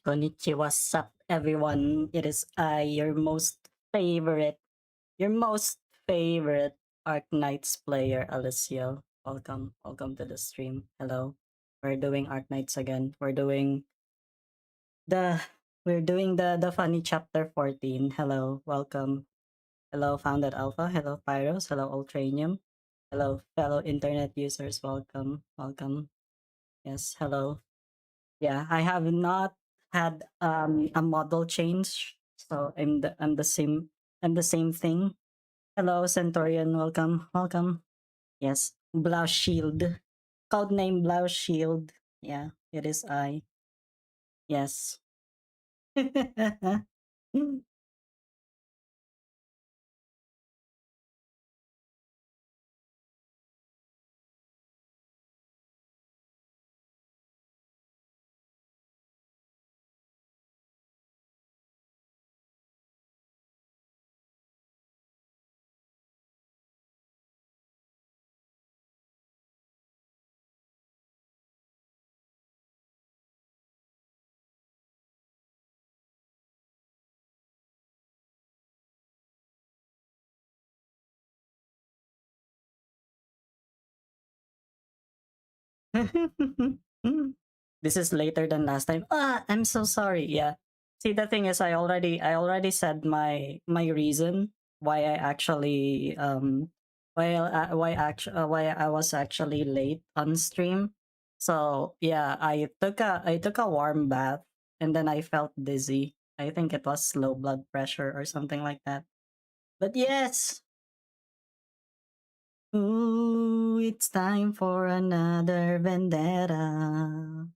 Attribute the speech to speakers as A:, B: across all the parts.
A: Konnichiwa, what's up, everyone? It is I, your most favorite Arknights player, Alyssciel. Welcome to the stream. Hello. We're doing Arknights again. The we're doing the funny chapter 14. Hello, welcome. Hello, Founded Alpha. Hello, Pyros. Hello, Ultranium. Hello, fellow internet users. Welcome. Yes, hello. Yeah, I have not had a model change, so I'm the same thing. Hello, Centaurian. Welcome. Yes, Blouse Shield. Codename Blouse Shield. Yeah, it is I. Yes. This is later than last time. I'm so sorry. Yeah. See, the thing is, I already said my reason why I actually why I was actually late on stream. So yeah, I took a warm bath and then I felt dizzy. I think it was low blood pressure or something like that. But yes, ooh, it's time for another vendetta.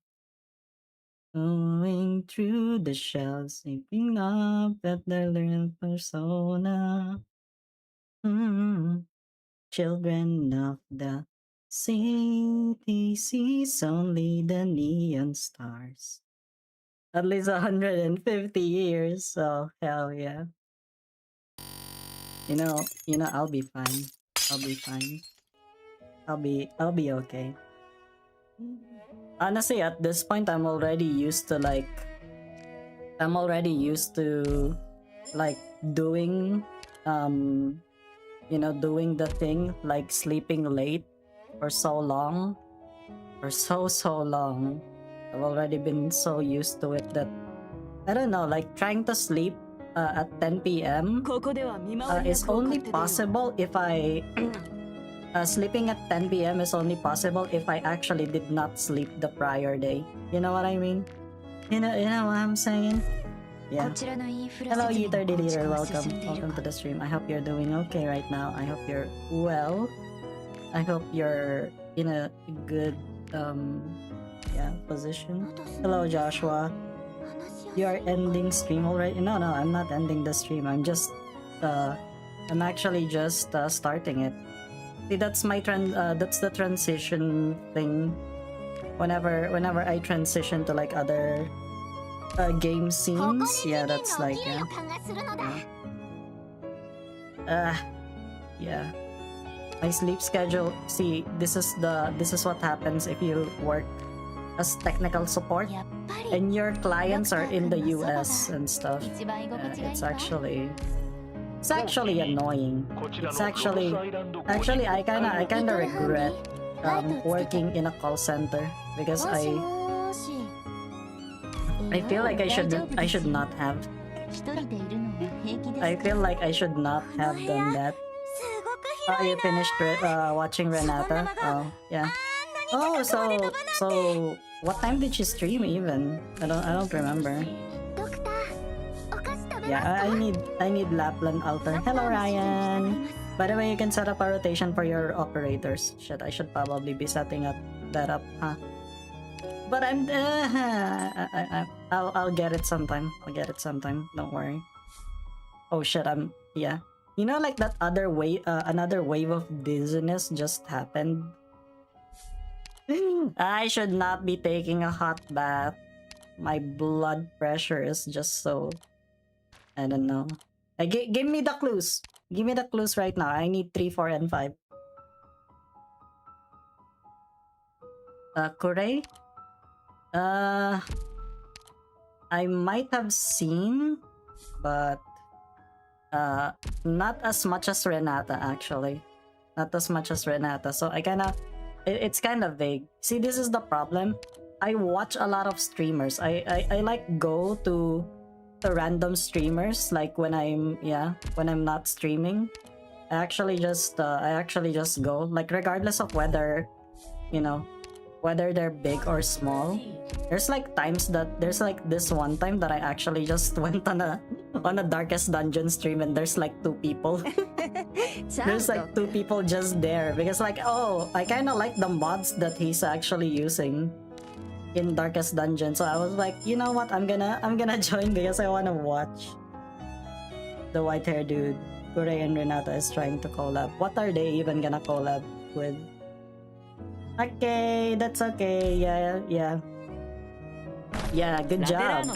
A: Going through the shells, sleeping up at their little persona. Mm. Children of the city sees only the neon stars. At least 150 years, so hell yeah. I'll be fine. I'll be fine. I'll be okay. Honestly, at this point, I'm already used to like doing doing the thing like sleeping late for so long, for so long. I've already been so used to it that I don't know, like trying to sleep at 10 p.m. Is only possible if I sleeping at 10 p.m. is only possible if I actually did not sleep the prior day. You know what I mean? You know what I'm saying? Yeah. Hello, Yeeter Didier. Welcome to the stream. I hope you're doing okay right now. I hope you're well. I hope you're in a good position. Hello, Joshua. You are ending stream already? No, I'm not ending the stream. I'm actually just starting it. See, that's the transition thing. Whenever I transition to like other game scenes, yeah, that's like yeah. My sleep schedule. See, this is what happens if you work as technical support and your clients are in the US and stuff. It's actually annoying. It's actually I kind of regret working in a call center because I feel like I should not have. I feel like I should not have done that. You finished watching Renata? Oh, yeah. Oh, so what time did she stream even? I don't remember. Yeah, I need Lapland altar. Hello, Ryan. By the way, you can set up a rotation for your operators. Shit, I should probably be setting that up, huh? But I'll get it sometime. Don't worry. Oh shit, yeah. You know, like that other wave, another wave of dizziness just happened. I should not be taking a hot bath. My blood pressure is just so... I don't know. Give me the clues. Give me the clues right now. I need 3, 4, and 5. Kure? I might have seen, but not as much as Renata actually. Not as much as Renata. So I kinda, it's kind of vague. See, this is the problem. I watch a lot of streamers. I like go to the random streamers like when I'm not streaming. I actually just go like regardless of whether, you know, whether they're big or small. There's like times that there's like this one time that I actually just went on a Darkest Dungeon stream and there's like 2 people. There's like 2 people just there because like, oh, I kind of like the mods that he's actually using in Darkest Dungeon. So I was like, you know what, I'm gonna join because I want to watch the white hair dude. Kure and Renata is trying to collab. What are they even gonna collab with? Okay, that's okay. Yeah. Yeah, good job.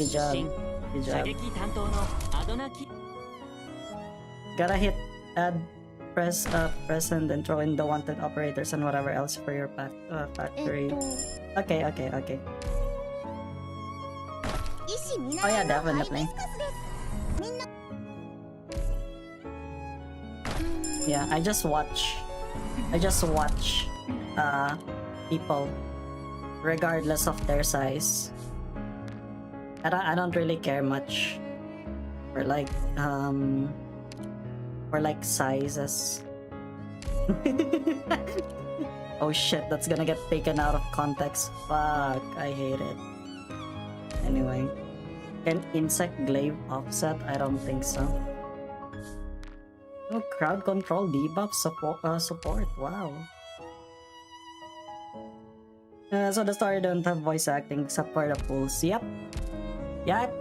A: Gotta hit add, press and then throw in the wanted operators and whatever else for your factory. Okay. Oh yeah, definitely. Yeah, I just watch people regardless of their size. I don't really care much for like sizes. Oh shit, that's gonna get taken out of context. Fuck, I hate it. Anyway, can insect glaive offset? I don't think so. Oh, crowd control debuff support. Wow. So the story don't have voice acting except for the pools. Yep,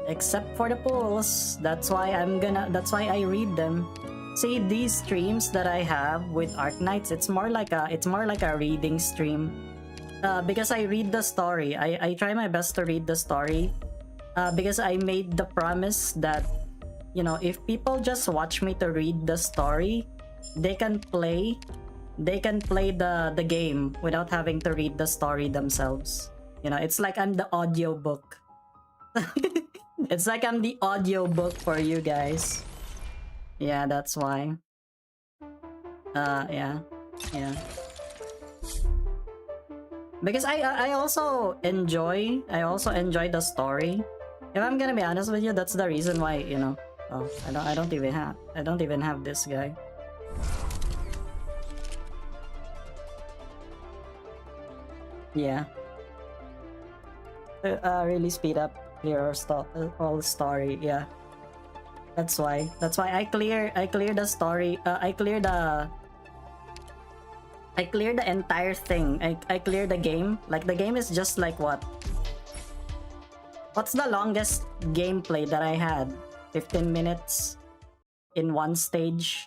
A: except for the pools. That's why I read them. See, these streams that I have with Arknights, it's more like a reading stream. Because I read the story. I try my best to read the story. Because I made the promise that, you know, if people just watch me to read the story, they can play the game without having to read the story themselves. You know, it's like I'm the audiobook. It's like I'm the audiobook for you guys. Yeah, that's why. Yeah. Because I also enjoy the story. If I'm gonna be honest with you, that's the reason why, you know. Oh, I don't even have this guy. Yeah. Really speed up clear all story. Yeah. That's why I clear the story. I clear the entire thing. I clear the game. Like the game is just like what? What's the longest gameplay that I had? 15 minutes in one stage.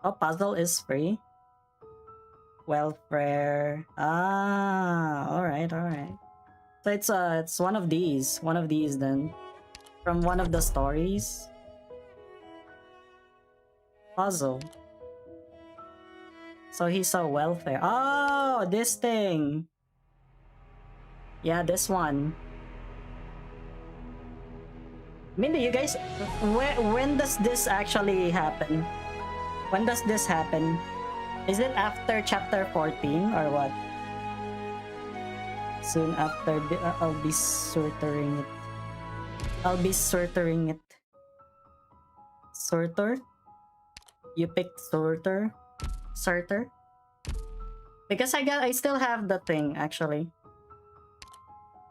A: Oh, puzzle is free. Welfare. Ah, all right. So it's one of these then, from one of the stories. Puzzle. So he saw welfare. Oh, this thing. Yeah, this one. Mindy, you guys, when does this actually happen? When does this happen? Is it after chapter 14 or what? Soon after, I'll be sortering it. Sorter? You picked sorter? Sorter? Because I still have the thing actually.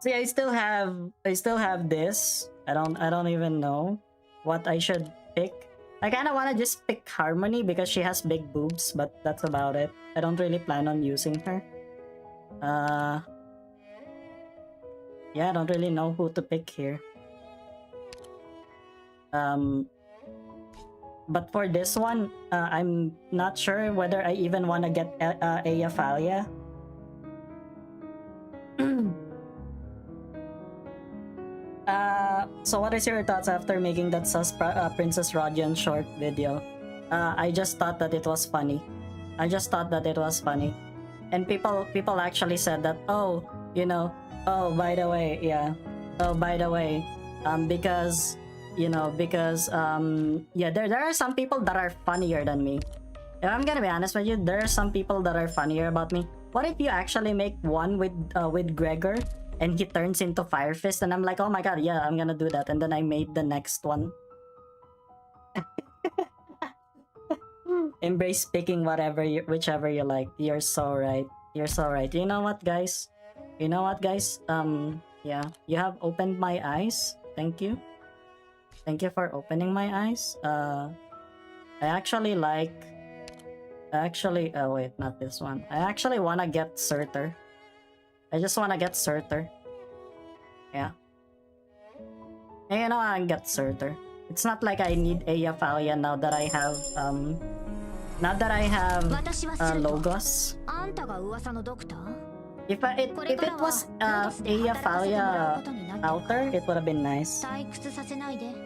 A: See, I still have this. I don't even know what I should pick. I kind of want to just pick Harmony because she has big boobs, but that's about it. I don't really plan on using her. Yeah, I don't really know who to pick here. But for this one, I'm not sure whether I even want to get Ayaphalia. So what is your thoughts after making that Princess Rodion short video? I just thought that it was funny. And people actually said that, oh, you know, Oh, by the way, yeah. Oh, by the way, because yeah, there are some people that are funnier than me. If I'm gonna be honest with you, there are some people that are funnier about me. What if you actually make one with Gregor and he turns into Fire Fist and I'm like, oh my god, yeah, I'm gonna do that, and then I made the next one. Embrace picking whichever you like. You're so right. You're so right. You know what, guys? You know what, guys? Yeah, you have opened my eyes. Thank you. Thank you for opening my eyes. I actually like. Oh wait, not this one. I actually wanna get Surtur. I just wanna get Surtur. Yeah. And you know, I can get Surtur. It's not like I need Eyaphalia now that I have Logos. If it was Eyaphalia Outer, it would have been nice.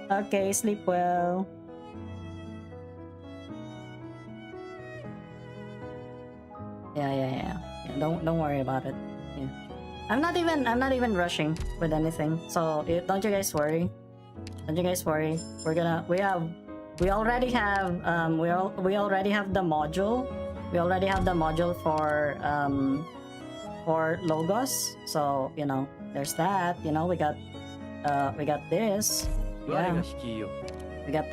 A: Okay, sleep well. Yeah. Don't worry about it. Yeah. I'm not even rushing with anything. So don't you guys worry. Don't you guys worry. We already have the module. We already have the module for Logos. So, you know, there's that. You know, we got this. Yeah. We got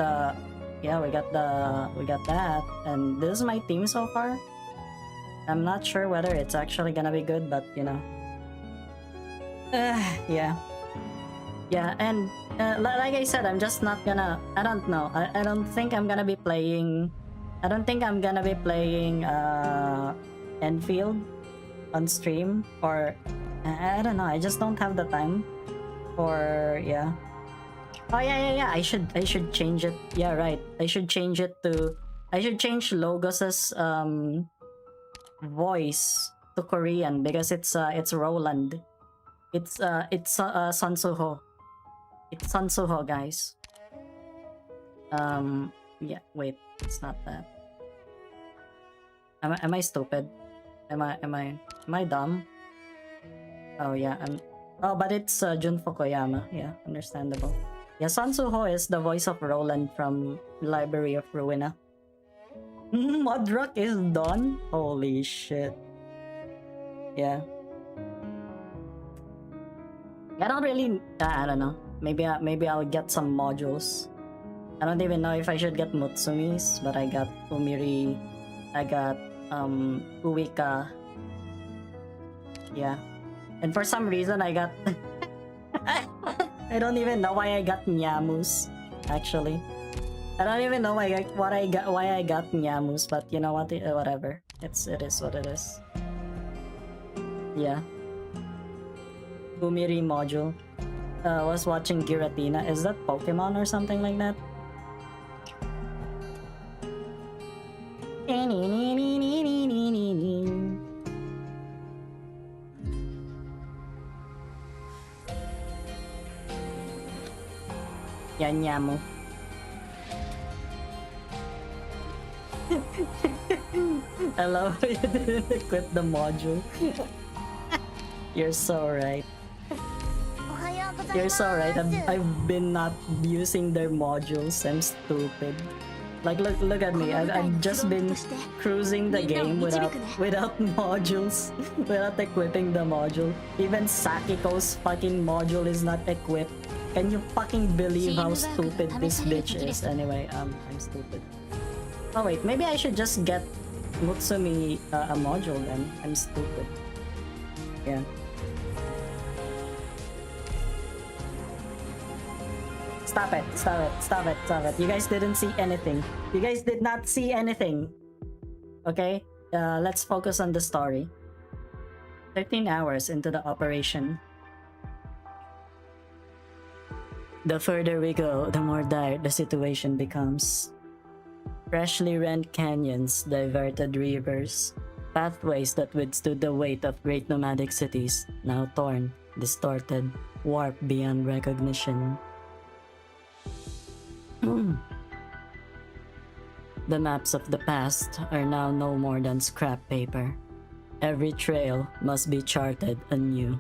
A: that. And this is my team so far. I'm not sure whether it's actually gonna be good, but you know. Yeah. Yeah, and like I said, I'm just not gonna. I don't know. I don't think I'm gonna be playing. I don't think I'm gonna be playing Enfield on stream, or I don't know. I just don't have the time. Or yeah. Oh yeah. I should change it. Yeah, right. I should change it to. I should change Logos's voice to Korean because it's Roland. It's Sun Soo-ho. It's Sun Soo-ho, guys. Yeah, wait, it's not that. Am I stupid? Am I dumb? Oh yeah, but it's Jun Fukuyama. Yeah, understandable. Yeah, Sun Soo-ho is the voice of Roland from Library of Ruina. Mudrock is done? Holy shit. Yeah. I don't really. I don't know. Maybe I'll get some modules. I don't even know if I should get Mutsumi's, but I got Umiri. I got Uika. Yeah. And for some reason I got. I don't even know why I got Nyamus. Actually. I don't even know why I got Nyamus, but you know what? Whatever. It is what it is. Yeah. Umiri module. Was watching Giratina. Is that Pokemon or something like that? Yeah, Nyamu. I love how you didn't equip the module. You're so right. You're so right. I've been not using their modules. I'm stupid. Like look at me. I've just been cruising the game without modules, without equipping the module. Even Sakiko's fucking module is not equipped. Can you fucking believe how stupid this bitch is? Anyway, I'm stupid. Oh wait, maybe I should just get Mutsumi a module then. I'm stupid. Yeah. Stop it. You guys didn't see anything. You guys did not see anything. Okay? Let's focus on the story. 13 hours into the operation. The further we go, the more dire the situation becomes. Freshly rent canyons, diverted rivers, pathways that withstood the weight of great nomadic cities, now torn, distorted, warped beyond recognition. The maps of the past are now no more than scrap paper. Every trail must be charted anew.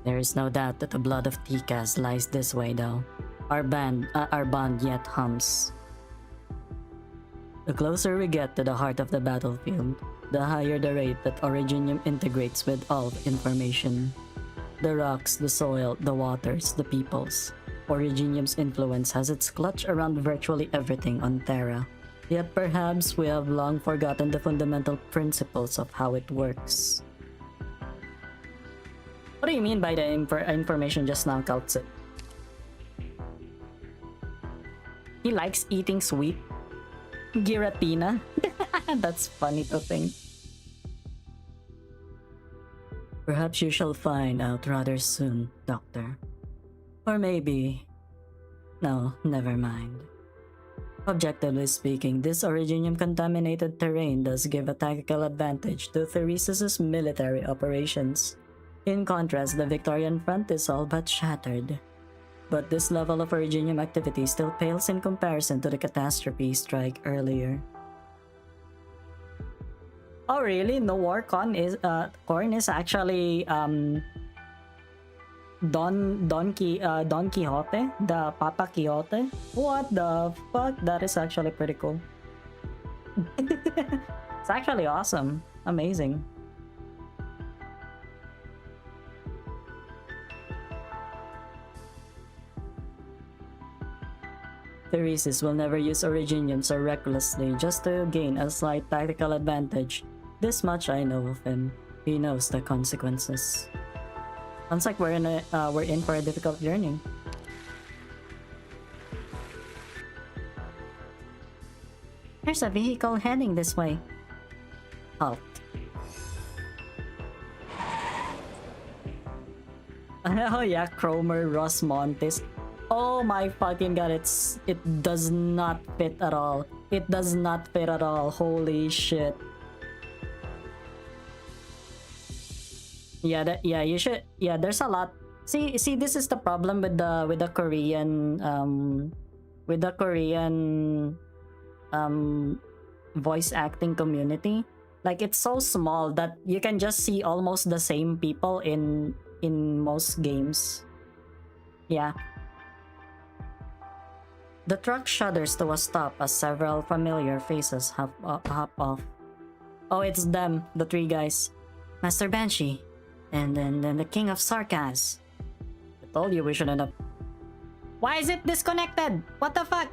A: There is no doubt that the blood of Tikas lies this way though. Our bond yet hums. The closer we get to the heart of the battlefield, the higher the rate that Originium integrates with all information. The rocks, the soil, the waters, the peoples. Originium's influence has its clutch around virtually everything on Terra. Yet perhaps we have long forgotten the fundamental principles of how it works. What do you mean by the information just now, Kaltse? He likes eating sweet giratina? That's funny to think. Perhaps you shall find out rather soon, Doctor. Or maybe... No, never mind. Objectively speaking, this Originium-contaminated terrain does give a tactical advantage to Therese's military operations. In contrast, the Victorian front is all but shattered. But this level of Originium activity still pales in comparison to the catastrophe strike earlier. Oh really? No war corn is actually Don Quixote? The Papa Quixote? What the fuck? That is actually pretty cool. It's actually awesome. Amazing. Thereses will never use Originium so recklessly just to gain a slight tactical advantage. This much I know of him. He knows the consequences. Sounds like we're in for a difficult journey. There's a vehicle heading this way. Halt. Oh yeah, Cromer, Ross Montes. Oh my fucking god, it does not fit at all. It does not fit at all. Holy shit. Yeah, you should. Yeah, there's a lot. See, this is the problem with the Korean voice acting community. Like, it's so small that you can just see almost the same people in most games. Yeah. The truck shudders to a stop as several familiar faces hop off. Oh, it's them, the three guys. Master Banshee. And then the King of Sarkaz. I told you we shouldn't have... Why is it disconnected? What the fuck?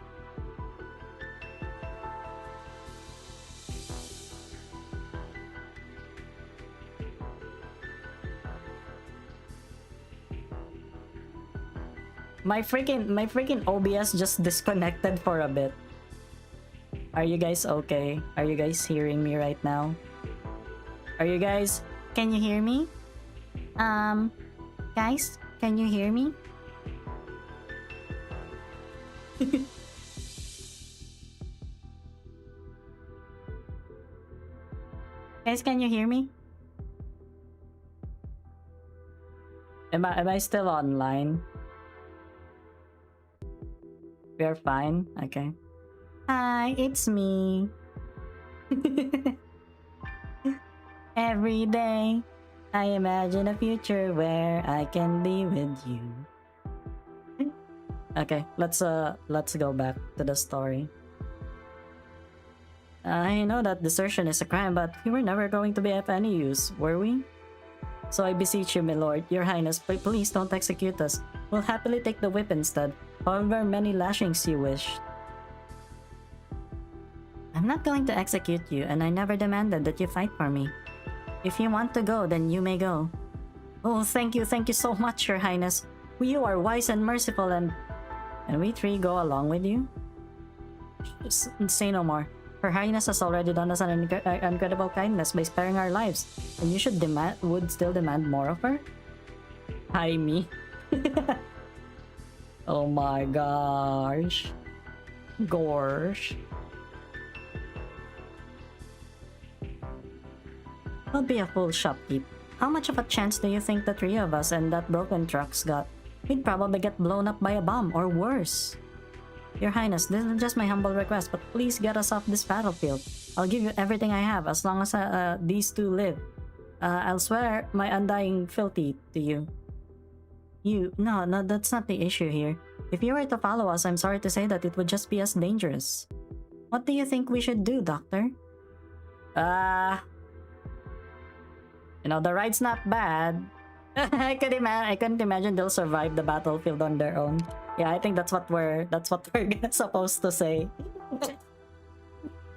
A: My freaking OBS just disconnected for a bit. Are you guys okay? Are you guys hearing me right now? Are you guys... Can you hear me? Guys, can you hear me? Guys, can you hear me? Am I still online? We're fine? Okay. Hi, it's me. Every day, I imagine a future where I can be with you. Okay, let's go back to the story. I know that desertion is a crime, but we were never going to be of any use, were we? So I beseech you, my lord, your highness, please don't execute us. We'll happily take the whip instead, however many lashings you wish. I'm not going to execute you, and I never demanded that you fight for me. If you want to go, then you may go. Oh, thank you so much, your highness. You are wise and merciful, and we three go along with you? Say no more. Her highness has already done us an incredible kindness by sparing our lives, and you would still demand more of her? Hi, me. Oh my gosh. Gorsh. Don't be a fool, shopkeep. How much of a chance do you think the three of us and that broken truck's got? We'd probably get blown up by a bomb, or worse. Your highness, this is just my humble request, but please get us off this battlefield. I'll give you everything I have as long as these two live. I'll swear my undying fealty to you. No, that's not the issue here. If you were to follow us, I'm sorry to say that it would just be as dangerous. What do you think we should do, Doctor? The ride's not bad. I couldn't imagine they'll survive the battlefield on their own. Yeah, I think that's what we're supposed to say.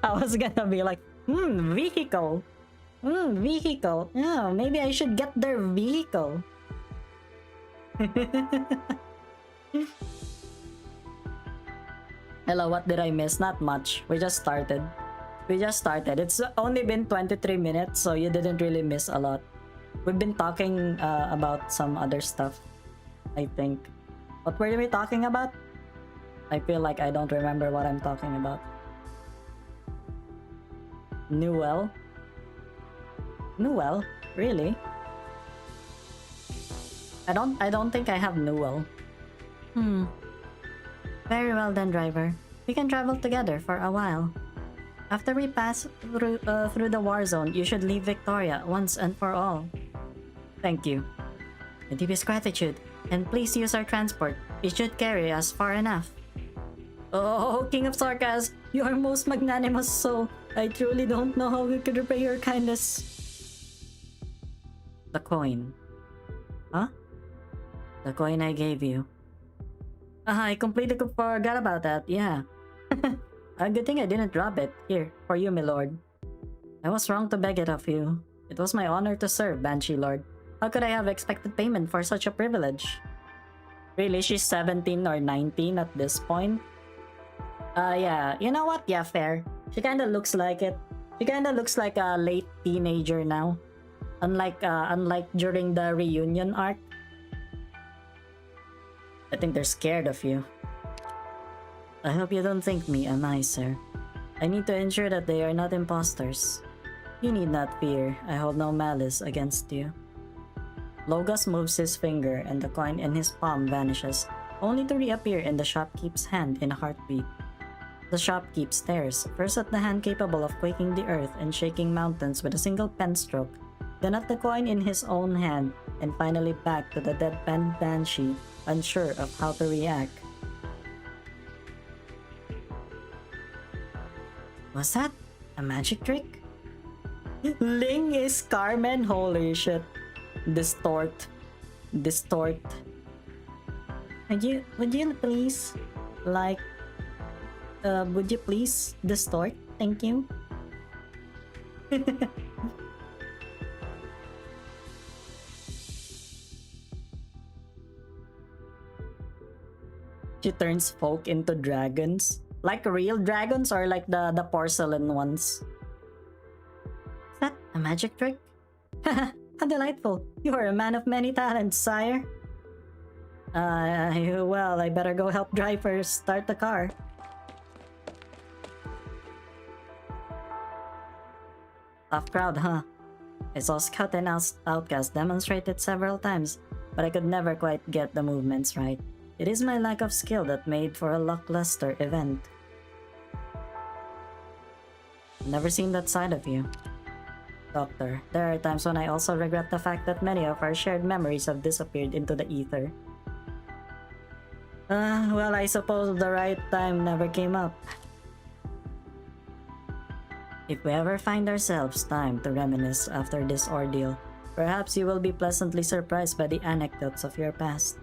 A: I was gonna be like, vehicle. Vehicle. Oh, maybe I should get their vehicle. Hello, what did I miss? Not much. We just started. It's only been 23 minutes, so you didn't really miss a lot. We've been talking about some other stuff, I think. What were we talking about? I feel like I don't remember what I'm talking about. Newell? Newell? Really? I don't think I have Newell. Very well then, driver. We can travel together for a while. After we pass through the war zone, you should leave Victoria once and for all. Thank you. The deepest gratitude, and please use our transport. It should carry us far enough. Oh, King of Sarkas, you are most magnanimous soul. I truly don't know how we could repay your kindness. The coin. Huh? The coin I gave you. I completely forgot about that, yeah. A good thing I didn't drop it. Here, for you, my lord. I was wrong to beg it of you. It was my honor to serve, Banshee Lord. How could I have expected payment for such a privilege? Really, she's 17 or 19 at this point? Yeah. You know what? Yeah, fair. She kinda looks like it. She kinda looks like a late teenager now. Unlike during the reunion arc. I think they're scared of you. I hope you don't think me a miser. I need to ensure that they are not imposters. You need not fear. I hold no malice against you. Logos moves his finger and the coin in his palm vanishes, only to reappear in the shopkeep's hand in a heartbeat. The shopkeep stares, first at the hand capable of quaking the earth and shaking mountains with a single pen stroke, then at the coin in his own hand, and finally back to the deadpan Banshee, unsure of how to react. Was that a magic trick? Ling is Carmen, holy shit. Distort. Would you please, would you please distort? Thank you. She turns folk into dragons. Like real dragons or like the porcelain ones? Is that a magic trick? Haha, how delightful. You are a man of many talents, sire. Well, I better go help drivers start the car. Tough crowd, huh? I saw Scout and Outcast demonstrate it several times, but I could never quite get the movements right. It is my lack of skill that made for a lackluster event. Never seen that side of you. Doctor, there are times when I also regret the fact that many of our shared memories have disappeared into the ether. Well, I suppose the right time never came up. If we ever find ourselves time to reminisce after this ordeal, perhaps you will be pleasantly surprised by the anecdotes of your past.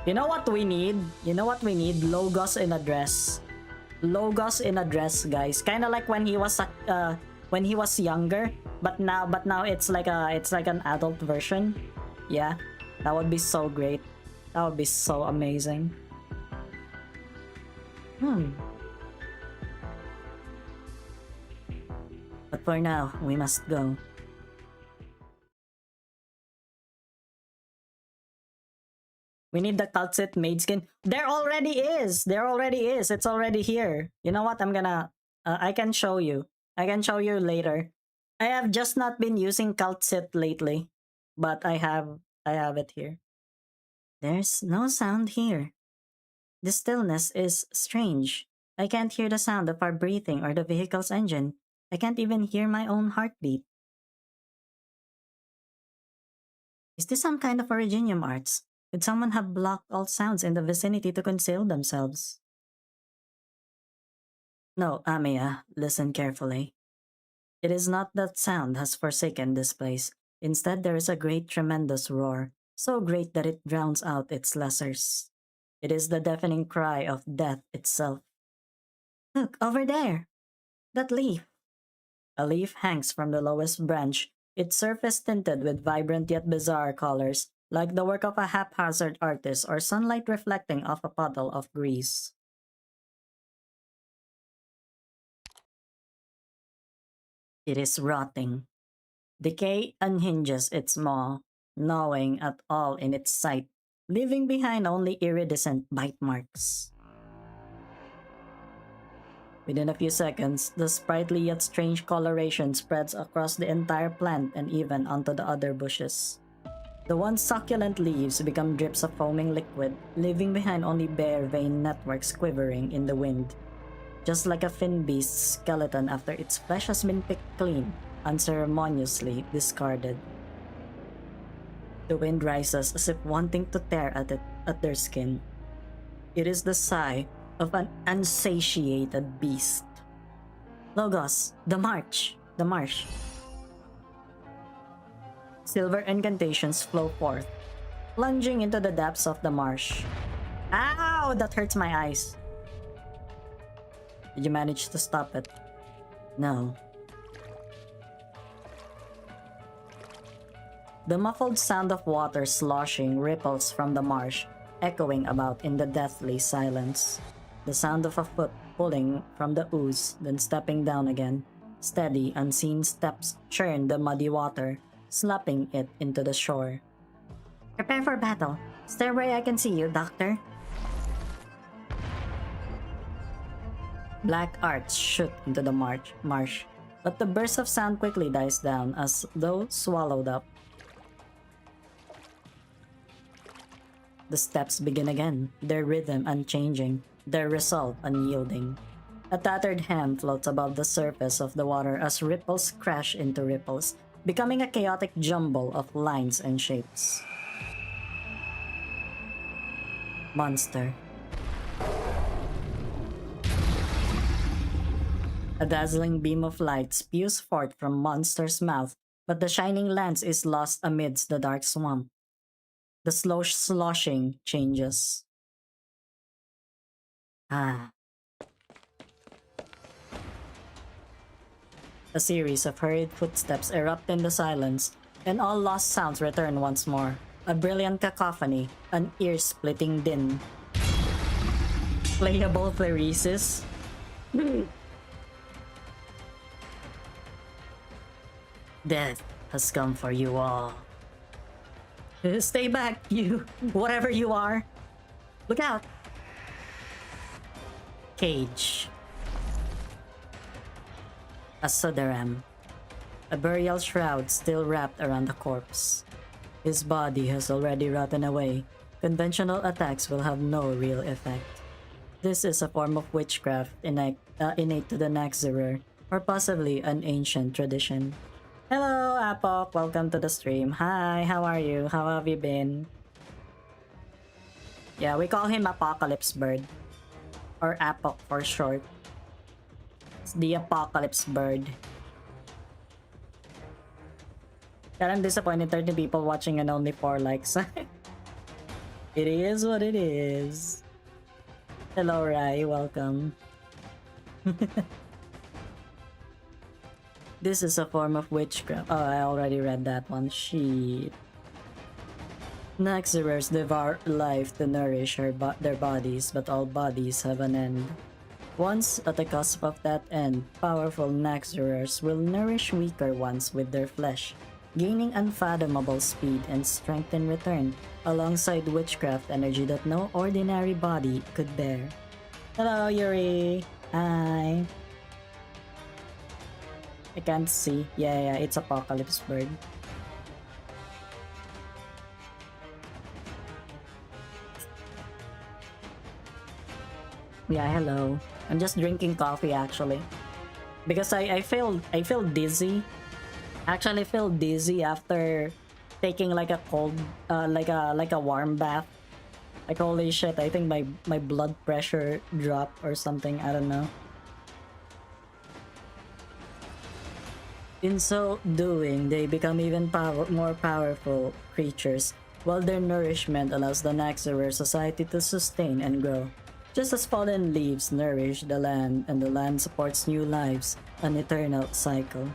A: You know what we need? Logos in a dress. Logos in a dress, guys. Kind of like when he was younger, but now it's like an adult version. Yeah, that would be so great. That would be so amazing. But for now, we must go. We need the Calcit maid skin. There already is. It's already here. You know what? I'm gonna... I can show you. I can show you later. I have just not been using Calcit lately. But I have it here. There's no sound here. The stillness is strange. I can't hear the sound of our breathing or the vehicle's engine. I can't even hear my own heartbeat. Is this some kind of originium arts? Could someone have blocked all sounds in the vicinity to conceal themselves? No, Amiya, listen carefully. It is not that sound has forsaken this place. Instead, there is a great, tremendous roar, so great that it drowns out its lessers. It is the deafening cry of death itself. Look, over there! That leaf! A leaf hangs from the lowest branch, its surface tinted with vibrant yet bizarre colors, like the work of a haphazard artist or sunlight reflecting off a puddle of grease. It is rotting. Decay unhinges its maw, gnawing at all in its sight, leaving behind only iridescent bite marks. Within a few seconds, the sprightly yet strange coloration spreads across the entire plant and even onto the other bushes. The once succulent leaves become drips of foaming liquid, leaving behind only bare vein networks quivering in the wind. Just like a fin beast's skeleton after its flesh has been picked clean, unceremoniously discarded. The wind rises as if wanting to tear at their skin. It is the sigh of an unsatiated beast. Logos, the march. Silver incantations flow forth, plunging into the depths of the marsh. Ow! That hurts my eyes. Did you manage to stop it? No. The muffled sound of water sloshing ripples from the marsh, echoing about in the deathly silence. The sound of a foot pulling from the ooze, then stepping down again. Steady, unseen steps churn the muddy water, slapping it into the shore. Prepare for battle. Stay where I can see you, Doctor. Black arcs shoot into the marsh, but the burst of sound quickly dies down as though swallowed up. The steps begin again, their rhythm unchanging, their resolve unyielding. A tattered hand floats above the surface of the water as ripples crash into ripples, becoming a chaotic jumble of lines and shapes. Monster. A dazzling beam of light spews forth from Monster's mouth, but the shining lance is lost amidst the dark swamp. The slow sloshing changes. A series of hurried footsteps erupt in the silence, and all lost sounds return once more. A brilliant cacophony, an ear-splitting din. Playable Theresis? Death has come for you all. Stay back, you, whatever you are. Look out. Cage. A Sudaram. A burial shroud still wrapped around the corpse. His body has already rotten away. Conventional attacks will have no real effect. This is a form of witchcraft innate to the Naxxerer, or possibly an ancient tradition. Hello, Apok. Welcome to the stream. Hi, how are you? How have you been? Yeah, we call him Apocalypse Bird. Or Apok for short. It's the Apocalypse Bird. God, I'm disappointed 30 people watching and only 4 likes. It is what it is. Hello, Rai. Welcome. This is a form of witchcraft. Oh, I already read that one. Shit. Naxxerers devour life to nourish their bodies, but all bodies have an end. Once at the cusp of that end, powerful Naxxerers will nourish weaker ones with their flesh, gaining unfathomable speed and strength in return, alongside witchcraft energy that no ordinary body could bear. Hello, Yuri. Hi. I can't see. Yeah, it's Apocalypse Bird. Yeah, hello. I'm just drinking coffee actually. Because I feel dizzy. Actually feel dizzy after taking like a cold, like a warm bath. Like holy shit, I think my blood pressure dropped or something. I don't know. In so doing, they become even more powerful creatures, while their nourishment allows the Naxxramer society to sustain and grow. Just as fallen leaves nourish the land and the land supports new lives, an eternal cycle.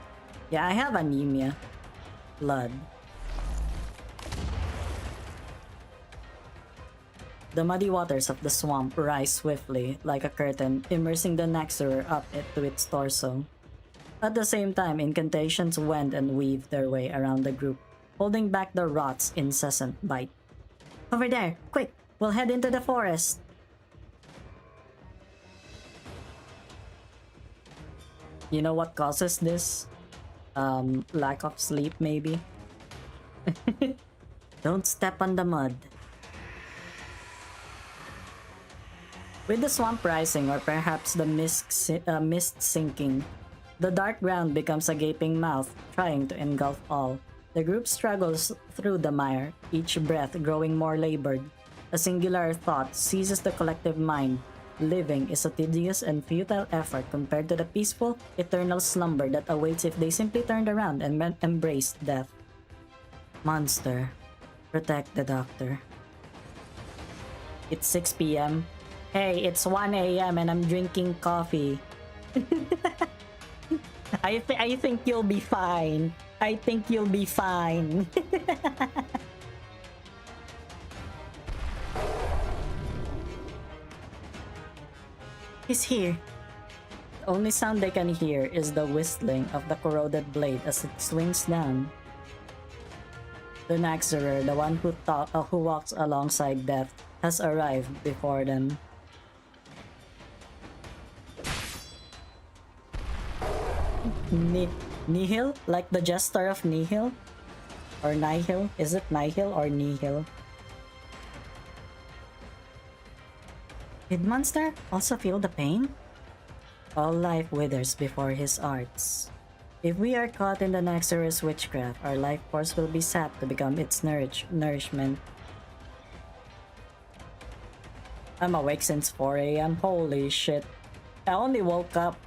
A: Yeah, I have anemia. Blood. The muddy waters of the swamp rise swiftly, like a curtain, immersing the Naxxramer up to its torso. At the same time, incantations wend and weave their way around the group, holding back the rot's incessant bite. Over there! Quick! We'll head into the forest! You know what causes this? Lack of sleep, maybe? Don't step on the mud. With the swamp rising, or perhaps the mist sinking, the dark ground becomes a gaping mouth, trying to engulf all. The group struggles through the mire, each breath growing more labored. A singular thought seizes the collective mind. Living is a tedious and futile effort compared to the peaceful, eternal slumber that awaits if they simply turned around and embraced death. Monster, protect the doctor. It's 6 p.m. Hey, it's 1 a.m. and I'm drinking coffee. I think you'll be fine. I think you'll be fine. He's here. The only sound they can hear is the whistling of the corroded blade as it swings down. The Naxxramer, the one who walks alongside death, has arrived before them. Nihil? Like the Jester of Nihil? Or Nihil? Is it Nihil or Nihil? Did Monster also feel the pain? All life withers before his arts. If we are caught in the Naxxramer's witchcraft, our life force will be sapped to become its nourishment. I'm awake since 4 a.m. Holy shit. I only woke up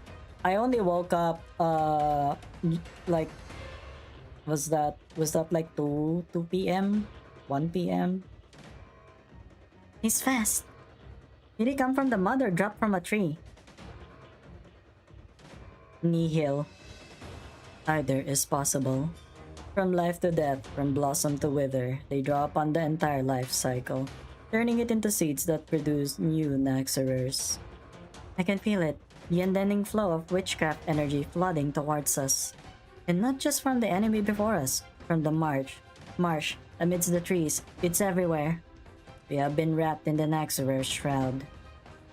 A: like was that like 2 p.m. 1 p.m. He's fast. Did he come from the mud or drop from a tree? Nihil. Either is possible. From life to death, from blossom to wither, they draw upon the entire life cycle, turning it into seeds that produce new Naxxramers. I can feel it. The unending flow of witchcraft energy flooding towards us. And not just from the enemy before us, from the marsh, amidst the trees, it's everywhere. We have been wrapped in the Naxxramer's shroud.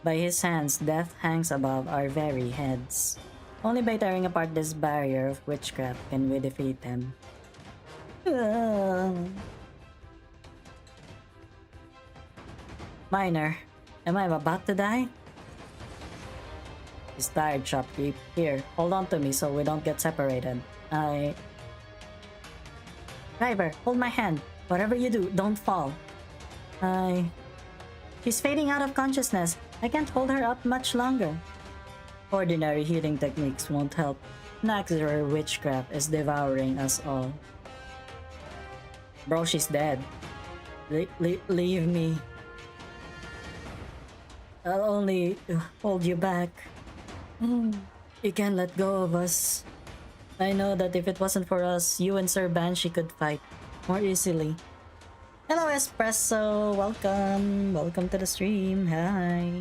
A: By his hands, death hangs above our very heads. Only by tearing apart this barrier of witchcraft can we defeat him. Miner, am I about to die? He's tired, shopkeep. Here, hold on to me so we don't get separated. Driver, hold my hand. Whatever you do, don't fall. She's fading out of consciousness. I can't hold her up much longer. Ordinary healing techniques won't help. Naxxramer witchcraft is devouring us all. Bro, she's dead. Leave me. I'll only hold you back. You can't let go of us. I know that if it wasn't for us, you and Sir Banshee could fight more easily. Hello Espresso, welcome. Welcome to the stream. Hi.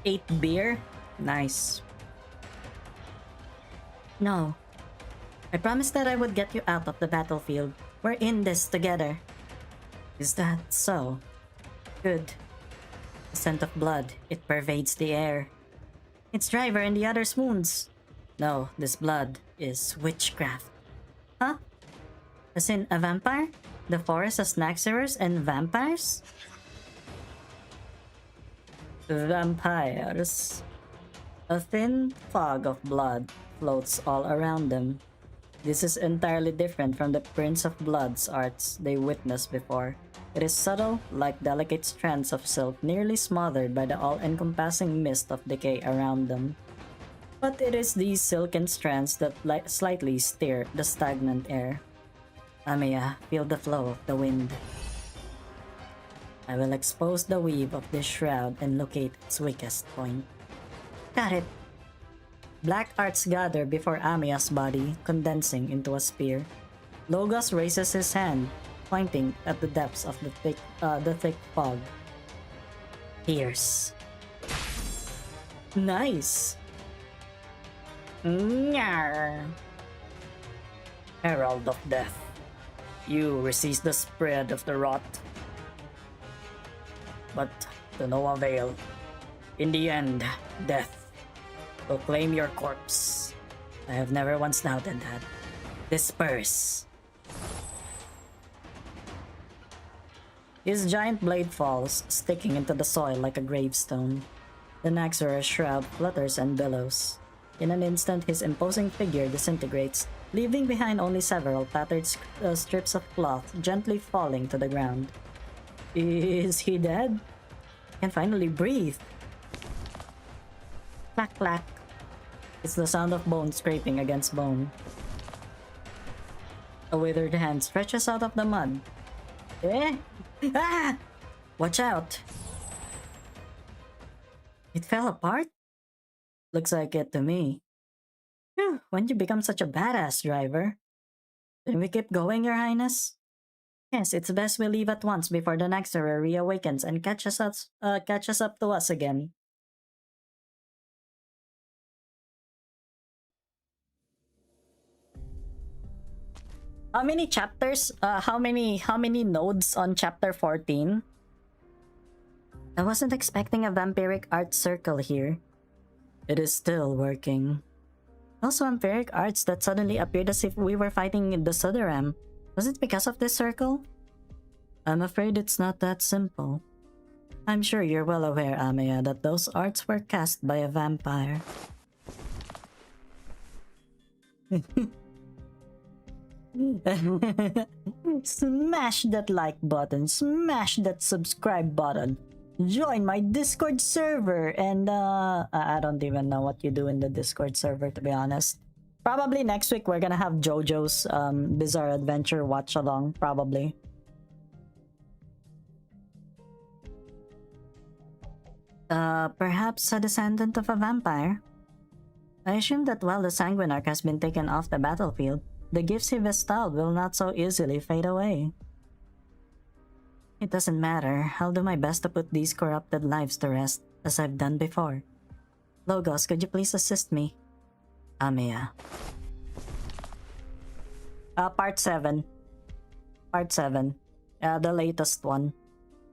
A: Eight beer? Nice. No. I promised that I would get you out of the battlefield. We're in this together. Is that so? Good. The scent of blood, it pervades the air. It's Driver and the others' wounds. No, this blood is witchcraft. Huh? As in a vampire? The forest has Naxxramers and vampires? Vampires. A thin fog of blood floats all around them. This is entirely different from the Prince of Blood's arts they witnessed before. It is subtle, like delicate strands of silk nearly smothered by the all-encompassing mist of decay around them. But it is these silken strands that slightly stir the stagnant air. Amiya, feel the flow of the wind. I will expose the weave of this shroud and locate its weakest point. Got it! Black arts gather before Amiya's body, condensing into a spear. Logos raises his hand, pointing at the depths of the thick fog. Pierce. Nice! Nyar. Herald of Death. You resist the spread of the rot. But to no avail. In the end, death will claim your corpse. I have never once doubted that. Disperse. His giant blade falls, sticking into the soil like a gravestone. The Naxxra's shroud flutters and billows. In an instant, his imposing figure disintegrates, leaving behind only several tattered strips of cloth gently falling to the ground. Is he dead? I can finally breathe. Clack clack. It's the sound of bone scraping against bone. A withered hand stretches out of the mud. Eh? Ah! Watch out! It fell apart? Looks like it to me. Phew, when did you become such a badass, driver? Can we keep going, Your Highness? Yes, it's best we leave at once before the Naxxra reawakens and catches up to us again. How many chapters? How many nodes on chapter 14? I wasn't expecting a vampiric art circle here. It is still working. Also, vampiric arts that suddenly appeared as if we were fighting in the Sudaram. Was it because of this circle? I'm afraid it's not that simple. I'm sure you're well aware, Amiya, that those arts were cast by a vampire. Smash that like button, smash that subscribe button, join my Discord server, and I don't even know what you do in the Discord server, to be honest. Probably next week we're gonna have JoJo's Bizarre Adventure watch along, probably. Perhaps a descendant of a vampire? I assume that while the Sanguinarch has been taken off the battlefield, the gifts he bestowed will not so easily fade away. It doesn't matter. I'll do my best to put these corrupted lives to rest, as I've done before. Logos, could you please assist me? Amiya. Part 7. Part 7. The latest one.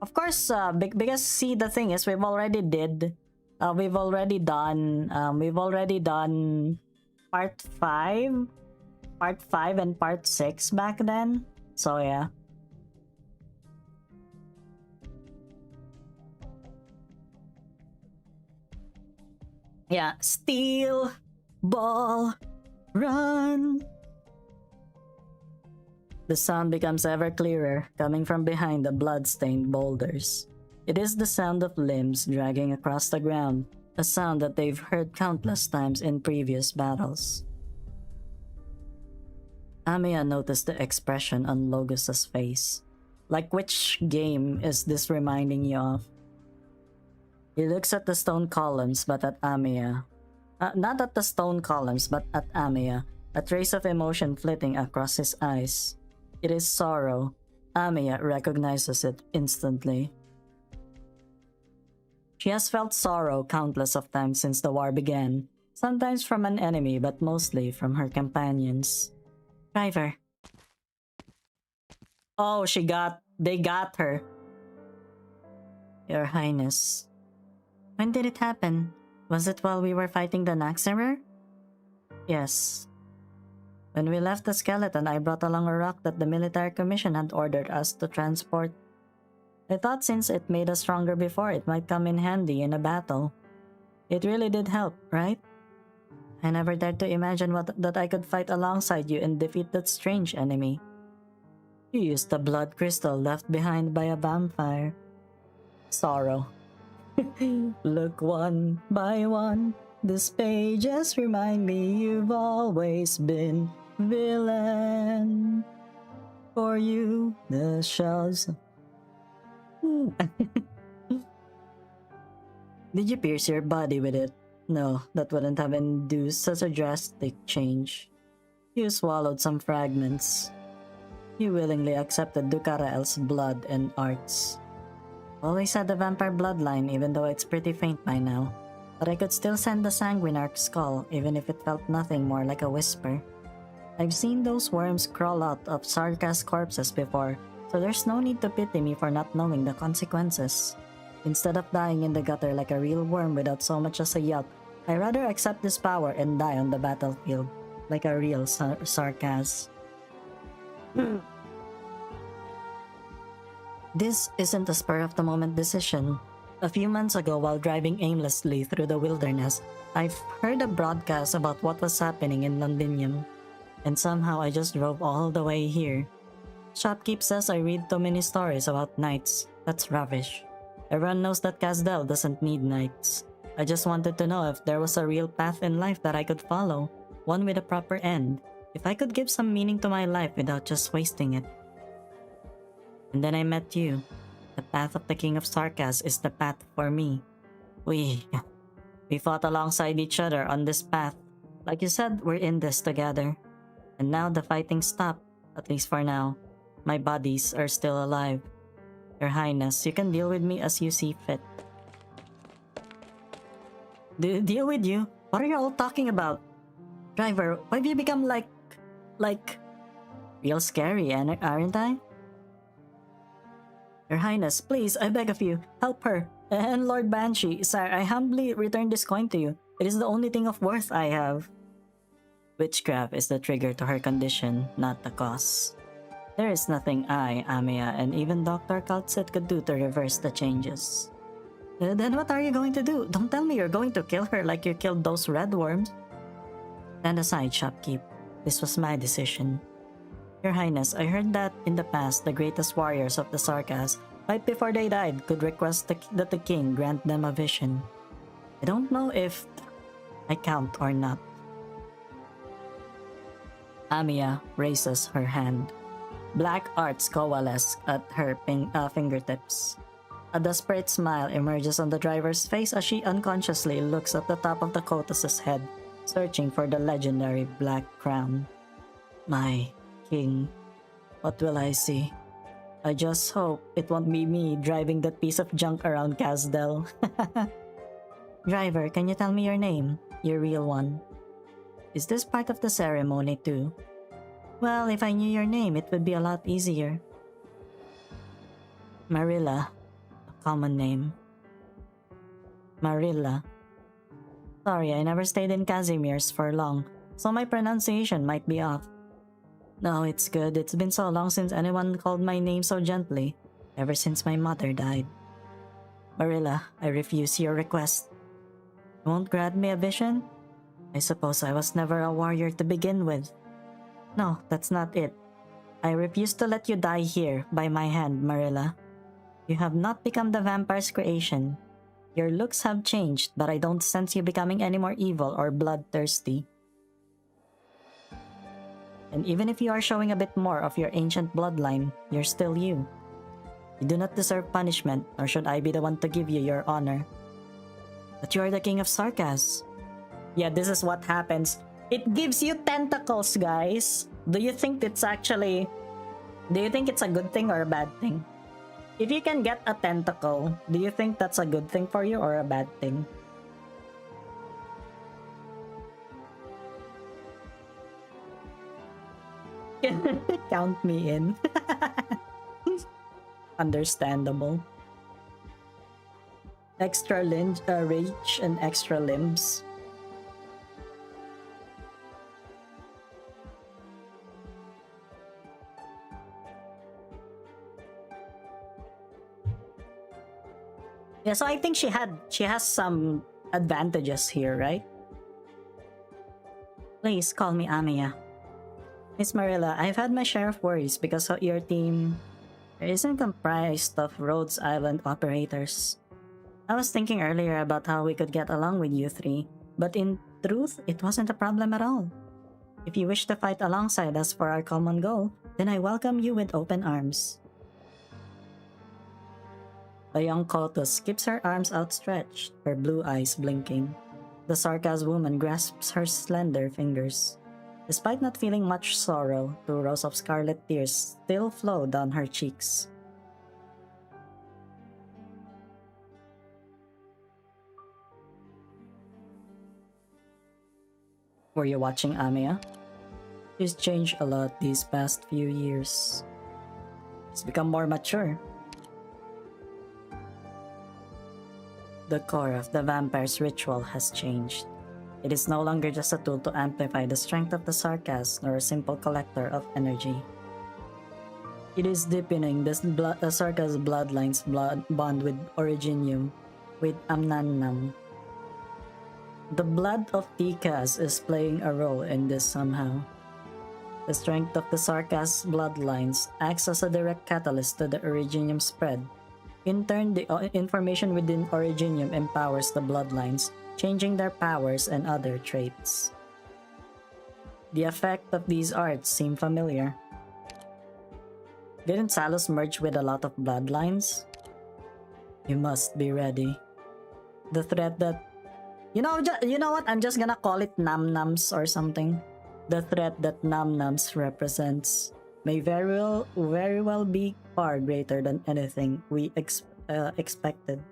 A: Of course, because see, the thing is, we've already done part 5 and part 6 back then, so yeah. Yeah, steel ball run. The sound becomes ever clearer, coming from behind the blood-stained boulders. It is the sound of limbs dragging across the ground, a sound that they've heard countless times in previous battles. Amiya noticed the expression on Logos's face. Like, which game is this reminding you of? He looks at the stone columns, but at Amiya. Not at the stone columns, but at Amiya, a trace of emotion flitting across his eyes. It is sorrow. Amiya recognizes it instantly. She has felt sorrow countless of times since the war began, sometimes from an enemy, but mostly from her companions. Driver. Oh, they got her. Your Highness. When did it happen? Was it while we were fighting the Naxxra? Yes. When we left the skeleton, I brought along a rock that the military commission had ordered us to transport. I thought since it made us stronger before, it might come in handy in a battle. It really did help, right? I never dared to imagine that I could fight alongside you and defeat that strange enemy. You used the blood crystal left behind by a vampire. Sorrow. Look one by one, these pages remind me you've always been villain. For you, the shells. Did you pierce your body with it? No, that wouldn't have induced such a drastic change. You swallowed some fragments. You willingly accepted Ducarael's blood and arts. Always had the vampire bloodline, even though it's pretty faint by now. But I could still send the Sanguinarch's skull, even if it felt nothing more like a whisper. I've seen those worms crawl out of Sarkas's corpses before, so there's no need to pity me for not knowing the consequences. Instead of dying in the gutter like a real worm without so much as a yelp, I'd rather accept this power and die on the battlefield, like a real Sarkas. This isn't a spur-of-the-moment decision. A few months ago, while driving aimlessly through the wilderness, I've heard a broadcast about what was happening in Londinium, and somehow I just drove all the way here. Shopkeep says I read too many stories about knights. That's rubbish. Everyone knows that Casdell doesn't need knights. I just wanted to know if there was a real path in life that I could follow, one with a proper end, if I could give some meaning to my life without just wasting it. And then I met you. The path of the King of Sarkas is the path for me. We fought alongside each other on this path. Like you said, we're in this together. And now the fighting stopped, at least for now. My bodies are still alive. Your Highness, you can deal with me as you see fit. Deal with you? What are you all talking about? Driver, why have you become like... real scary, aren't I? Your Highness, please, I beg of you, help her. And Lord Banshee, sire, I humbly return this coin to you. It is the only thing of worth I have. Witchcraft is the trigger to her condition, not the cause. There is nothing I, Amiya, and even Dr. Kaltset could do to reverse the changes. Then what are you going to do? Don't tell me you're going to kill her like you killed those red worms. Stand aside, Shopkeep. This was my decision. Your Highness, I heard that in the past, the greatest warriors of the Sarkas, right before they died, could request that the king grant them a vision. I don't know if I count or not. Amiya raises her hand. Black arts coalesce at her fingertips. A desperate smile emerges on the driver's face as she unconsciously looks at the top of the Kotas's head, searching for the legendary black crown. My king, what will I see? I just hope it won't be me driving that piece of junk around Casdell. Driver, can you tell me your name? Your real one. Is this part of the ceremony too? Well, if I knew your name, it would be a lot easier. Marilla. A common name. Marilla. Sorry, I never stayed in Casimir's for long, so my pronunciation might be off. No, it's good. It's been so long since anyone called my name so gently, ever since my mother died. Marilla, I refuse your request. You won't grant me a vision? I suppose I was never a warrior to begin with. No, that's not it. I refuse to let you die here by my hand, Marilla. You have not become the vampire's creation. Your looks have changed, but I don't sense you becoming any more evil or bloodthirsty. And even if you are showing a bit more of your ancient bloodline, you're still you. You do not deserve punishment, nor should I be the one to give you your honor. But you are the King of Sarkas. Yeah, this is what happens. It gives you tentacles, guys. Do you think it's a good thing or a bad thing? If you can get a tentacle, do you think that's a good thing for you or a bad thing? Count me in. Understandable. Extra reach and extra limbs. Yeah, so I think she has some advantages here, right? Please call me Amiya. Miss Marilla, I've had my share of worries because your team isn't comprised of Rhodes Island operators. I was thinking earlier about how we could get along with you three, but in truth, it wasn't a problem at all. If you wish to fight alongside us for our common goal, then I welcome you with open arms. The young Kotus keeps her arms outstretched, her blue eyes blinking. The sarcasm woman grasps her slender fingers. Despite not feeling much sorrow, 2 rows of scarlet tears still flow down her cheeks. Were you watching Amiya? She's changed a lot these past few years. She's become more mature. The core of the vampire's ritual has changed. It is no longer just a tool to amplify the strength of the sarcasm nor a simple collector of energy. It is deepening the sarcasm bloodline's bond with Originium, with Amnannam. The blood of Tikas is playing a role in this somehow. The strength of the sarcasm bloodlines acts as a direct catalyst to the Originium spread. In turn, the information within Originium empowers the bloodlines, changing their powers and other traits. The effect of these arts seem familiar. Didn't Salus merge with a lot of bloodlines? You must be ready. The threat that... You know what? I'm just gonna call it Namnams or something. The threat that Namnams represents may very well be far greater than anything we expected.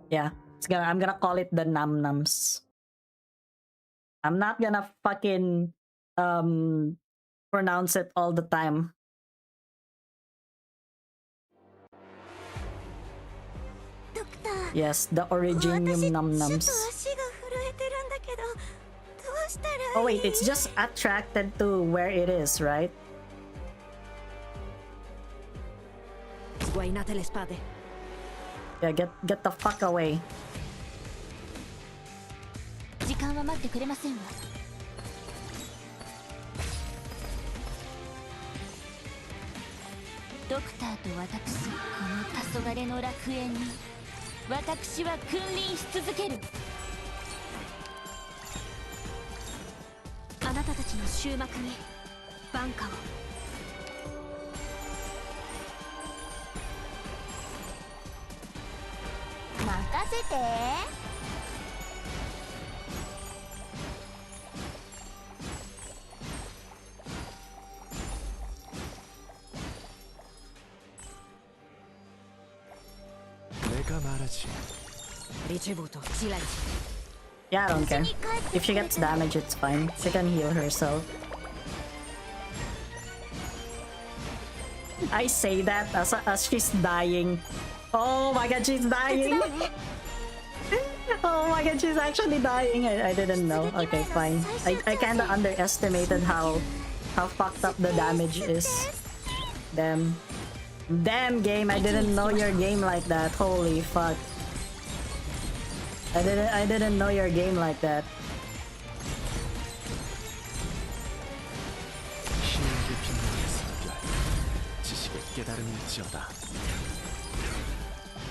A: Yeah, I'm gonna call it the Namnams. I'm not gonna fucking pronounce it all the time. Yes, the Originium Namnams. Oh wait, it's just attracted to where it is, right? Yeah, get the fuck away. Yeah, I don't care. If she gets damage, it's fine. She can heal herself. I say that as she's dying. Oh my god, she's dying! Oh my god, she's actually dying. I didn't know. Okay, fine. I kinda underestimated how fucked up the damage is. Damn game, I didn't know your game like that. Holy fuck. I didn't know your game like that.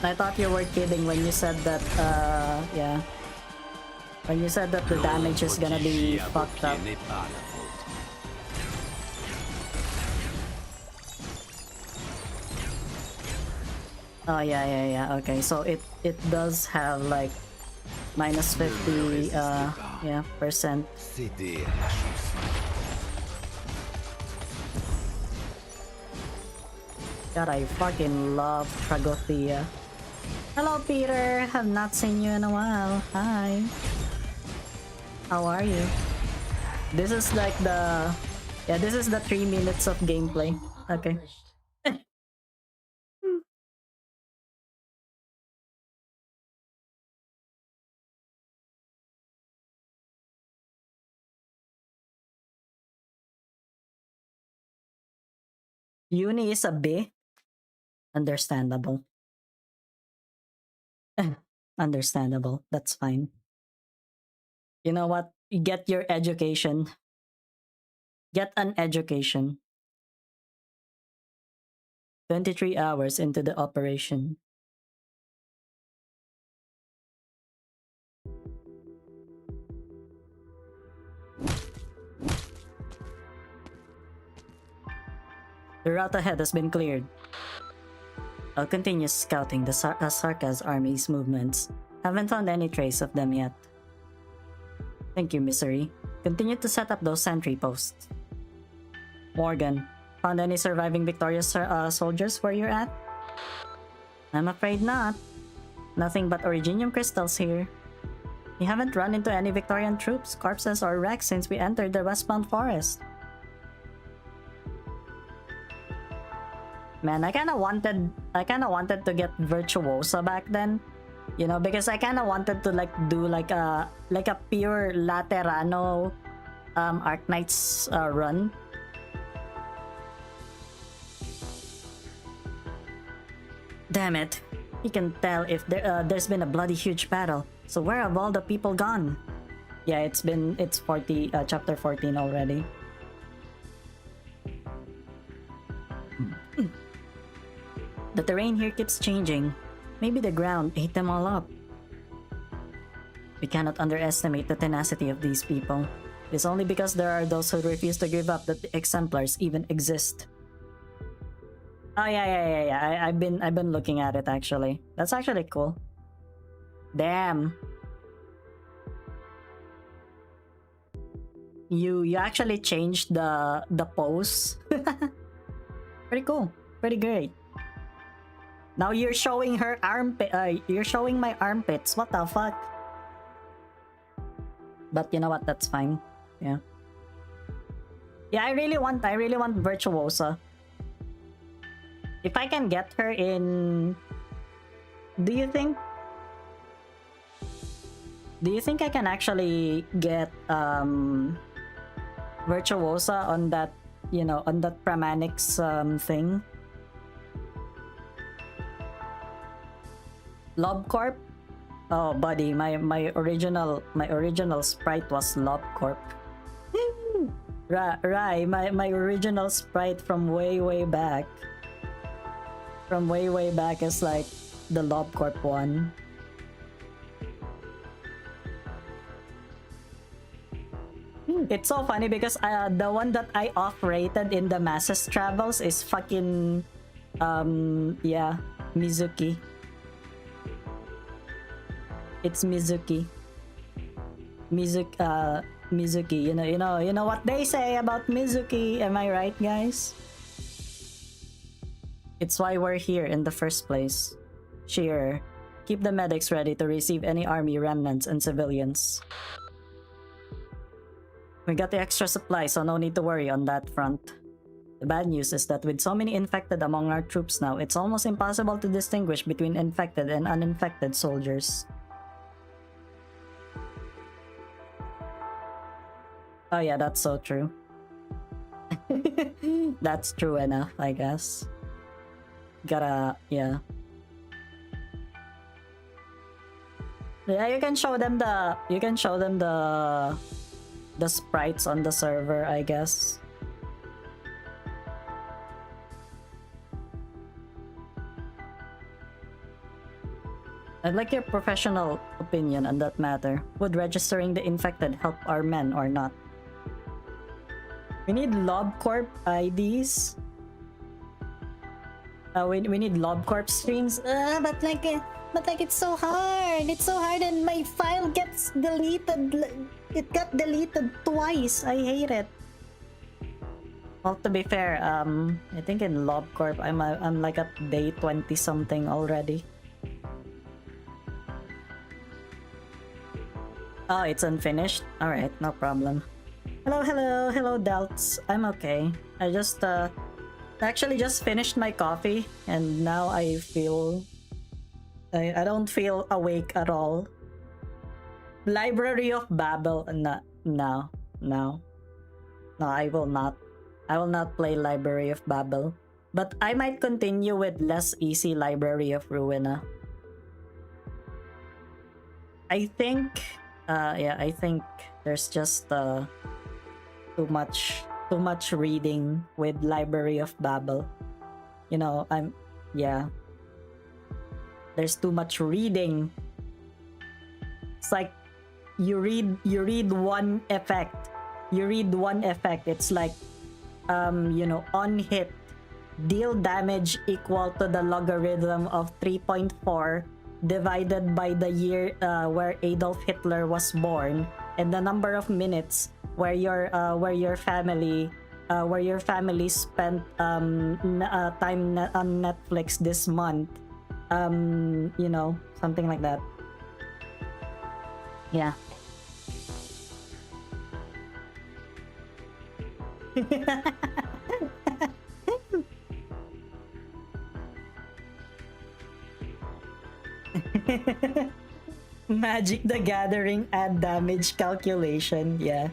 A: I thought you were kidding when you said that, yeah. When you said that the damage is gonna be fucked up. Oh, yeah, okay. So it does have, like, minus 50, yeah, percent. God, I fucking love Tragothea. Hello, Peter. Have not seen you in a while. Hi. How are you? This is like the... Yeah, this is the 3 minutes of gameplay. Okay. Uni is a B? Understandable. Understandable. That's fine. You know what? You get your education. Get an education. 23 hours into the operation. The route ahead has been cleared. I'll continue scouting the Sarka's army's movements. Haven't found any trace of them yet. Thank you, Misery. Continue to set up those sentry posts. Morgan, found any surviving victorious soldiers where you're at? I'm afraid not. Nothing but Originium crystals here. We haven't run into any Victorian troops, corpses, or wrecks since we entered the westbound forest. Man, I kinda wanted to get Virtuosa back then. You know, because I kinda wanted to like do like a pure Laterano Arknights run. Damn it. You can tell if there's been a bloody huge battle. So where have all the people gone? Yeah, it's 40 chapter 14 already. The terrain here keeps changing. Maybe the ground ate them all up. We cannot underestimate the tenacity of these people. It's only because there are those who refuse to give up that the exemplars even exist. Oh yeah. I've been looking at it actually. That's actually cool. Damn. You actually changed the pose. Pretty cool. Pretty great. Now you're showing her armpit. You're showing my armpits. What the fuck? But you know what? That's fine. Yeah. Yeah, I really want Virtuosa. If I can get her in, do you think I can actually get Virtuosa on that, you know, on that Pramanix thing? Lobcorp? Oh, buddy, my original sprite was Lobcorp. Right, my original sprite from way back. From way back is like the Lobcorp one. It's so funny because the one that I off-rated in the Masses Travels is fucking yeah, Mizuki. It's Mizuki. Mizuki, you know what they say about Mizuki, am I right, guys? It's why we're here in the first place. Shearer, keep the medics ready to receive any army remnants and civilians. We got the extra supplies, so no need to worry on that front. The bad news is that with so many infected among our troops now, it's almost impossible to distinguish between infected and uninfected soldiers. Oh yeah, that's so true. That's true enough, I guess. Yeah. Yeah, you can show them the sprites on the server, I guess. I'd like your professional opinion on that matter. Would registering the infected help our men or not? We need LobCorp IDs. We need LobCorp streams. But it's so hard. It's so hard, and my file gets deleted. It got deleted twice. I hate it. Well, to be fair, I think in LobCorp I'm like at day 20 something already. Oh, it's unfinished? Alright, no problem. Hello, Delts. I'm okay. I just, actually just finished my coffee, and now I feel... I don't feel awake at all. Library of Babel... No, I will not. I will not play Library of Babel. But I might continue with less easy Library of Ruina. I think, yeah, I think there's just too much reading with Library of Babel. You know, yeah. There's too much reading. It's like you read one effect. You read one effect. It's like, you know, on hit, deal damage equal to the logarithm of 3.4 divided by the year where Adolf Hitler was born, and the number of minutes where your family spent time on Netflix this month. You know, something like that. Yeah. Magic the Gathering add damage calculation. Yeah.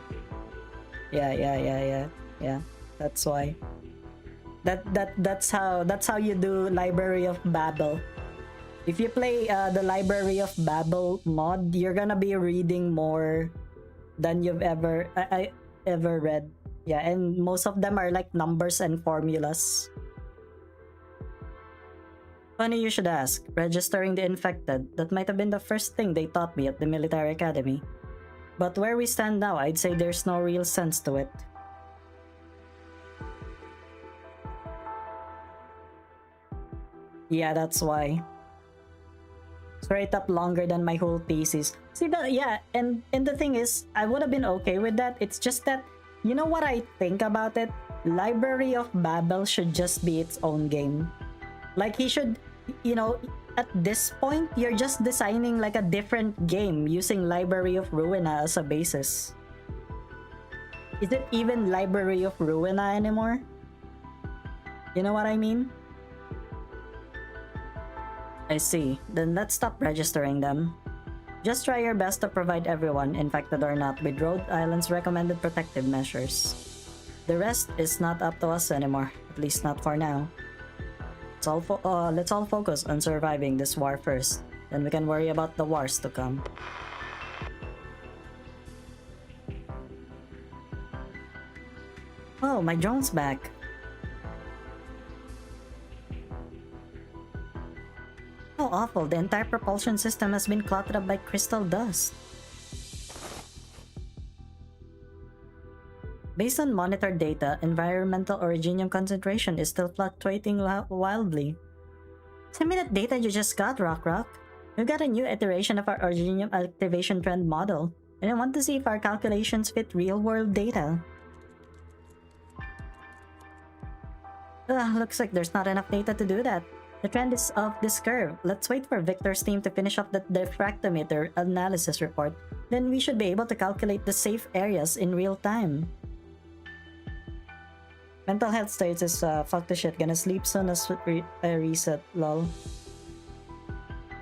A: Yeah. That's why. That's how you do Library of Babel. If you play the Library of Babel mod, you're gonna be reading more than you've ever ever read. Yeah, and most of them are like numbers and formulas. Funny you should ask. Registering the infected, that might have been the first thing they taught me at the military academy. But where we stand now, I'd say there's no real sense to it. Yeah, that's why. Straight up longer than my whole thesis. See that? Yeah, and the thing is, I would have been okay with that. It's just that, you know what I think about it? Library of Babel should just be its own game. Like, he should, you know, at this point, you're just designing like a different game using Library of Ruina as a basis. Is it even Library of Ruina anymore? You know what I mean? I see. Then let's stop registering them. Just try your best to provide everyone, infected or not, with Rhode Island's recommended protective measures. The rest is not up to us anymore, at least not for now. Let's all focus on surviving this war first, then we can worry about the wars to come. Oh, my drone's back. How awful, the entire propulsion system has been cluttered up by crystal dust. Based on monitored data, environmental originium concentration is still fluctuating wildly. Send me that data you just got, Rock. We've got a new iteration of our originium activation trend model, and I want to see if our calculations fit real-world data. Looks like there's not enough data to do that. The trend is off this curve. Let's wait for Victor's team to finish up the diffractometer analysis report. Then we should be able to calculate the safe areas in real time. Mental health states is fuck the shit. Gonna sleep soon as reset, lol.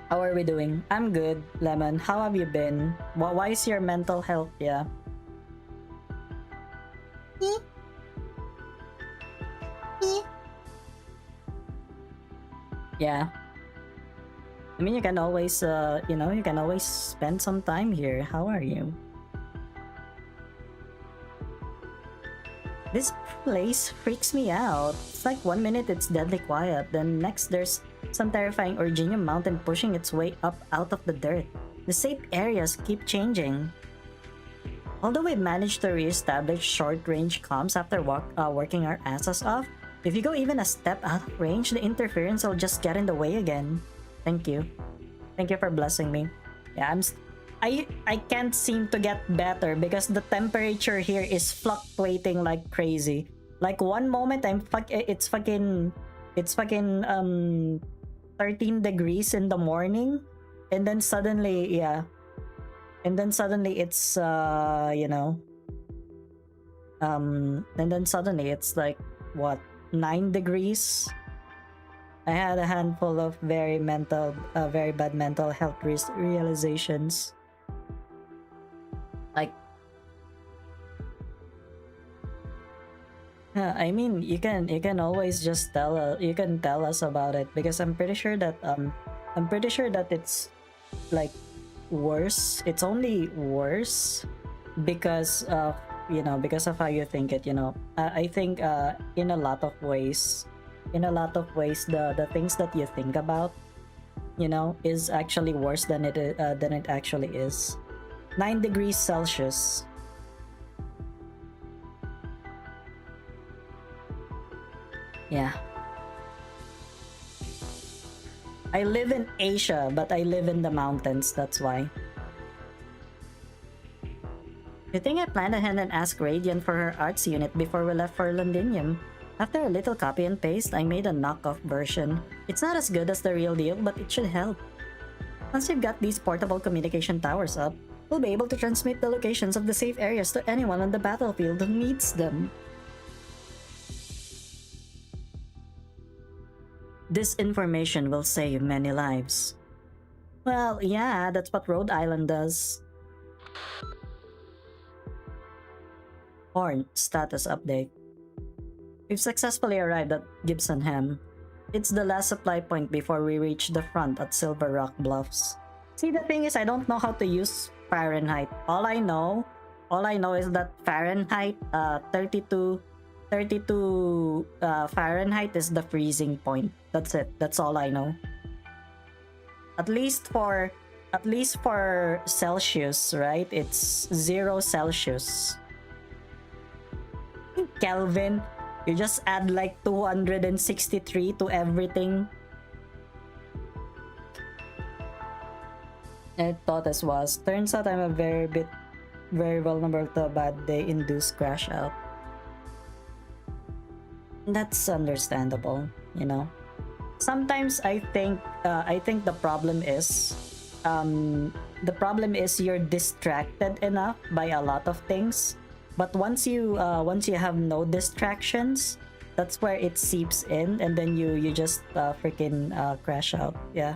A: How are we doing? I'm good, Lemon. How have you been? Why is your mental health, yeah? Yeah. I mean, you can always, you know, you can always spend some time here. How are you? This place freaks me out. It's like 1 minute it's deadly quiet, then next there's some terrifying Originium mountain pushing its way up out of the dirt. The safe areas keep changing. Although we've managed to re-establish short-range comms after working our asses off, if you go even a step out of range, the interference will just get in the way again. Thank you. Thank you for blessing me. Yeah, I can't seem to get better because the temperature here is fluctuating like crazy. Like one moment it's fucking 13 degrees in the morning, and then suddenly it's you know, and then suddenly it's like what, 9 degrees. I had a handful of very bad mental health realizations. Like, I mean, you can always just you can tell us about it, because I'm pretty sure that it's like worse. It's only worse because of, because of how you think it. I think in a lot of ways, the things that you think about, is actually worse than it actually is. 9 degrees Celsius. Yeah. I live in Asia, but I live in the mountains, that's why. You think I planned ahead and asked Radiant for her arts unit before we left for Londinium? After a little copy and paste, I made a knockoff version. It's not as good as the real deal, but it should help. Once we've got these portable communication towers up, we'll be able to transmit the locations of the safe areas to anyone on the battlefield who needs them. This information will save many lives. Well, yeah, that's what Rhode Island does. Horn, status update. We've successfully arrived at Gibsonham. It's the last supply point before we reach the front at Silver Rock Bluffs. See, the thing is, I don't know how to use Fahrenheit. All I know is that Fahrenheit, 32 Fahrenheit is the freezing point. That's it. That's all I know. At least for Celsius, right? It's 0 Celsius. Kelvin, you just add like 263 to everything. I thought as was. Turns out I'm very vulnerable to a bad day induced crash out. That's understandable, Sometimes I think the problem is you're distracted enough by a lot of things, but once you have no distractions, that's where it seeps in, and then you just freaking crash out. Yeah.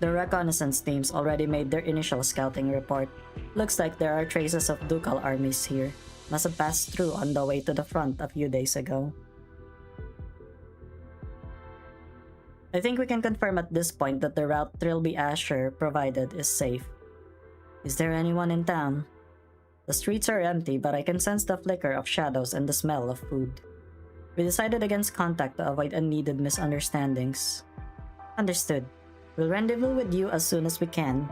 A: The reconnaissance teams already made their initial scouting report. Looks like there are traces of ducal armies here. Must have passed through on the way to the front a few days ago. I think we can confirm at this point that the route Trilby Asher provided is safe. Is there anyone in town? The streets are empty, but I can sense the flicker of shadows and the smell of food. We decided against contact to avoid unneeded misunderstandings. Understood. We'll rendezvous with you as soon as we can.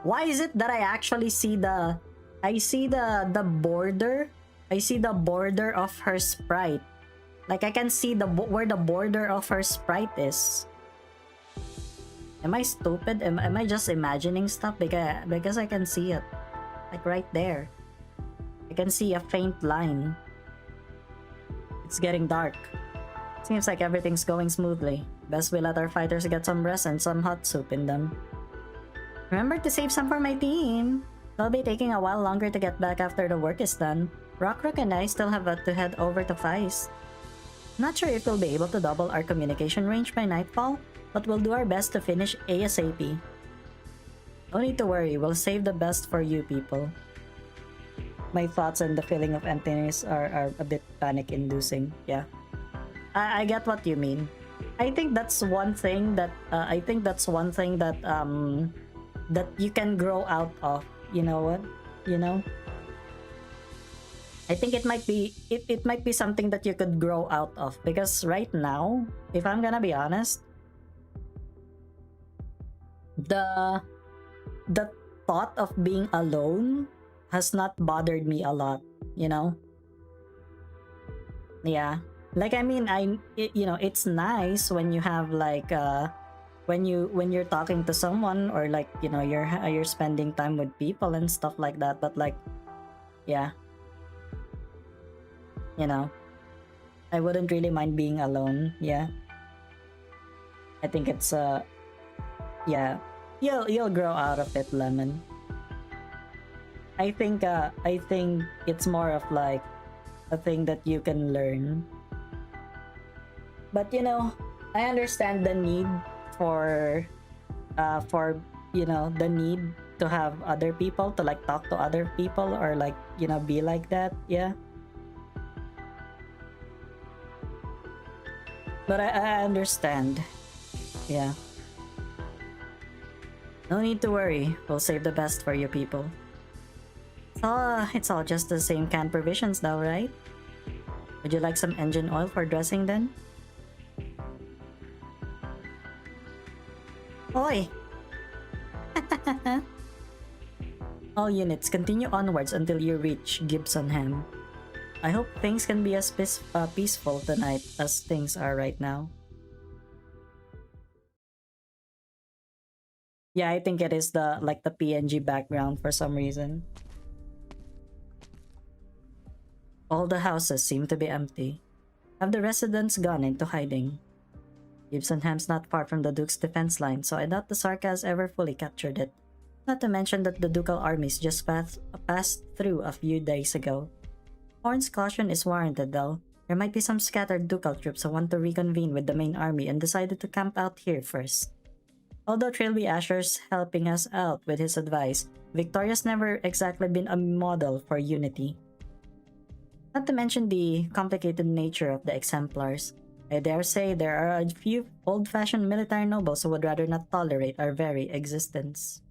A: Why is it that I actually see the border? I see the border of her sprite. Like I can see where the border of her sprite is. Am I stupid? Am I just imagining stuff? Because I can see it. Like right there. I can see a faint line. It's getting dark. Seems like everything's going smoothly. Best we let our fighters get some rest and some hot soup in them. Remember to save some for my team. They'll be taking a while longer to get back after the work is done. Rock and I still have to head over to Feist. Not sure if we'll be able to double our communication range by nightfall, but we'll do our best to finish ASAP. No need to worry, we'll save the best for you people. My thoughts and the feeling of emptiness are a bit panic-inducing, yeah. I get what you mean. I think that's one thing that that you can grow out of. You know what? I think it might be something that you could grow out of, because right now, if I'm gonna be honest, the thought of being alone has not bothered me a lot, Yeah. Like, I mean, it's nice when you have like when you're talking to someone, or like, you're spending time with people and stuff like that, but like, yeah. I wouldn't really mind being alone, yeah. I think it's yeah. You'll grow out of it, Lemon. I think it's more of like a thing that you can learn. But I understand the need for you know, the need to have other people to like talk to other people or like, you know, be like that. Yeah. But I understand. Yeah. No need to worry. We'll save the best for you people. It's all just the same canned provisions now, right? Would you like some engine oil for dressing then? Oi! All units, continue onwards until you reach Gibsonham. I hope things can be as peaceful tonight as things are right now. Yeah, I think it is the PNG background for some reason. All the houses seem to be empty. Have the residents gone into hiding? Gibsonham's not far from the Duke's defense line, so I doubt the Sarka has ever fully captured it. Not to mention that the Ducal armies just passed through a few days ago. Horn's caution is warranted though. There might be some scattered Ducal troops who want to reconvene with the main army and decided to camp out here first. Although Trilby Asher's helping us out with his advice, Victoria's never exactly been a model for unity. Not to mention the complicated nature of the exemplars. I dare say there are a few old-fashioned military nobles who would rather not tolerate our very existence.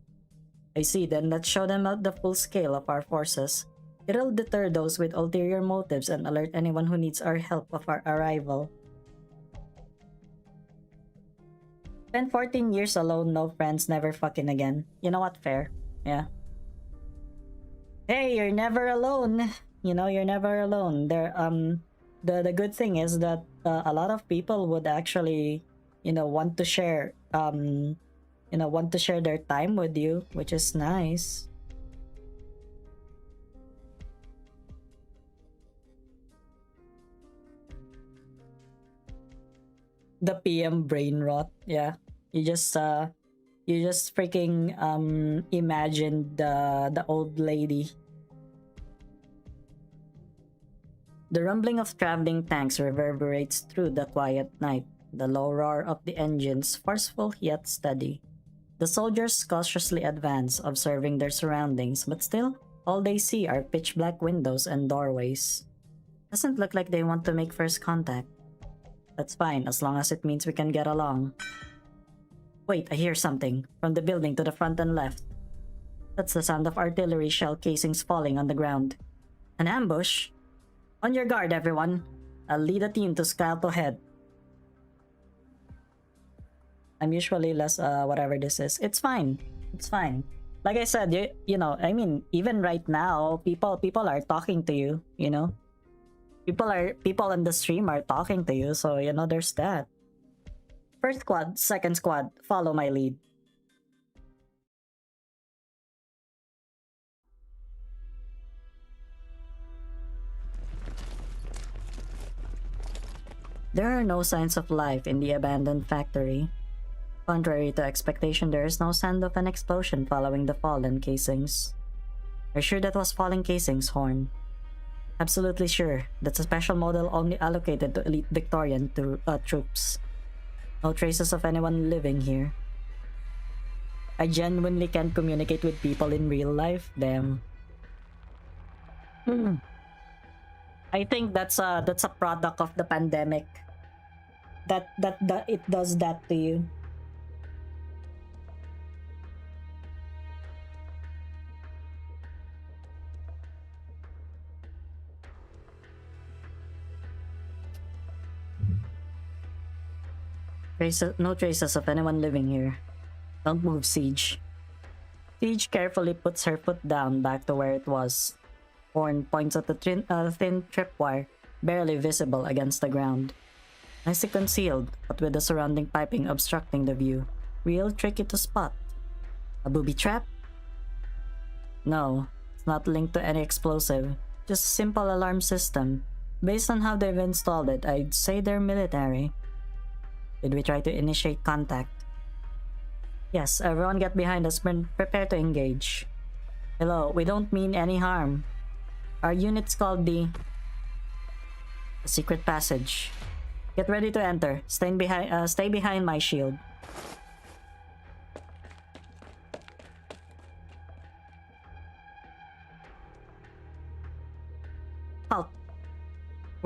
A: I see, then let's show them out the full scale of our forces. It'll deter those with ulterior motives and alert anyone who needs our help of our arrival. Spent 14 years alone, no friends, never fucking again. You know what? Fair. Yeah. Hey, you're never alone. You know, you're never alone. The good thing is that a lot of people would actually, you know, want to share their time with you, which is nice. The PM brain rot, yeah. You just freaking imagine the old lady. The rumbling of traveling tanks reverberates through the quiet night, the low roar of the engines forceful yet steady. The soldiers cautiously advance, observing their surroundings, but still, all they see are pitch-black windows and doorways. Doesn't look like they want to make first contact. That's fine, as long as it means we can get along. Wait, I hear something, from the building to the front and left. That's the sound of artillery shell casings falling on the ground. An ambush? On your guard, everyone. I'll lead a team to scout ahead. I'm usually less, whatever this is. It's fine. It's fine. Like I said, you know, I mean, even right now, people are talking to you, you know? People on the stream are talking to you, so, you know, there's that. First squad, second squad, follow my lead. There are no signs of life in the abandoned factory. Contrary to expectation, there is no sound of an explosion following the fallen casings. Are you sure that was falling casings, Horn? Absolutely sure. That's a special model only allocated to elite Victorian troops. No traces of anyone living here. I genuinely can't communicate with people in real life. Damn. I think that's a product of the pandemic. That it does that to you. No traces of anyone living here. Don't move, Siege. Siege carefully puts her foot down back to where it was. Horn points at the thin tripwire, barely visible against the ground. Nicely concealed, but with the surrounding piping obstructing the view. Real tricky to spot. A booby trap? No, it's not linked to any explosive. Just a simple alarm system. Based on how they've installed it, I'd say they're military. Did we try to initiate contact? Yes, everyone get behind us and prepare to engage. Hello, we don't mean any harm. Our unit's called the secret passage. Get ready to enter. Stay behind my shield.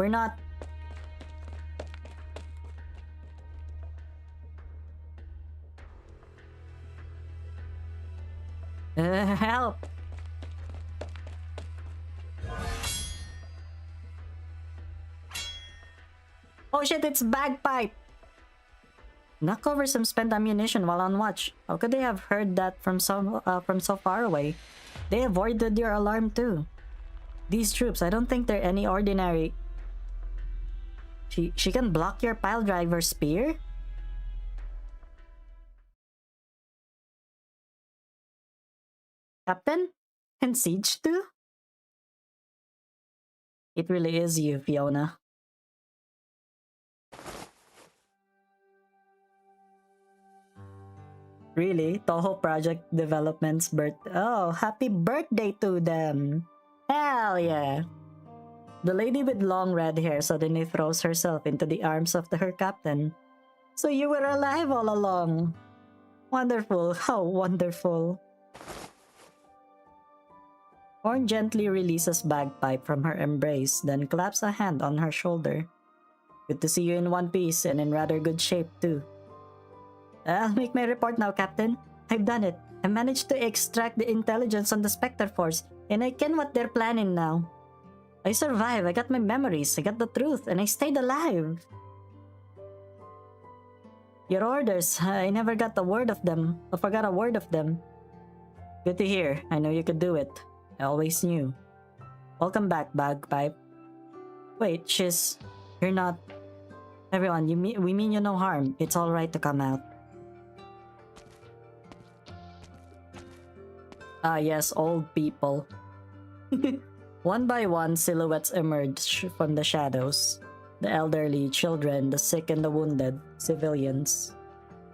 A: We're not... help! Oh shit, it's bagpipe! Knock over some spent ammunition while on watch. How could they have heard that from so far away? They avoided your alarm too. These troops, I don't think they're any ordinary... She can block your pile driver spear? Captain? And siege too? It really is you, Fiona. Really? Toho Project Development's birth... Oh, happy birthday to them! Hell yeah! The lady with long red hair suddenly throws herself into the arms of her captain. So you were alive all along! Wonderful, how wonderful! Horn gently releases bagpipe from her embrace, then claps a hand on her shoulder. Good to see you in one piece and in rather good shape too. I'll make my report now, Captain. I've done it. I managed to extract the intelligence on the Spectre Force, and I ken what they're planning now. I survived, I got my memories, I got the truth, and I stayed alive. Your orders, I never got a word of them. I forgot a word of them. Good to hear. I know you could do it. I always knew. Welcome back, Bagpipe. Wait, you're not... Everyone, we mean you no harm. It's alright to come out. Ah yes, old people. One by one, silhouettes emerge from the shadows. The elderly, children, the sick and the wounded, civilians.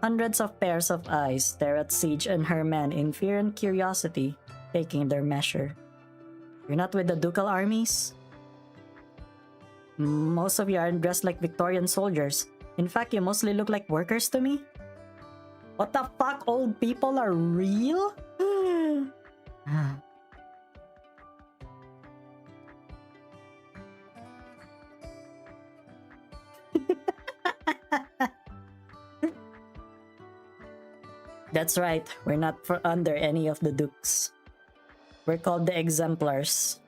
A: Hundreds of pairs of eyes stare at Siege and her men in fear and curiosity, taking their measure. You're not with the ducal armies? Most of you aren't dressed like Victorian soldiers. In fact, you mostly look like workers to me. What the fuck? Old people are real? That's right, we're not under any of the dukes. We're called the exemplars.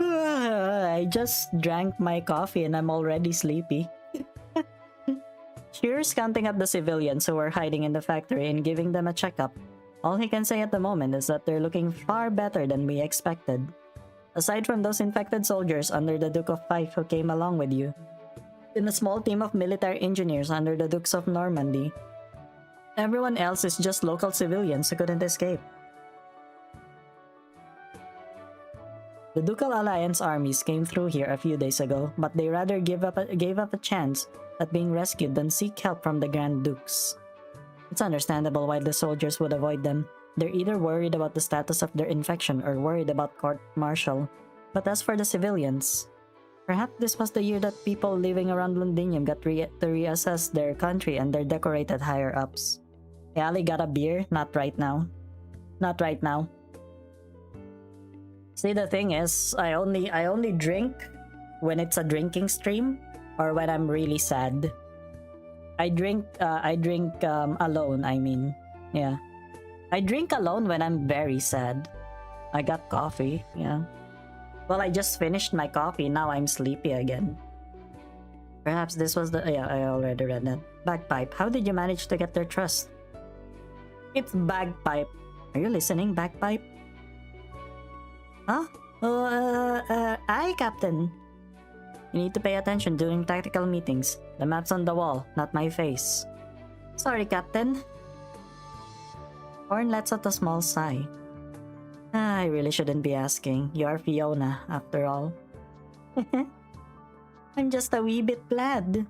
A: I just drank my coffee and I'm already sleepy. Shear's counting up the civilians who are hiding in the factory and giving them a checkup. All he can say at the moment is that they're looking far better than we expected. Aside from those infected soldiers under the Duke of Fife who came along with you, and a small team of military engineers under the Dukes of Normandy, everyone else is just local civilians who couldn't escape. The Ducal Alliance armies came through here a few days ago, but they rather gave up a chance at being rescued than seek help from the Grand Dukes. It's understandable why the soldiers would avoid them. They're either worried about the status of their infection or worried about court-martial. But as for the civilians, perhaps this was the year that people living around Londinium got to reassess their country and their decorated higher-ups. Hey, Ali, got a beer? Not right now. Not right now. See, the thing is, I only drink when it's a drinking stream or when I'm really sad. I drink alone, I mean. Yeah. I drink alone when I'm very sad. I got coffee, yeah. Well, I just finished my coffee, now I'm sleepy again. Perhaps this was the... Yeah, I already read that. Bagpipe, how did you manage to get their trust? It's Bagpipe. Are you listening, Bagpipe? Huh? Oh, aye, Captain. You need to pay attention during tactical meetings. The map's on the wall, not my face. Sorry, Captain. Horn lets out a small sigh. I really shouldn't be asking. You are Fiona, after all. I'm just a wee bit glad.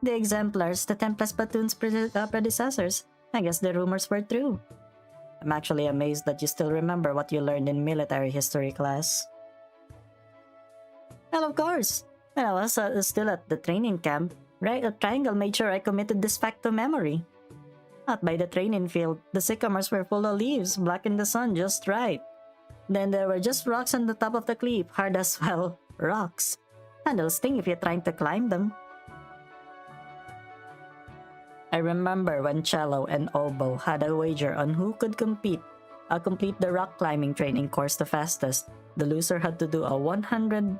A: The Exemplars, the Tempest Platoon's predecessors. I guess the rumors were true. I'm actually amazed that you still remember what you learned in military history class. Well, of course. When I was still at the training camp, Triangle made sure I committed this fact to memory. Out by the training field, the sycamores were full of leaves, black in the sun just right. Then there were just rocks on the top of the cliff, hard as well, rocks. And they'll sting if you're trying to climb them. I remember when cello and oboe had a wager on who could complete the rock climbing training course the fastest. The loser had to do a 100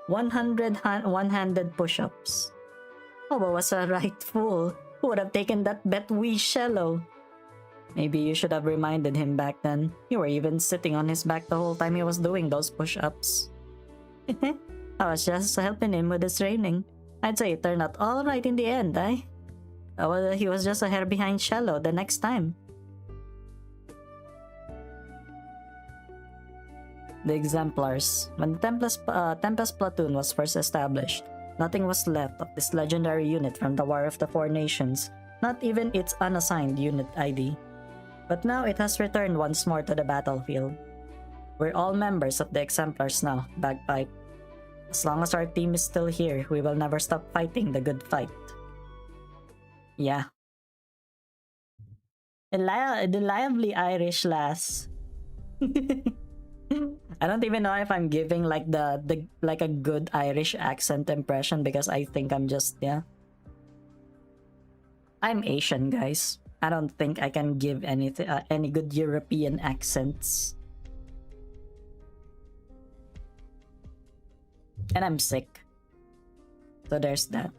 A: one-handed push-ups. Oboe was a right fool. Who would have taken that bet? We cello. Maybe you should have reminded him back then. You were even sitting on his back the whole time he was doing those push-ups. I was just helping him with his training. I'd say it turned out all right in the end, eh? He was just a hair behind cello the next time. The exemplars. When the Tempest platoon was first established, nothing was left of this legendary unit from the War of the Four Nations, not even its unassigned unit ID. But now it has returned once more to the battlefield. We're all members of the exemplars now, Bagpipe. As long as our team is still here, we will never stop fighting the good fight. Yeah. The lively Irish lass. I don't even know if I'm giving like like a good Irish accent impression because I think I'm just, yeah. I'm Asian, guys. I don't think I can give anything any good European accents. And I'm sick. So there's that.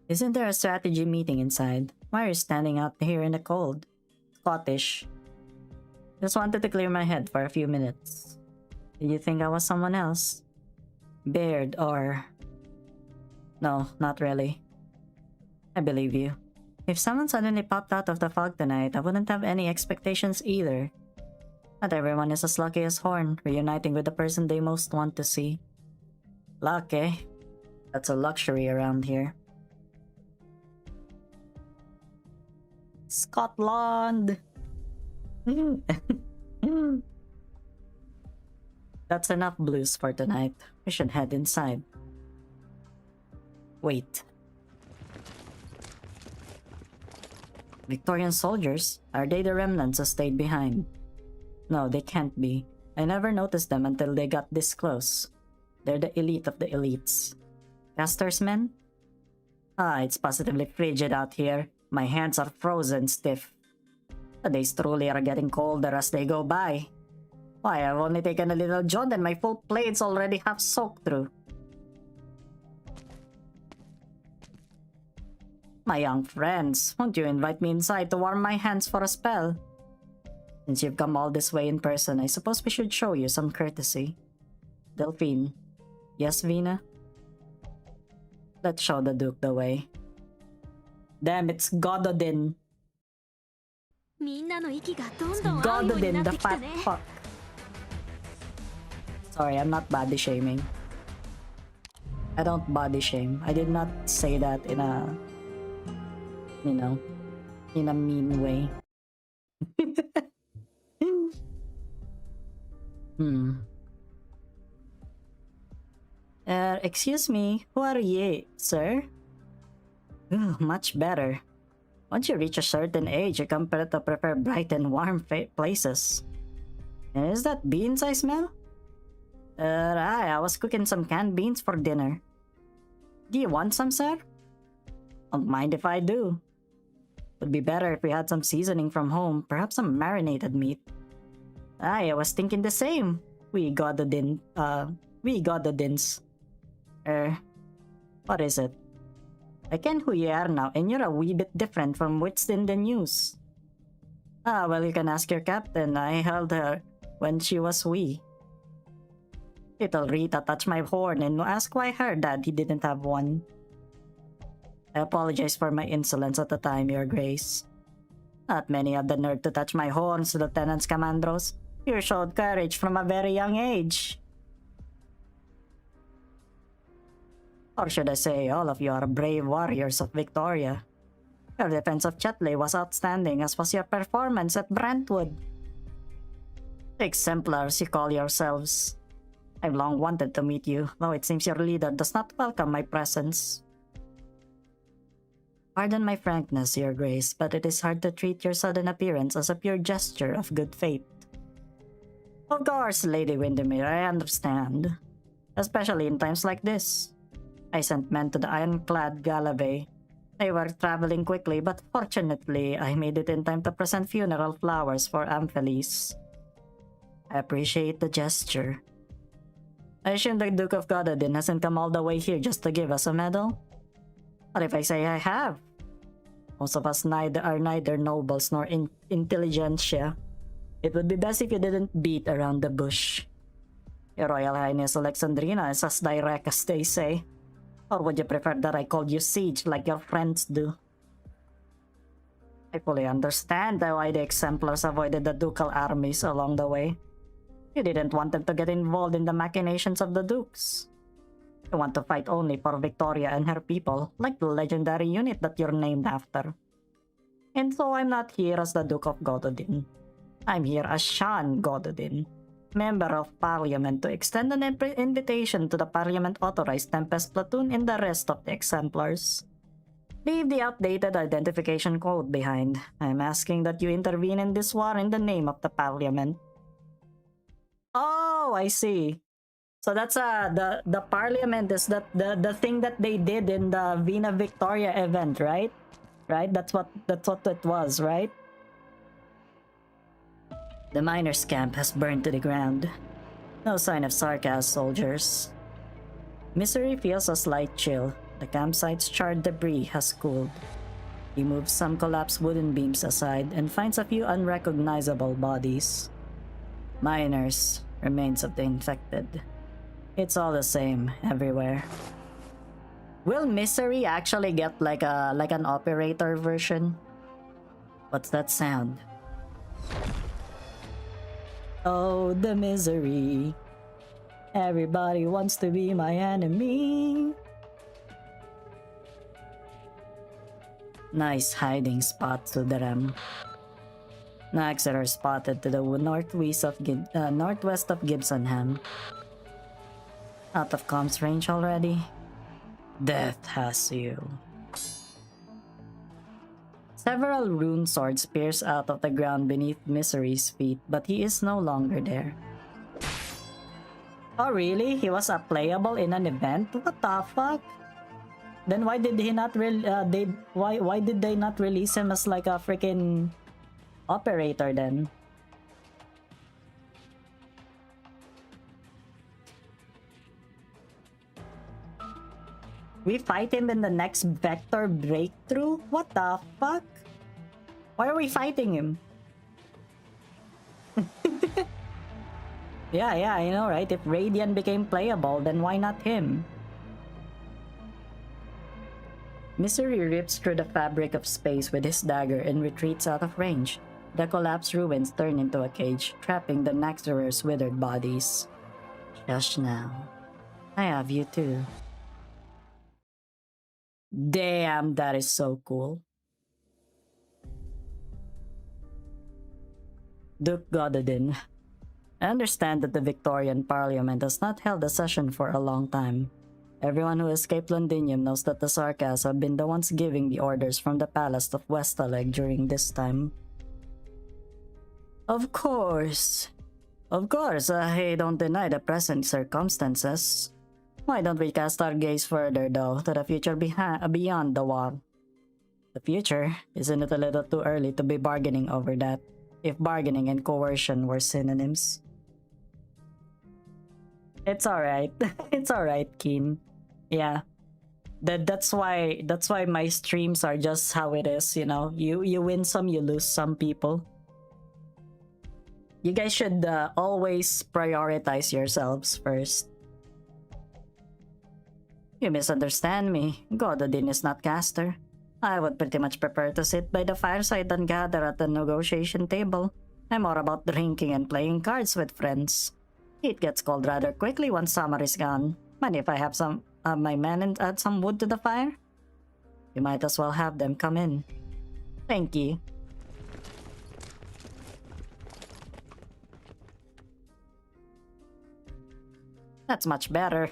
A: Isn't there a strategy meeting inside? Why are you standing out here in the cold? Scottish. Just wanted to clear my head for a few minutes. Did you think I was someone else? Baird or... No, not really. I believe you. If someone suddenly popped out of the fog tonight, I wouldn't have any expectations either. Not everyone is as lucky as Horn, reuniting with the person they most want to see. Luck, eh? That's a luxury around here. Scotland! That's enough blues for tonight. We should head inside. Wait. Victorian soldiers? Are they the remnants who stayed behind? No, they can't be. I never noticed them until they got this close. They're the elite of the elites. Castor's men? Ah, it's positively frigid out here. My hands are frozen stiff. The days truly are getting colder as they go by. Why, I've only taken a little jaunt and my full plate's already half soaked through. My young friends, won't you invite me inside to warm my hands for a spell? Since you've come all this way in person, I suppose we should show you some courtesy. Delphine. Yes, Vina? Let's show the Duke the way. Damn, it's Gododin. It's Gododin, the fat fuck. Sorry, I'm not body shaming. I don't body shame. I did not say that in a... you know, in a mean way. Excuse me, who are ye, sir? Much better. Once you reach a certain age, you come to prefer bright and warm places. Is that beans I smell? I was cooking some canned beans for dinner. Do you want some, sir? Don't mind if I do. Would be better if we had some seasoning from home, perhaps some marinated meat. I was thinking the same. We got the dins. What is it? I ken who you are now, and you're a wee bit different from what's in the news. Well, you can ask your captain. I held her when she was wee. Little Rita touched my horn and asked why her dad he didn't have one. I apologize for my insolence at the time, Your Grace. Not many have the nerve to touch my horns, Lieutenants Commandos. You showed courage from a very young age. Or should I say, all of you are brave warriors of Victoria. Your defense of Chetley was outstanding, as was your performance at Brentwood. The exemplars you call yourselves. I've long wanted to meet you, though it seems your leader does not welcome my presence. Pardon my frankness, Your Grace, but it is hard to treat your sudden appearance as a pure gesture of good faith. Of course, Lady Windermere, I understand. Especially in times like this. I sent men to the ironclad Galavay. They were traveling quickly, but fortunately, I made it in time to present funeral flowers for Amphelis. I appreciate the gesture. I assume the Duke of Gododin hasn't come all the way here just to give us a medal? What if I say I have? Most of us are neither nobles nor intelligentsia. It would be best if you didn't beat around the bush. Your Royal Highness Alexandrina is as direct as they say. Or would you prefer that I called you Siege like your friends do? I fully understand why the Exemplars avoided the ducal armies along the way. You didn't want them to get involved in the machinations of the dukes. You want to fight only for Victoria and her people, like the legendary unit that you're named after. And so I'm not here as the Duke of Gododin. I'm here as Sean Gododin, Member of Parliament, to extend an invitation to the Parliament-authorized Tempest Platoon and the rest of the Exemplars. Leave the outdated identification code behind. I'm asking that you intervene in this war in the name of the Parliament. Oh, I see. So that's the Parliament is that the thing that they did in the Vina Victoria event, right? Right? That's what it was, right? The miners' camp has burned to the ground. No sign of sarcasm, soldiers. Misery feels a slight chill. The campsite's charred debris has cooled. He moves some collapsed wooden beams aside and finds a few unrecognizable bodies. Miners, remains of the infected. It's all the same everywhere. Will Misery actually get like an operator version? What's that sound? Oh, the misery. Everybody wants to be my enemy. Nice hiding spot, Sudaram. Nags are spotted to the northwest of Gibsonham. Out of comms range already? Death has you. Several rune swords pierce out of the ground beneath Misery's feet, but he is no longer there. Oh really? He was playable in an event? What the fuck? Then why did he not why did they not release him as like a freaking operator then? We fight him in the next Vector Breakthrough? What the fuck? Why are we fighting him? Yeah, I know, right? If Radiant became playable, then why not him? Misery rips through the fabric of space with his dagger and retreats out of range. The collapsed ruins turn into a cage, trapping the Naxxter's withered bodies. Just now. I have you too. Damn, that is so cool. Duke Gododin. I understand that the Victorian Parliament has not held a session for a long time. Everyone who escaped Londinium knows that the Sarkas have been the ones giving the orders from the Palace of Westaleg during this time. Of course, I don't deny the present circumstances. Why don't we cast our gaze further, though, to the future beyond the war? The future? Isn't it a little too early to be bargaining over that, if bargaining and coercion were synonyms? It's alright. It's alright, Keen. Yeah. That's why my streams are just how it is, you know? You win some, you lose some, people. You guys should always prioritize yourselves first. You misunderstand me. Gododin is not caster. I would pretty much prefer to sit by the fireside than gather at the negotiation table. I'm more about drinking and playing cards with friends. It gets cold rather quickly once summer is gone. Mind if I have some my men and add some wood to the fire? You might as well have them come in. Thank you. That's much better.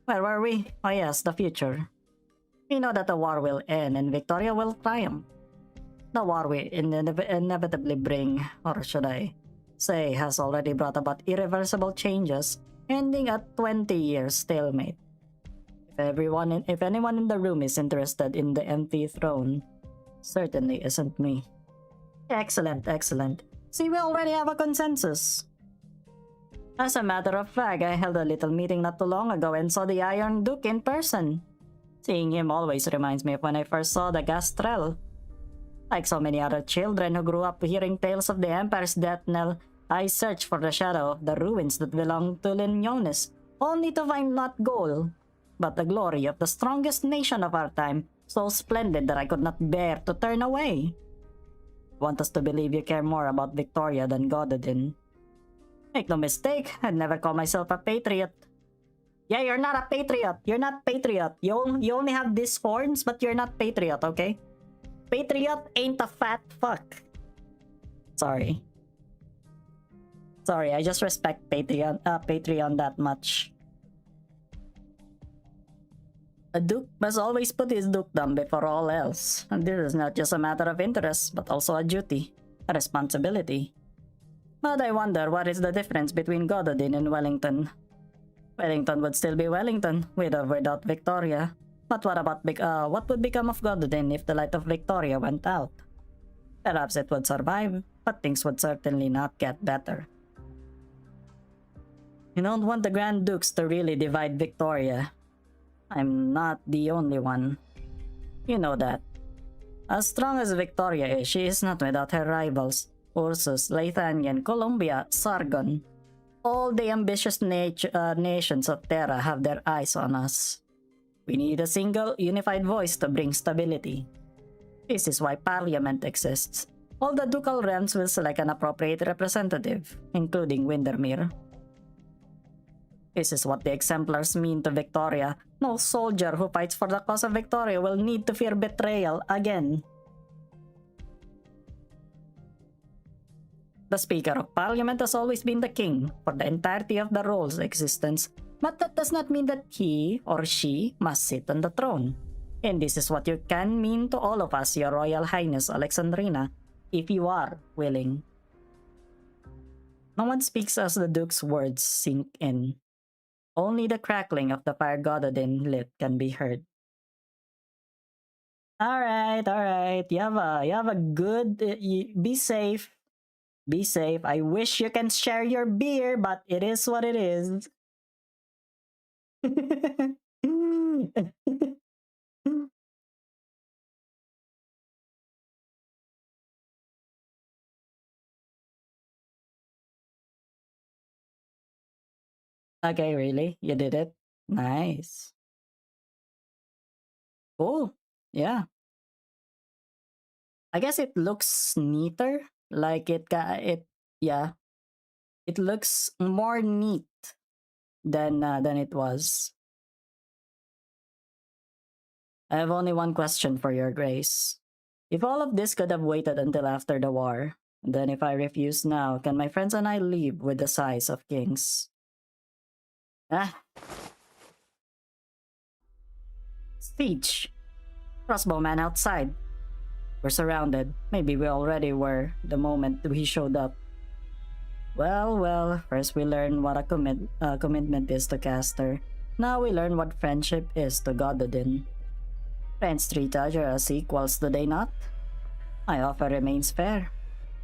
A: Where were we? Oh yes, the future. We know that the war will end and Victoria will triumph. The war will inevitably bring, or should I say, has already brought about irreversible changes, ending at 20 years stalemate. If anyone in the room is interested in the empty throne, certainly isn't me. Excellent, excellent. See, we already have a consensus. As a matter of fact, I held a little meeting not too long ago and saw the Iron Duke in person. Seeing him always reminds me of when I first saw the Gastrel. Like so many other children who grew up hearing tales of the Empire's death knell, I searched for the shadow of the ruins that belonged to Linyones, only to find not gold, but the glory of the strongest nation of our time, so splendid that I could not bear to turn away. Want us to believe you care more about Victoria than Gododin. Make no mistake, I'd never call myself a patriot. Yeah, you're not a patriot. You're not patriot. You only have these horns, but you're not patriot, okay? Patriot ain't a fat fuck. Sorry. Sorry, I just respect Patreon that much. A duke must always put his dukedom before all else. And this is not just a matter of interest, but also a duty, a responsibility. But I wonder what is the difference between Gododin and Wellington. Wellington would still be Wellington, with or without Victoria. But what would become of Gododin if the light of Victoria went out? Perhaps it would survive, but things would certainly not get better. You don't want the Grand Dukes to really divide Victoria. I'm not the only one. You know that. As strong as Victoria is, she is not without her rivals. Ursus, Leithanian, Columbia, Sargon. All the ambitious nations of Terra have their eyes on us. We need a single, unified voice to bring stability. This is why Parliament exists. All the ducal realms will select an appropriate representative, including Windermere. This is what the exemplars mean to Victoria. No soldier who fights for the cause of Victoria will need to fear betrayal again. The Speaker of Parliament has always been the king for the entirety of the role's existence, but that does not mean that he or she must sit on the throne. And this is what you can mean to all of us, Your Royal Highness Alexandrina, if you are willing. No one speaks as the Duke's words sink in. Only the crackling of the fire Gododin lit can be heard. Alright. You have a good... be safe. Be safe. I wish you can share your beer, but it is what it is. Okay, really? You did it? Nice. Cool. Yeah. I guess it looks neater. Like yeah. It looks more neat than it was. I have only one question for your grace. If all of this could have waited until after the war, then if I refuse now, can my friends and I leave with the size of kings? Siege. Crossbowman outside. We're surrounded. Maybe we already were the moment we showed up. Well, first we learn what a commitment is to Caster. Now we learn what friendship is to Gododin. Friends treat each other as equals, do they not? My offer remains fair.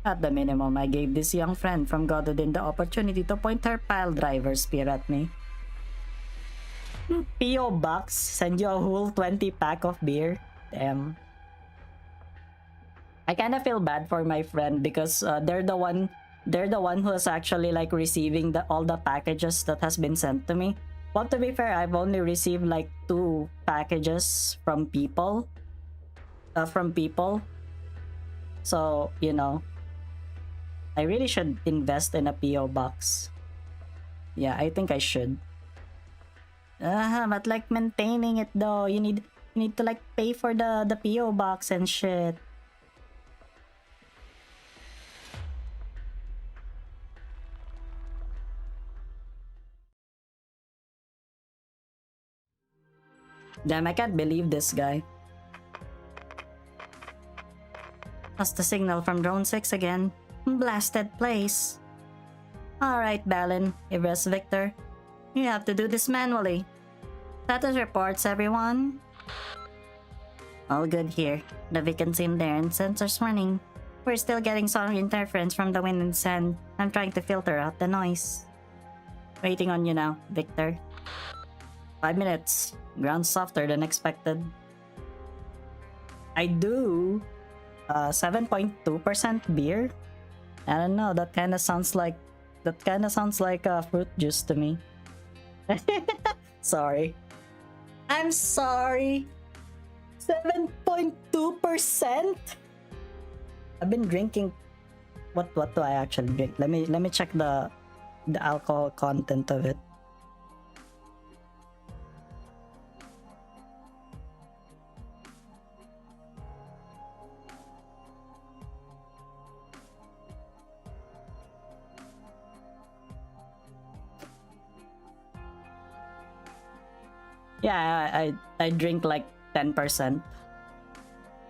A: At the minimum, I gave this young friend from Gododin the opportunity to point her pile driver spear at me. P.O. Box, send you a whole 20-pack of beer. Damn. I kind of feel bad for my friend because they're the one who is actually like receiving all the packages that has been sent to me. Well, to be fair, I've only received like 2 packages from people. So, you know, I really should invest in a PO box. Yeah, I think I should. But like maintaining it though, you need to like pay for the PO box and shit. Damn, I can't believe this guy. Lost the signal from Drone 6 again. Blasted place. Alright, Balin, Ivres Victor. You have to do this manually. Status reports, everyone. All good here. The vacancy in there and sensors running. We're still getting some interference from the wind and sand. I'm trying to filter out the noise. Waiting on you now, Victor. 5 minutes. Ground softer than expected. I do 7.2% beer. I don't know, that kind of sounds like fruit juice to me. Sorry. I'm sorry. 7.2%? I've been drinking. What do I actually drink? Let me check the alcohol content of it. Yeah, I drink like 10%.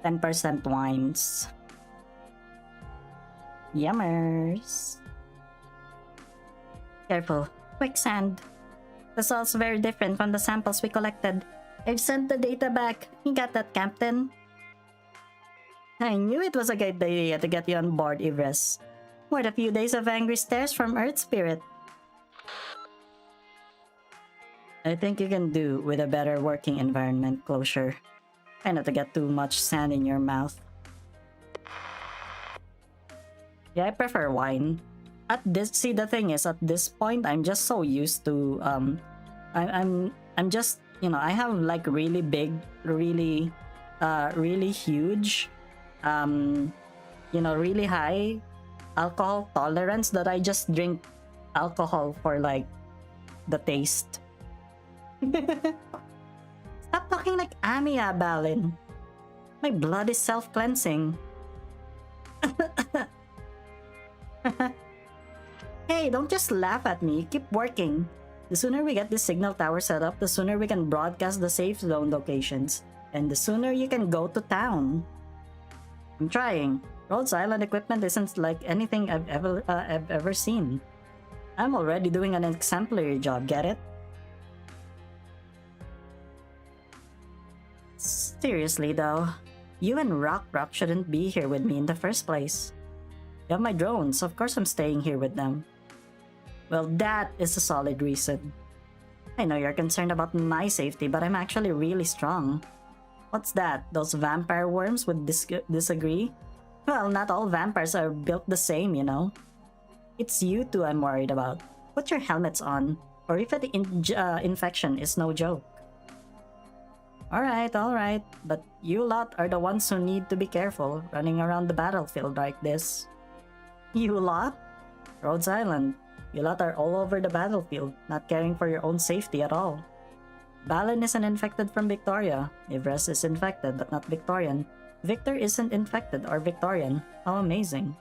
A: 10% wines. Yummers. Careful. Quicksand. The salt's very different from the samples we collected. I've sent the data back. You got that, Captain? I knew it was a good idea to get you on board, Ivres. What a few days of angry stares from Earth Spirit. I think you can do with a better working environment, Closure. Try not to get too much sand in your mouth. Yeah, I prefer wine. The thing is, at this point, I'm just so used to I'm just, you know, I have like really big, really huge, you know, really high alcohol tolerance that I just drink alcohol for like the taste. Stop talking like Amiya, Balin. My blood is self-cleansing. Hey, don't just laugh at me. Keep working. The sooner we get this signal tower set up, the sooner we can broadcast the safe zone locations. And the sooner you can go to town. I'm trying. Rhodes Island equipment isn't like anything I've ever seen. I'm already doing an exemplary job, get it? Seriously though, you and Rock shouldn't be here with me in the first place. You have my drones, of course I'm staying here with them. Well, that is a solid reason. I know you're concerned about my safety, but I'm actually really strong. What's that? Those vampire worms would disagree? Well, not all vampires are built the same, you know. It's you two I'm worried about. Put your helmets on, or if the infection is no joke. Alright, but you lot are the ones who need to be careful running around the battlefield like this. You lot? Rhodes Island. You lot are all over the battlefield, not caring for your own safety at all. Balin isn't infected from Victoria. Ivres is infected but not Victorian. Victor isn't infected or Victorian. How amazing.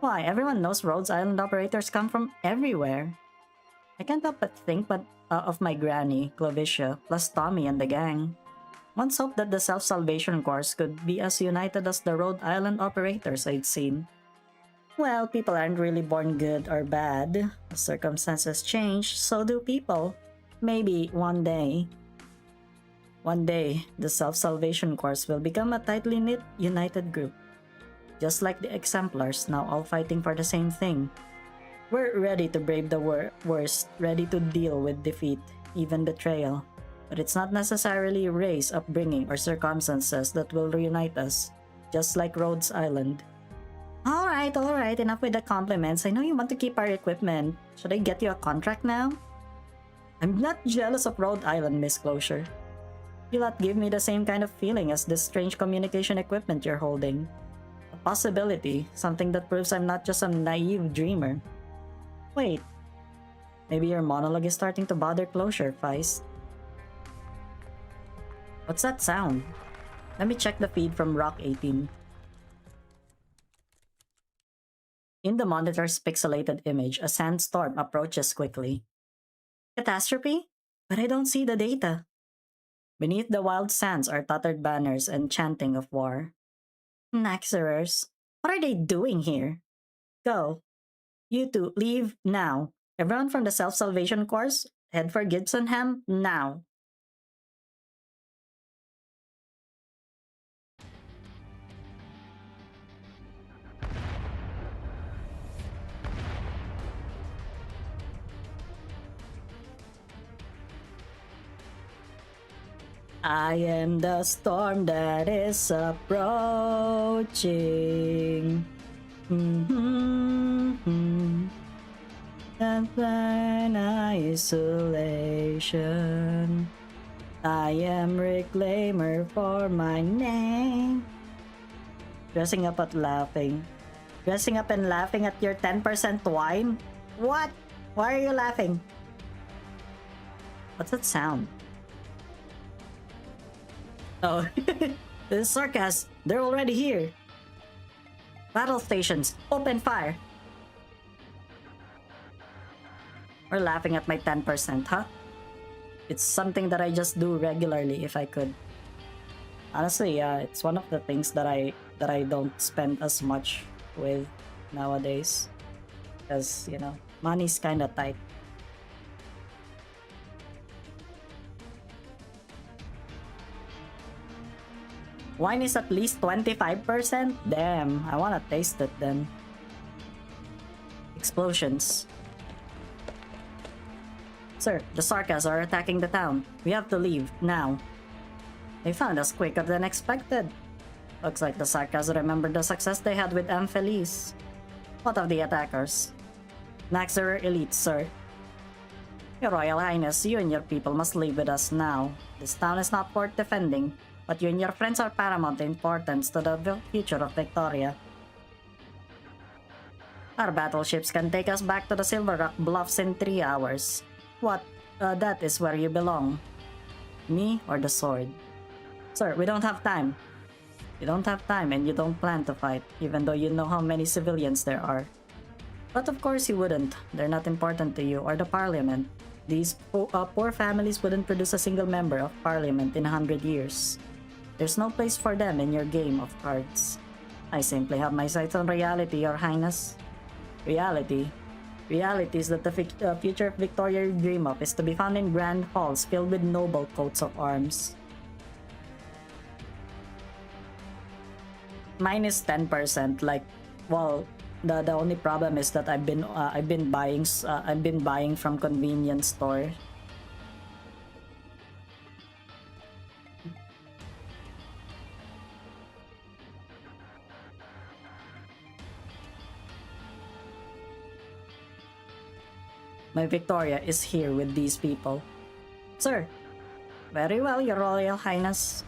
A: Why, everyone knows Rhodes Island operators come from everywhere. I can't help but think of my granny, Clovicia, plus Tommy and the gang. Once hoped that the Self-Salvation Corps could be as united as the Rhode Island operators I'd seen. Well, people aren't really born good or bad. As circumstances change, so do people. Maybe one day, the Self-Salvation Corps will become a tightly knit, united group. Just like the Exemplars, now all fighting for the same thing. We're ready to brave the worst, ready to deal with defeat, even betrayal. But it's not necessarily race, upbringing, or circumstances that will reunite us, just like Rhodes Island. Alright, enough with the compliments. I know you want to keep our equipment. Should I get you a contract now? I'm not jealous of Rhode Island, Miss Closure. You lot give me the same kind of feeling as this strange communication equipment you're holding. A possibility, something that proves I'm not just a naive dreamer. Wait, maybe your monologue is starting to bother Closure, Feist. What's that sound? Let me check the feed from Rock 18. In the monitor's pixelated image, a sandstorm approaches quickly. Catastrophe? But I don't see the data. Beneath the wild sands are tattered banners and chanting of war. Naxxerers, what are they doing here? Go. You two, leave now. Everyone from the self-salvation course, head for Gibsonham now. I am the storm that is approaching. And then isolation. I am reclaimer for my name. Dressing up and laughing. Dressing up and laughing at your 10% wine? What? Why are you laughing? What's that sound? Oh, this is sarcasm. They're already here. Battle stations, open fire. We're laughing at my 10%, huh? It's something that I just do regularly if I could. Honestly, yeah, it's one of the things that I don't spend as much with nowadays. Because, you know, money's kinda tight. Wine is at least 25%? Damn, I wanna taste it then. Explosions. Sir, the Sarkas are attacking the town. We have to leave, now. They found us quicker than expected. Looks like the Sarkas remembered the success they had with Amphelis. What of the attackers? Naxxerer elite, sir. Your Royal Highness, you and your people must leave with us now. This town is not worth defending, but you and your friends are paramount importance to the future of Victoria. Our battleships can take us back to the Silver Rock Bluffs in 3 hours. What? That is where you belong. Me or the sword? Sir, we don't have time. You don't have time and you don't plan to fight, even though you know how many civilians there are. But of course you wouldn't. They're not important to you or the parliament. These poor families wouldn't produce a single member of parliament in 100 years. There's no place for them in your game of cards. I simply have my sights on reality, Your Highness. Reality? Reality is that the future of Victoria you dream of is to be found in grand halls filled with noble coats of arms. Mine is 10%. Like, well, the only problem is that I've been buying from convenience store. My Victoria is here with these people. Sir. Very well, Your Royal Highness.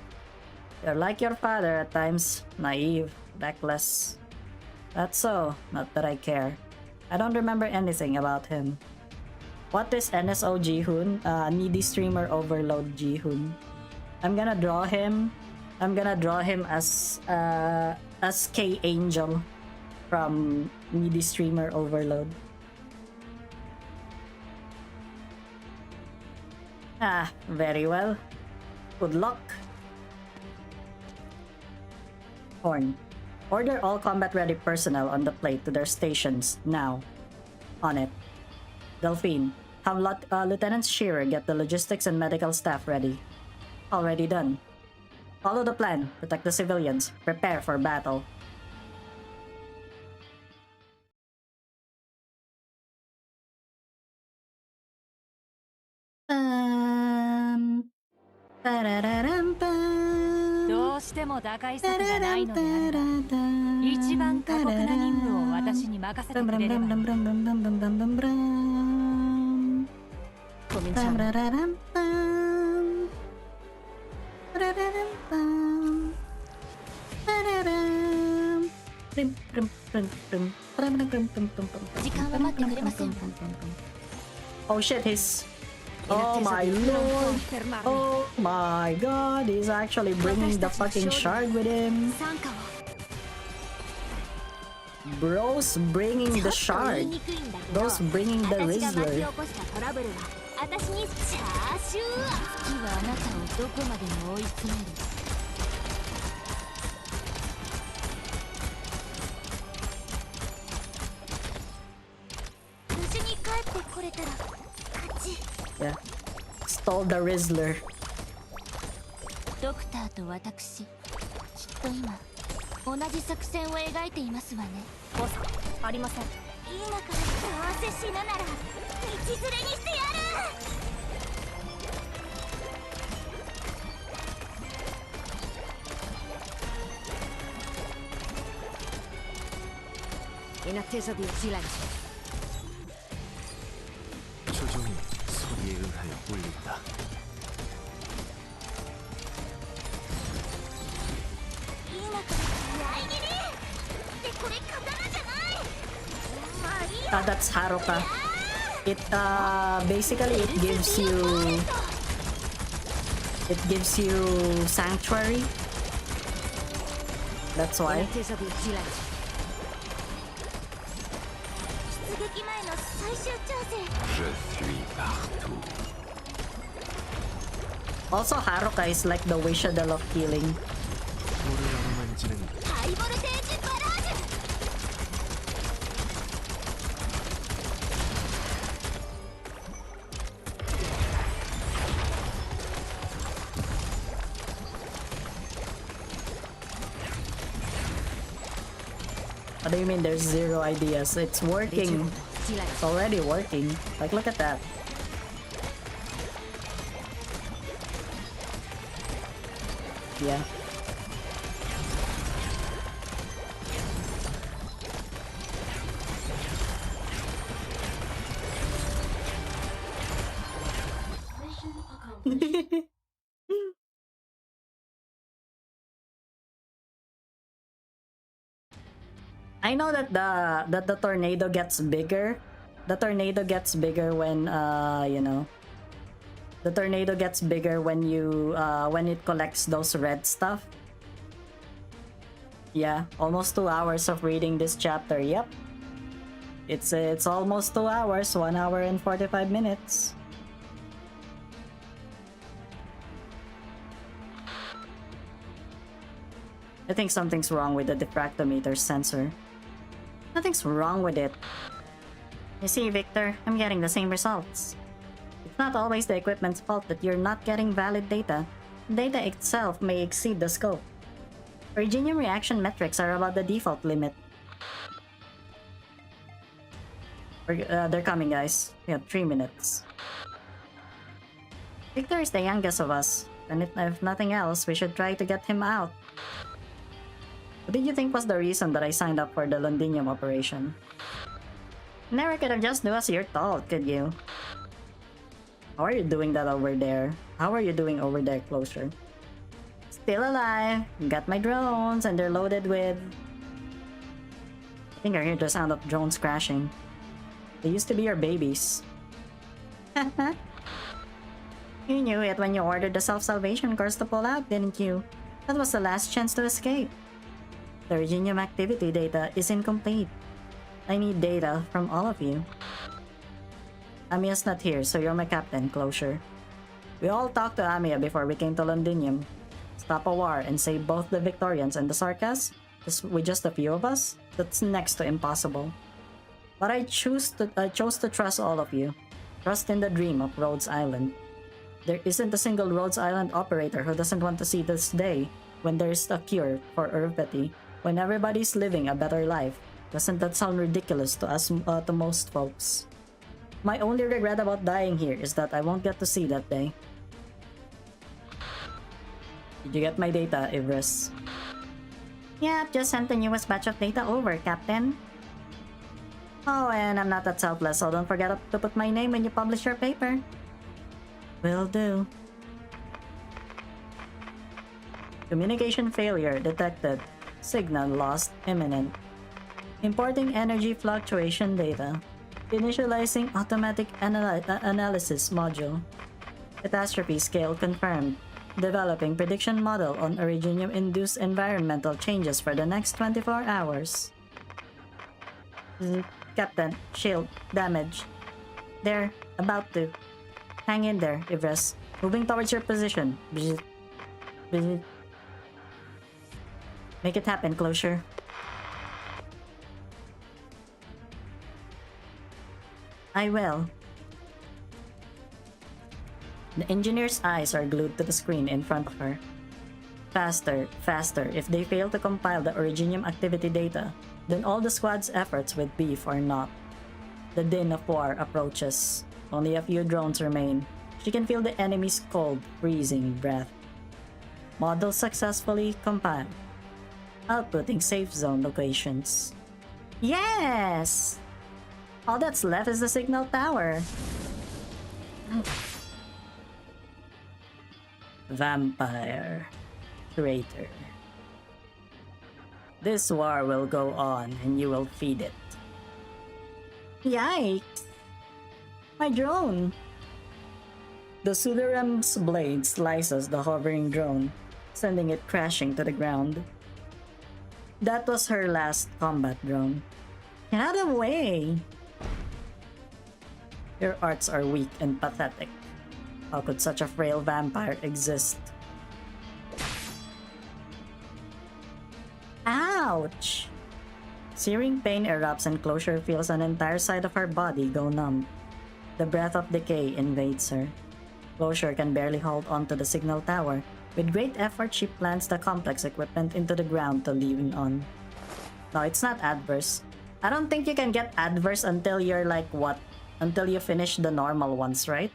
A: You're like your father at times. Naive, reckless. That's so, not that I care. I don't remember anything about him. What is NSO Jihoon? Needy Streamer Overload Jihoon. I'm gonna draw him as K Angel from Needy Streamer Overload. Ah, very well. Good luck. Horn. Order all combat-ready personnel on the plate to their stations, now. On it. Delphine, have Lieutenant Shearer get the logistics and medical staff ready. Already done. Follow the plan. Protect the civilians. Prepare for battle. Oh shit, he's... Oh my lord! Oh my god, he's actually bringing the fucking shard with him. Bro's bringing the shard. Bro's bringing the Rizzler.
B: 私にチャーシュー月はあなたをどこまでも追い詰める。無事に帰ってこれたら勝ち。
A: Yeah. Stole the Rizzler.
B: ドクターと私、きっと今同じ作戦を描いていますわね。誤差ありません。今からどうせ死ぬなら道連れにしてやる。
C: Inattesa di silenzio.
D: 조종이 소리에 의하여 울린다.
A: That's Haruka. It basically it gives you sanctuary. That's why.
C: Inattesa di silenzio.
D: Je suis partout.
A: Also, Haruka is like the Wishadel of healing.
D: 모를 어루만지는
A: What do you mean there's zero ideas? It's working. It's already working. Like, look at that. Yeah. I know that the tornado gets bigger. The tornado gets bigger when you know. The tornado gets bigger when you when it collects those red stuff. Yeah, almost 2 hours of reading this chapter. Yep. It's almost 2 hours, 1 hour and 45 minutes. I think something's wrong with the diffractometer sensor. Nothing's wrong with it. You see, Victor, I'm getting the same results. It's not always the equipment's fault that you're not getting valid data. Data itself may exceed the scope. Originium reaction metrics are about the default limit. They're coming, guys. We have 3 minutes. Victor is the youngest of us, and if nothing else, we should try to get him out. What did you think was the reason that I signed up for the Londinium operation? Never could have just do as you're told, could you? How are you doing that over there? How are you doing over there, closer? Still alive. Got my drones, and they're loaded with... I think I hear the sound of drones crashing. They used to be your babies. You knew it when you ordered the self-salvation course to pull out, didn't you? That was the last chance to escape. The Originium activity data is incomplete. I need data from all of you. Amiya's not here, so you're my captain, Closure. We all talked to Amiya before we came to Londinium. Stop a war and save both the Victorians and the Sarkas? With just a few of us? That's next to impossible. But I chose to trust all of you. Trust in the dream of Rhodes Island. There isn't a single Rhodes Island operator who doesn't want to see this day when there's a cure for Earthpity, when everybody's living a better life. Doesn't that sound ridiculous to us, to most folks? My only regret about dying here is that I won't get to see that day. Did you get my data, Ivris? Yeah, just sent the newest batch of data over, Captain. Oh, and I'm not that selfless, so don't forget to put my name when you publish your paper. Will do. Communication failure detected. Signal lost imminent. Importing energy fluctuation data. Initializing automatic analysis module. Catastrophe scale confirmed. Developing prediction model on Originium-induced environmental changes for the next 24 hours. Captain, shield, damage. They're about to. Hang in there, Ivres. Moving towards your position. Make it happen, Closure. I will. The engineer's eyes are glued to the screen in front of her. Faster, faster. If they fail to compile the Originium activity data, then all the squad's efforts would be for naught. The din of war approaches. Only a few drones remain. She can feel the enemy's cold, freezing breath. Model successfully compiled. Outputting safe zone locations. Yes! All that's left is the signal tower. Vampire. Traitor. This war will go on and you will feed it. Yikes! My drone! The Soooo's blade slices the hovering drone, sending it crashing to the ground. That was her last combat drone. Get out of the way! Your arts are weak and pathetic. How could such a frail vampire exist? Ouch! Searing pain erupts and Closure feels an entire side of her body go numb. The breath of decay invades her. Closure can barely hold onto the signal tower. With great effort, she plants the complex equipment into the ground to lean on. No, it's not adverse. I don't think you can get adverse until you're like what? Until you finish the normal ones, right?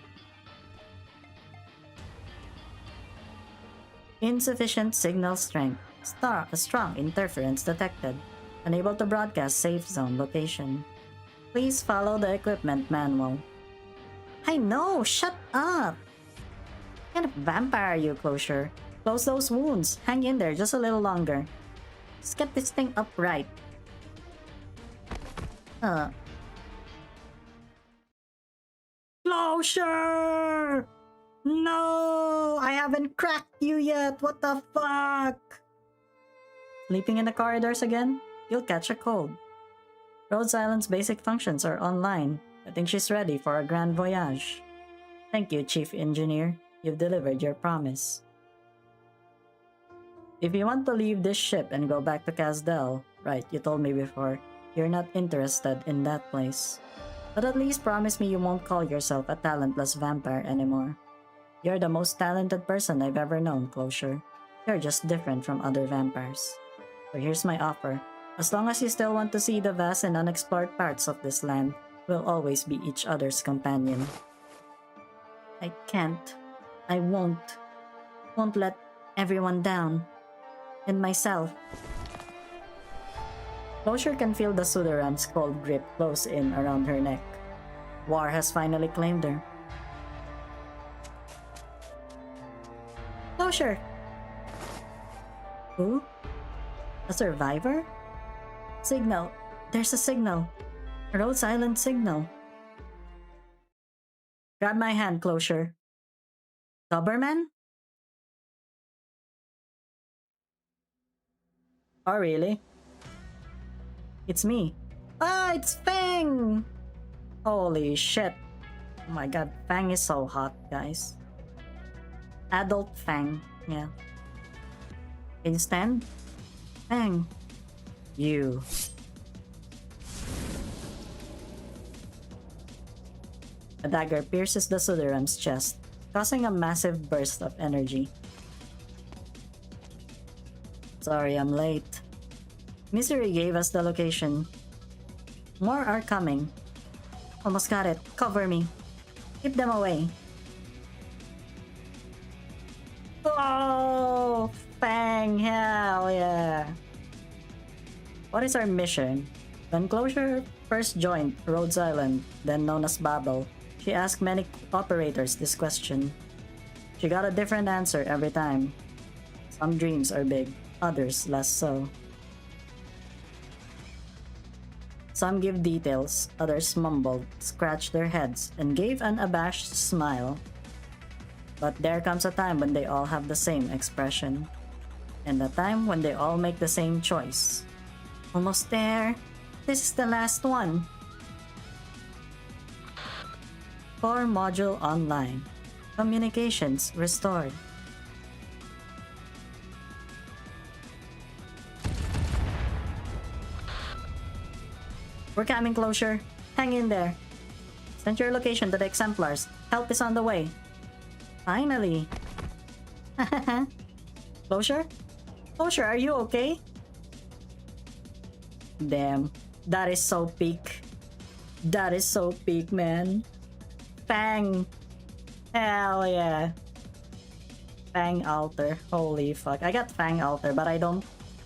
A: Insufficient signal strength. Strong interference detected. Unable to broadcast safe zone location. Please follow the equipment manual. I know! Shut up! What kind of vampire are you, Closure? Close those wounds. Hang in there just a little longer. Just get this thing upright. Closure! No! I haven't cracked you yet! What the fuck? Sleeping in the corridors again? You'll catch a cold. Rhode Island's basic functions are online. I think she's ready for a grand voyage. Thank you, Chief Engineer. You've delivered your promise. If you want to leave this ship and go back to Casdell, right, you told me before, you're not interested in that place. But at least promise me you won't call yourself a talentless vampire anymore. You're the most talented person I've ever known, Closure. You're just different from other vampires. So here's my offer. As long as you still want to see the vast and unexplored parts of this land, we'll always be each other's companion. I can't. I won't. Won't let everyone down. And myself. Closure can feel the Soooo's cold grip close in around her neck. War has finally claimed her. Closure! Who? A survivor? Signal. There's a signal. A Rhode Island signal. Grab my hand, Closure. Doberman? Oh, really? It's me. Ah, it's Fang! Holy shit. Oh my god, Fang is so hot, guys. Adult Fang, yeah. Can you stand? Fang. You. A dagger pierces the Soooo's chest, causing a massive burst of energy. Sorry, I'm late. Misery gave us the location. More are coming. Almost got it. Cover me. Keep them away. Oh, Fang, hell yeah. What is our mission? When Closure first joined Rhode Island, then known as Babel, she asked many operators this question. She got a different answer every time. Some dreams are big, others less so. Some give details, others mumbled, scratched their heads, and gave an abashed smile. But there comes a time when they all have the same expression. And a time when they all make the same choice. Almost there. This is the last one. Core module online. Communications restored. We're coming closer. Hang in there. Send your location to the exemplars. Help is on the way. Finally. Closure? Closure, are you okay? Damn. That is so peak. That is so peak, man. Fang. Hell yeah. Fang Alter. Holy fuck. I got Fang Alter, but I don't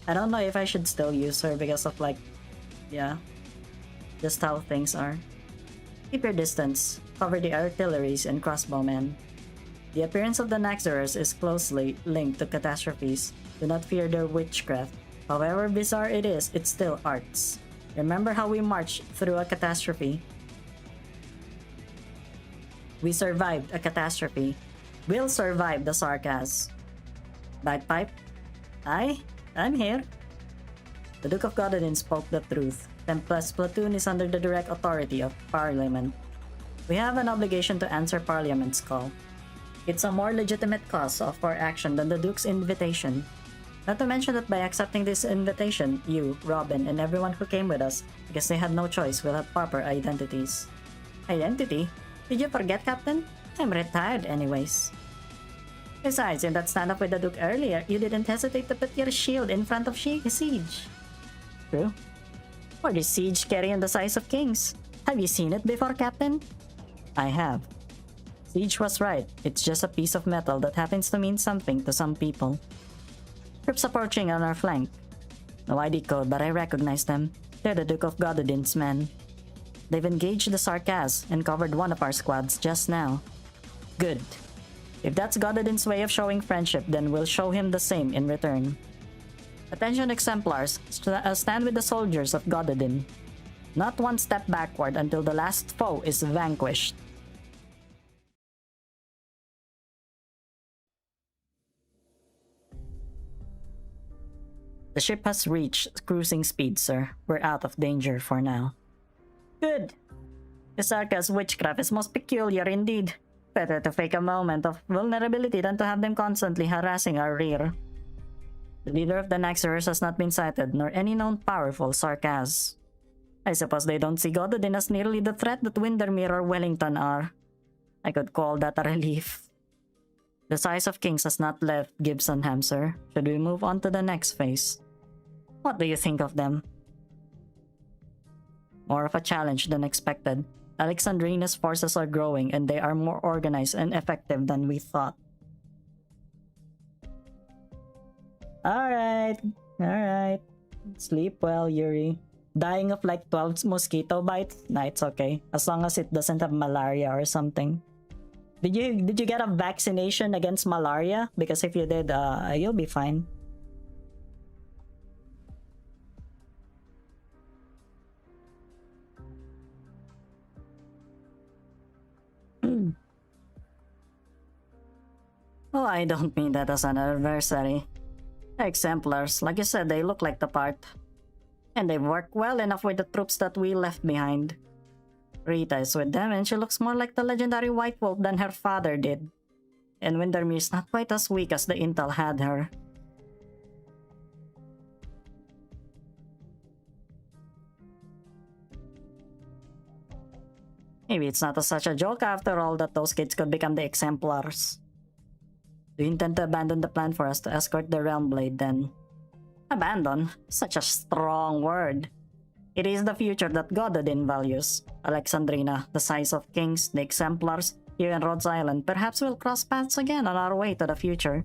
A: know if I should still use her because of like, yeah, just how things are. Keep your distance. Cover the artilleries and crossbowmen. The appearance of the Naxxramas is closely linked to catastrophes. Do not fear their witchcraft. However bizarre it is, it's still arts. Remember how we marched through a catastrophe? We survived a catastrophe. We'll survive the sarcasm. Bagpipe? I'm here. The Duke of Gododin spoke the truth. Tempest's platoon is under the direct authority of Parliament. We have an obligation to answer Parliament's call. It's a more legitimate cause for action than the Duke's invitation. Not to mention that by accepting this invitation, you, Robin, and everyone who came with us, because they had no choice, will have proper identities. Identity? Did you forget, Captain? I'm retired anyways. Besides, in that stand-up with the Duke earlier, you didn't hesitate to put your shield in front of Siege. True. What is Siege carrying the size of kings? Have you seen it before, Captain? I have. Siege was right. It's just a piece of metal that happens to mean something to some people. Troops approaching on our flank. No ID code, but I recognize them. They're the Duke of Gododin's men. They've engaged the Sarkaz and covered one of our squads just now. Good. If that's Gododin's way of showing friendship, then we'll show him the same in return. Attention exemplars, stand with the soldiers of Gododin. Not one step backward until the last foe is vanquished. The ship has reached cruising speed, sir. We're out of danger for now. Good. Isarka's witchcraft is most peculiar indeed. Better to fake a moment of vulnerability than to have them constantly harassing our rear. The leader of the Naxxramas has not been sighted, nor any known powerful Sarkaz. I suppose they don't see Gododin as nearly the threat that Windermere or Wellington are. I could call that a relief. The size of kings has not left Gibsonham, sir. Should we move on to the next phase? What do you think of them? More of a challenge than expected. Alexandrina's forces are growing and they are more organized and effective than we thought. Alright. Sleep well, Yuri. Dying of like 12 mosquito bites? Nah, it's okay. As long as it doesn't have malaria or something. Did you get a vaccination against malaria? Because if you did, you'll be fine. Oh, I don't mean that as an adversary. Exemplars, like you said, they look like the part. And they work well enough with the troops that we left behind. Rita is with them and she looks more like the legendary White Wolf than her father did. And Windermere is not quite as weak as the intel had her. Maybe it's not such a joke after all that those kids could become the exemplars. Do you intend to abandon the plan for us to escort the Realm Blade then? Abandon? Such a strong word. It is the future that Gododin values. Alexandrina, the size of kings, the exemplars, here in Rhodes Island, perhaps we'll cross paths again on our way to the future.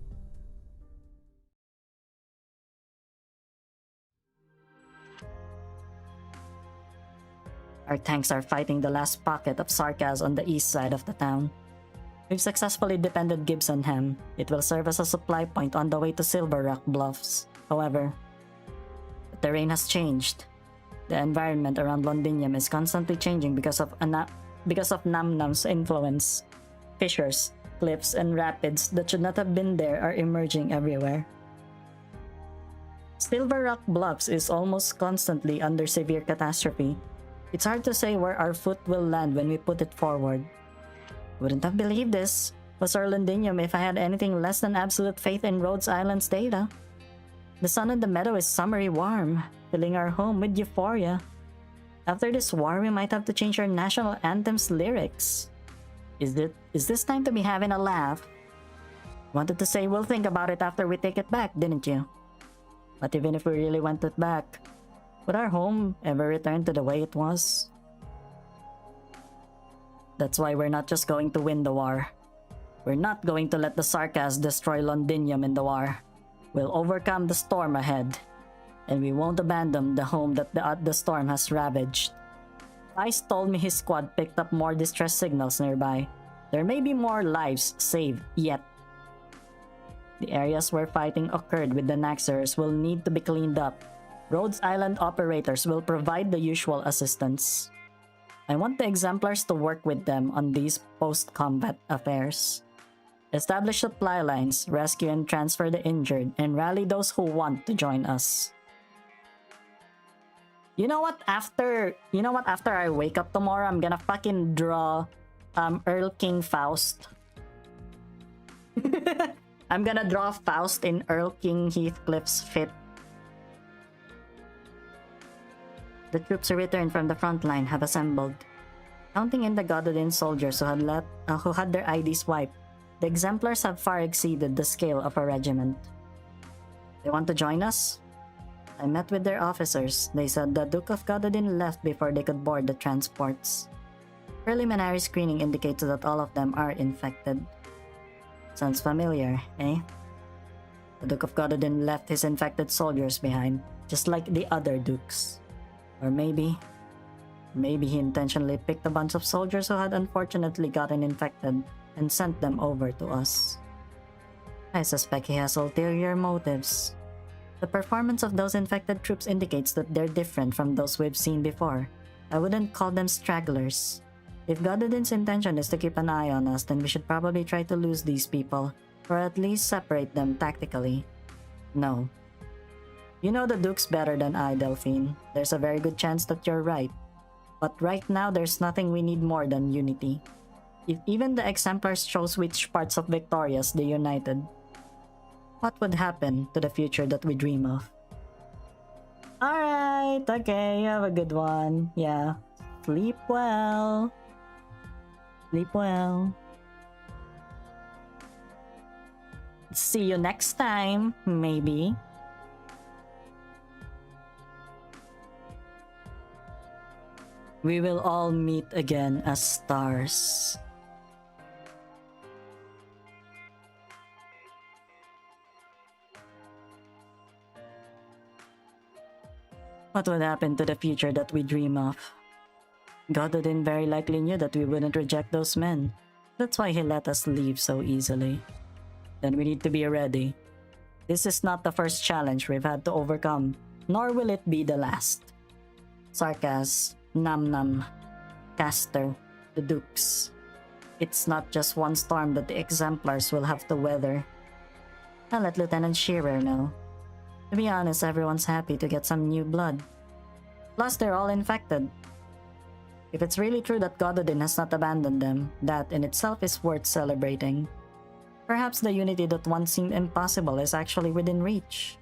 A: Our tanks are fighting the last pocket of Sarkaz on the east side of the town. We've successfully defended Gibsonham. It will serve as a supply point on the way to Silver Rock Bluffs. However, the terrain has changed. The environment around Londinium is constantly changing because of Namnam's influence. Fissures, cliffs, and rapids that should not have been there are emerging everywhere. Silver Rock Bluffs is almost constantly under severe catastrophe. It's hard to say where our foot will land when we put it forward. Wouldn't have believed this was Orlandinium if I had anything less than absolute faith in Rhodes Island's data. The sun in the meadow is summery warm, filling our home with euphoria. After this war, we might have to change our national anthem's lyrics. Is this time to be having a laugh? Wanted to say we'll think about it after we take it back, didn't you? But even if we really want it back, would our home ever return to the way it was? That's why we're not just going to win the war. We're not going to let the Sarkas destroy Londinium in the war. We'll overcome the storm ahead, and we won't abandon the home that the storm has ravaged. Ice told me his squad picked up more distress signals nearby. There may be more lives saved yet. The areas where fighting occurred with the Naxxers will need to be cleaned up. Rhodes Island operators will provide the usual assistance. I want the exemplars to work with them on these post-combat affairs. Establish supply lines, rescue and transfer the injured, and rally those who want to join us. You know what? After I wake up tomorrow, I'm gonna fucking draw Earl King Faust. I'm gonna draw Faust in Earl King Heathcliff's fit. The troops who returned from the front line have assembled. Counting in the Gododin soldiers who had their IDs wiped, the exemplars have far exceeded the scale of a regiment. They want to join us? I met with their officers. They said the Duke of Gododin left before they could board the transports. Preliminary screening indicates that all of them are infected. Sounds familiar, eh? The Duke of Gododin left his infected soldiers behind, just like the other dukes. Or maybe he intentionally picked a bunch of soldiers who had unfortunately gotten infected and sent them over to us. I suspect he has ulterior motives. The performance of those infected troops indicates that they're different from those we've seen before. I wouldn't call them stragglers. If Gododin's intention is to keep an eye on us, then we should probably try to lose these people, or at least separate them tactically. No. You know the Dukes better than I, Delphine. There's a very good chance that you're right. But right now, there's nothing we need more than unity. If even the exemplars chose which parts of Victorious they united, what would happen to the future that we dream of? Alright, okay, you have a good one. Yeah. Sleep well. Sleep well. See you next time, maybe. We will all meet again as stars. What would happen to the future that we dream of? Gododin very likely knew that we wouldn't reject those men. That's why he let us leave so easily. Then we need to be ready. This is not the first challenge we've had to overcome, nor will it be the last. Sarkas, Nam-Nam, Castor, the Dukes. It's not just one storm that the exemplars will have to weather. I'll let Lieutenant Shearer know. To be honest, everyone's happy to get some new blood. Plus, they're all infected. If it's really true that Gododin has not abandoned them, that in itself is worth celebrating. Perhaps the unity that once seemed impossible is actually within reach.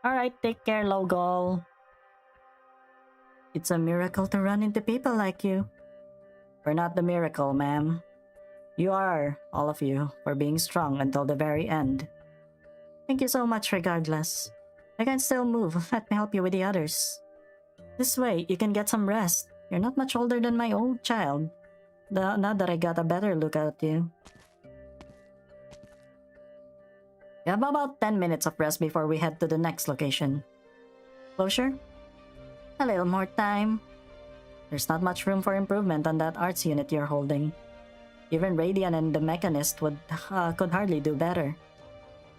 A: Alright, take care, Logol. It's a miracle to run into people like you. We're not the miracle, ma'am. You are, all of you, for being strong until the very end. Thank you so much regardless. I can still move. Let me help you with the others. This way, you can get some rest. You're not much older than my old child. Now that I got a better look at you. We have about 10 minutes of rest before we head to the next location. Closure? A little more time. There's not much room for improvement on that arts unit you're holding. Even Radiant and the Mechanist could hardly do better.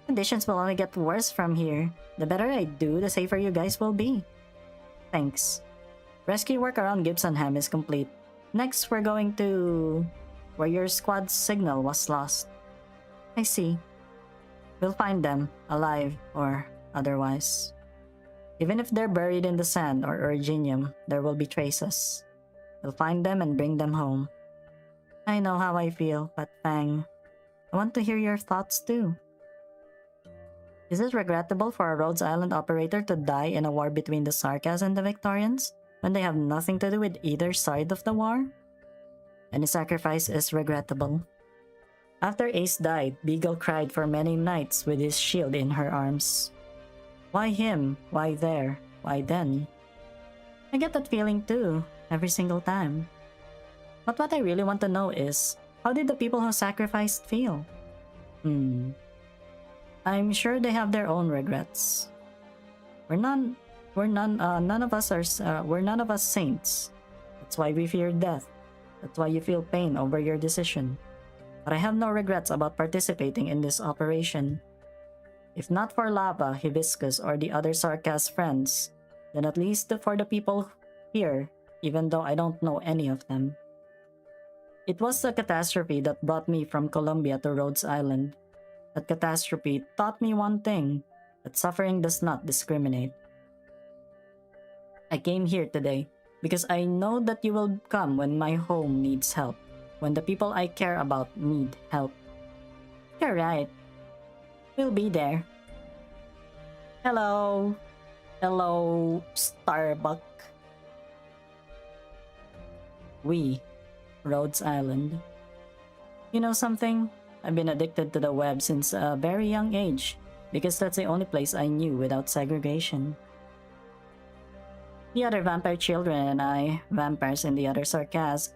A: Conditions will only get worse from here. The better I do, the safer you guys will be. Thanks. Rescue work around Gibsonham is complete. Next, we're going to where your squad's signal was lost. I see. We'll find them, alive or otherwise. Even if they're buried in the sand or originium, there will be traces. We'll find them and bring them home. I know how I feel, but Fang, I want to hear your thoughts too. Is it regrettable for a Rhodes Island operator to die in a war between the Sarkas and the Victorians, when they have nothing to do with either side of the war? Any sacrifice is regrettable. After Ace died, Beagle cried for many nights with his shield in her arms. Why him? Why there? Why then? I get that feeling too, every single time. But what I really want to know is, how did the people who sacrificed feel? I'm sure they have their own regrets. None of us saints. That's why we fear death. That's why you feel pain over your decision. But I have no regrets about participating in this operation. If not for Lava, Hibiscus, or the other Sarkas friends, then at least for the people here, even though I don't know any of them. It was the catastrophe that brought me from Colombia to Rhodes Island. That catastrophe taught me one thing, that suffering does not discriminate. I came here today because I know that you will come when my home needs help, when the people I care about need help. You're right. We'll be there. Hello. Hello, Starbuck. We, Rhodes Island. You know something? I've been addicted to the web since a very young age, because that's the only place I knew without segregation. The other vampire children and I, vampires in the other Sarkas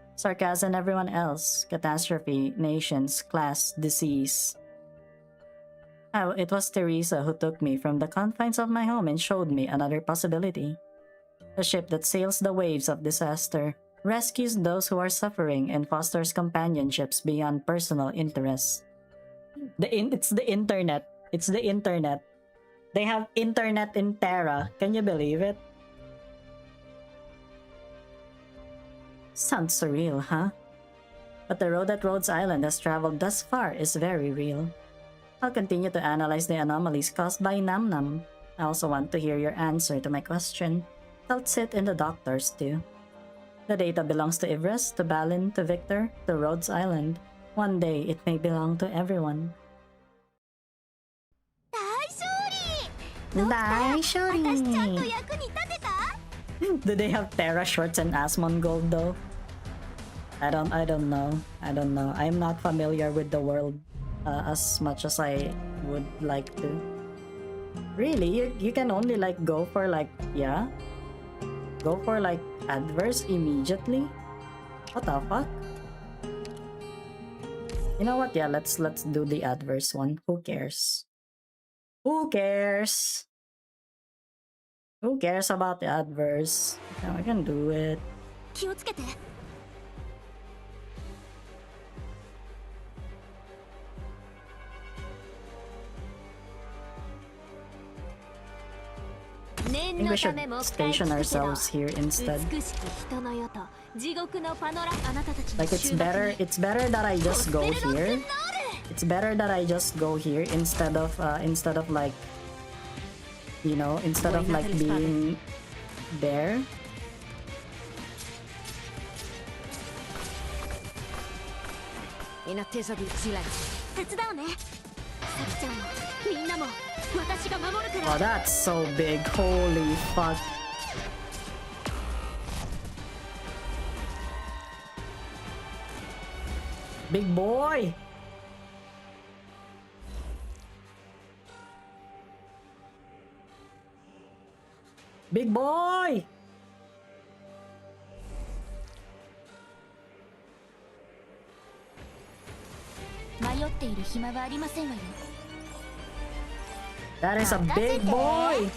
A: and everyone else, catastrophe, nations, class, disease. Oh, it was Teresa who took me from the confines of my home and showed me another possibility. A ship that sails the waves of disaster, rescues those who are suffering, and fosters companionships beyond personal interests. It's the internet. It's the internet. They have internet in Terra. Can you believe it? Sounds surreal, huh? But the road that Rhodes Island has traveled thus far is very real. I'll continue to analyze the anomalies caused by Nam Nam. I also want to hear your answer to my question. I'll sit in the doctors too. The data belongs to Ivres, to Balin, to Victor, to Rhodes Island. One day it may belong to everyone. Do they have Terra shorts and Asmongold though? I don't know. I'm not familiar with the world as much as I would like to. Really? You can only like go for like, yeah? Go for like adverse immediately? What the fuck? You know what? Yeah, let's do the adverse one. Who cares? Who cares? Who cares about the adverse? Yeah, I can do it. I think we should station ourselves here instead. Like it's better that I just go here. It's better that I just go here instead of like, you know, instead of like being there. Oh, that's so big. Holy fuck. Big boy. Big boy. That is a big boy.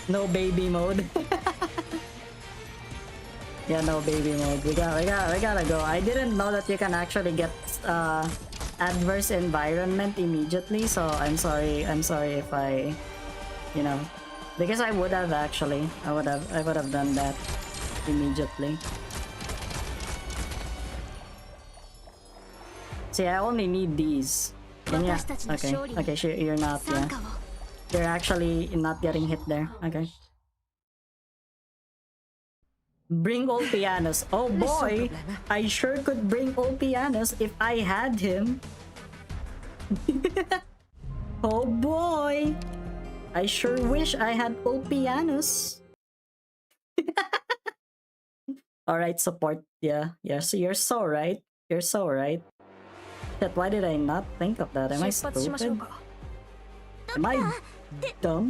A: No baby mode. Yeah, no baby mode. We gotta go. I didn't know that you can actually get adverse environment immediately, so I'm sorry if I, you know, because I would have actually. I would have done that immediately. See, I only need these. And yeah, okay, you're not, yeah. You're actually not getting hit there. Okay. Bring old pianos. Oh boy! I sure could bring old pianos if I had him. Oh boy! I sure wish I had old pianos. Alright, support. Yeah, so you're so right. You're so right. Shit, why did I not think of that? Am I stupid? Am I dumb?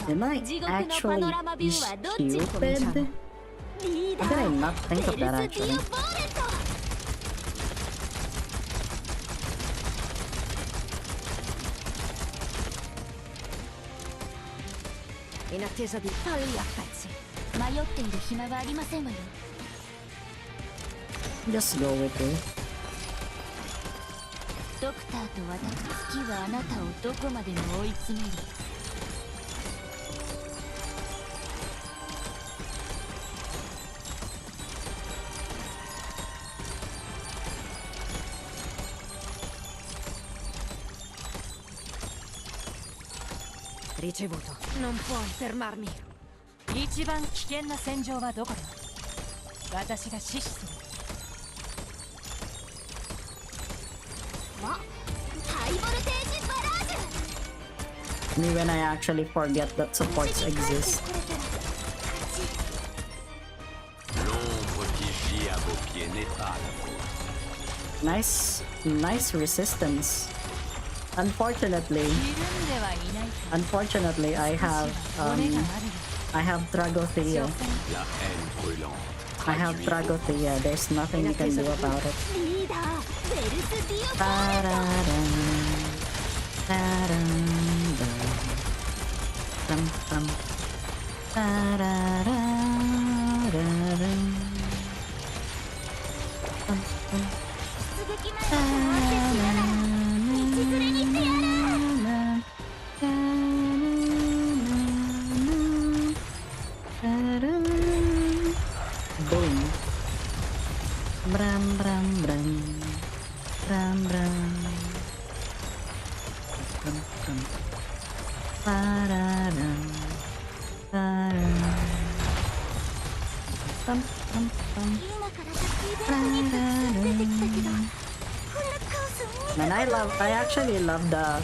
A: Am I actually stupid? How did I not think of that actually?
C: In attesa di falli a pezzi.
A: Just go with it.
B: ドクターと私月はあなたをどこまでも追い詰める。
C: Ricevuto. Non puoi fermarmi.
E: 一番危険な戦場はどこだ。私が指示する。
B: ハイボルテージバラージュ。
A: Me when I actually forget that supports exist. Nice resistance. Unfortunately, I have Dragothea. There's nothing you can do about it. Boom. Bram bram bram. Bram bram. Bram bram. Pararam. Pararam. Bam bam bam. Pararam. Man, I actually love the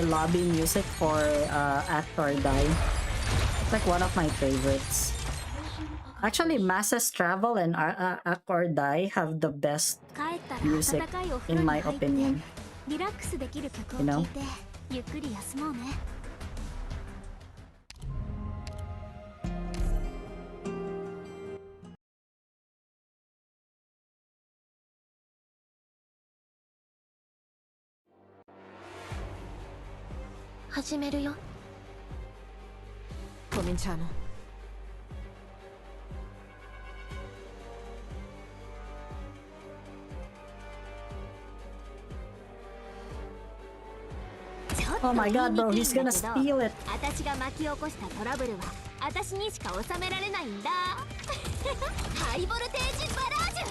A: lobby music for Act or Die. It's like one of my favorites. Actually, Masses Travel and Act or Die have the best music, in my opinion. You know?
C: Cominciamo.
A: Oh my god, bro, he's gonna steal it.
B: 私が巻き起こしたトラブルは私にしか収められないんだ。ハイボルテージバラージュ。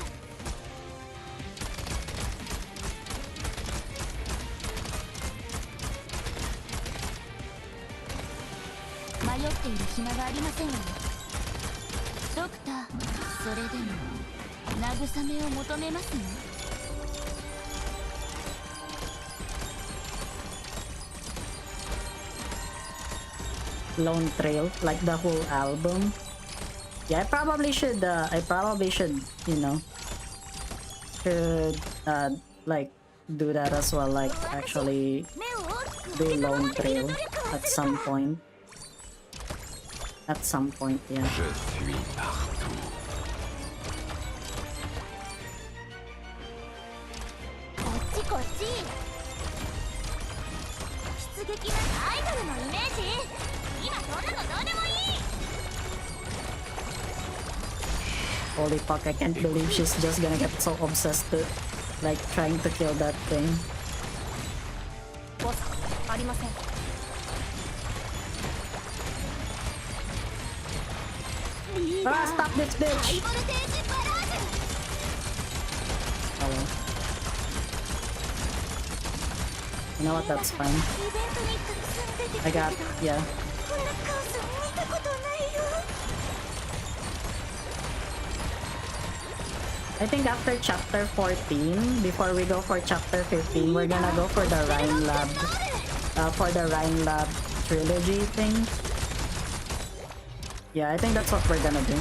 B: 迷っている暇がありませんわね。ドクター、それでも慰めを求めますね。
A: Lone Trail, like the whole album. Yeah, I probably should, you know, like, do that as well, like, actually do Lone Trail at some point. At some point, yeah.
B: 撃なアイドルのイメージ。今そんなのどうでもいい。
A: Holy fuck, I can't believe she's just gonna get so obsessed to like trying to kill that thing.
E: ボスありません。
A: Ah, stop this
B: ハイ
A: bitch!
B: ボルテージバラージュ。
A: Oh well. You know what, that's fine.
B: イベントにたくさん出てきた
A: I
B: けど
A: got, yeah.
B: こんなカオス見たことないよ。
A: I think after chapter 14, before we go for chapter 15, we're gonna go for the Rhine Lab. For the Rhine Lab trilogy thing. Yeah, I think that's what we're gonna do.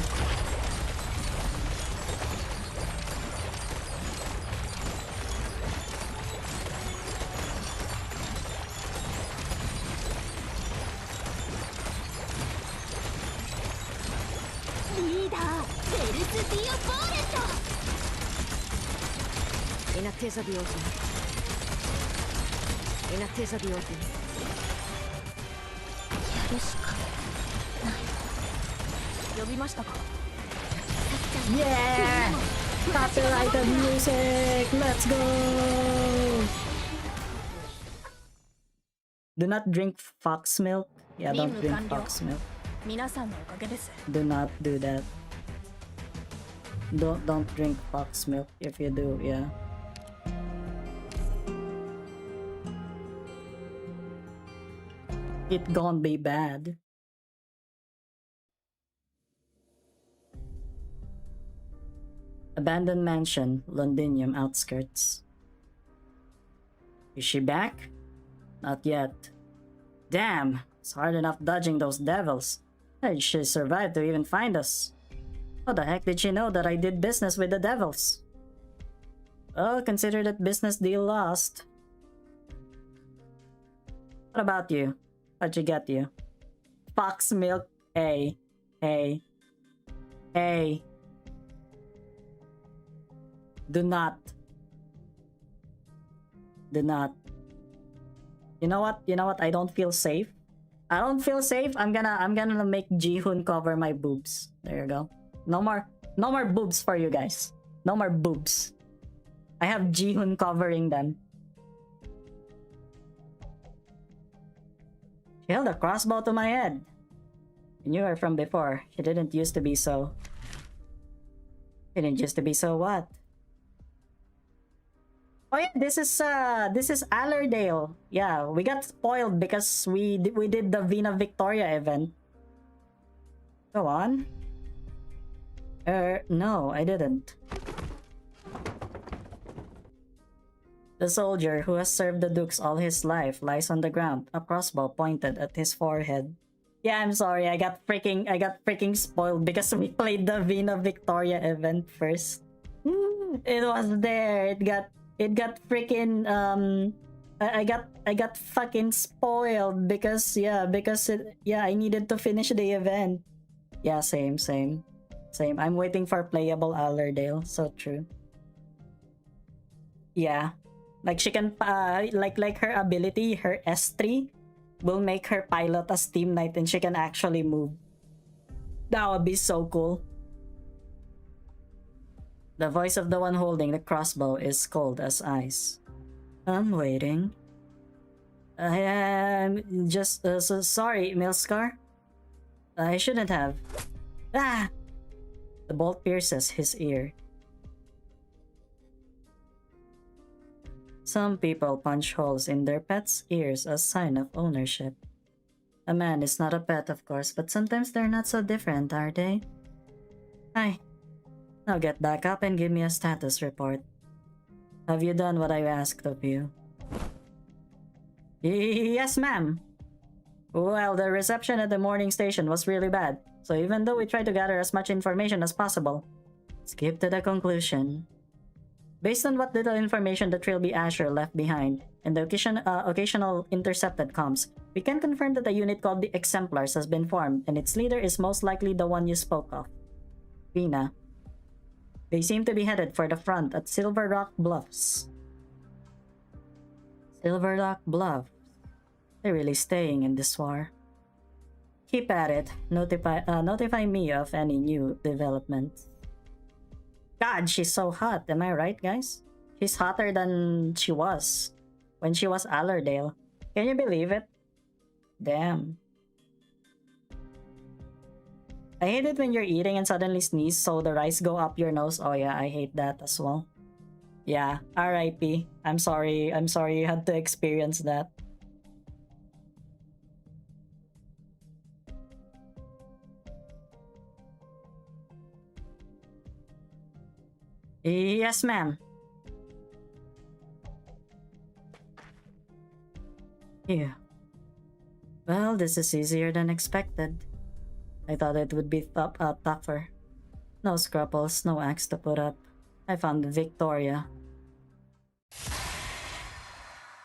B: Leader, Alyss be a bullet.
C: Inattesa di ordine. Inattesa di ordine.
B: やるしかない。
E: 呼びましたか。
A: Yeah! Copyrighted music! Let's go! Do not drink fox milk. Yeah, don't drink fox milk.
E: 皆さんのおかげです。
A: Do not do that. Don't drink fox milk. If you do, yeah. It gonna be bad. Abandoned mansion, Londinium outskirts. Is she back? Not yet. Damn, it's hard enough dodging those devils. Hey, she survived to even find us. How the heck did she know that I did business with the devils? Oh, consider that business deal lost. What about you? How'd you get you? Fox milk? Hey. Hey. Hey. Do not. Do not. You know what? You know what? I don't feel safe. I don't feel safe. I'm gonna make Ji-hoon cover my boobs. There you go. No more boobs for you guys. No more boobs. I have Ji-hoon covering them. She held a crossbow to my head. I knew her from before. She didn't used to be so. She didn't used to be so what? Oh yeah, this is Allerdale. Yeah, we got spoiled because we did the Vina Victoria event. Go on. No, I didn't. The soldier who has served the dukes all his life lies on the ground, a crossbow pointed at his forehead. Yeah, I'm sorry, I got freaking spoiled because we played the Vina Victoria event first. It was there. It got freaking I got fucking spoiled because I needed to finish the event. Yeah, same. I'm waiting for playable Allerdale. So true. Yeah, like she can like her ability, her S3 will make her pilot a Steam Knight and she can actually move. That would be so cool. The voice of the one holding the crossbow is cold as ice. I'm waiting. I am just so sorry, Milscar. I shouldn't have. Ah! The bolt pierces his ear. Some people punch holes in their pets' ears as sign of ownership. A man is not a pet, of course, but sometimes they're not so different, are they? Hi. Now get back up and give me a status report. Have you done what I asked of you? Yes, ma'am. Well, the reception at the morning station was really bad, so even though we tried to gather as much information as possible, skip to the conclusion. Based on what little information the Trilby Asher left behind, and the occasional intercepted comms, we can confirm that a unit called the Exemplars has been formed, and its leader is most likely the one you spoke of, Vina. They seem to be headed for the front at Silver Rock Bluffs. Silver Rock Bluffs. They're really staying in this war. Keep at it. Notify me of any new developments. God, she's so hot. Am I right, guys? She's hotter than she was when she was Allerdale. Can you believe it? Damn. I hate it when you're eating and suddenly sneeze so the rice go up your nose. Oh yeah, I hate that as well. Yeah, RIP. I'm sorry you had to experience that. Yes, ma'am. Yeah. Well, this is easier than expected. I thought it would be tougher. No scruples, no axe to put up. I found Victoria.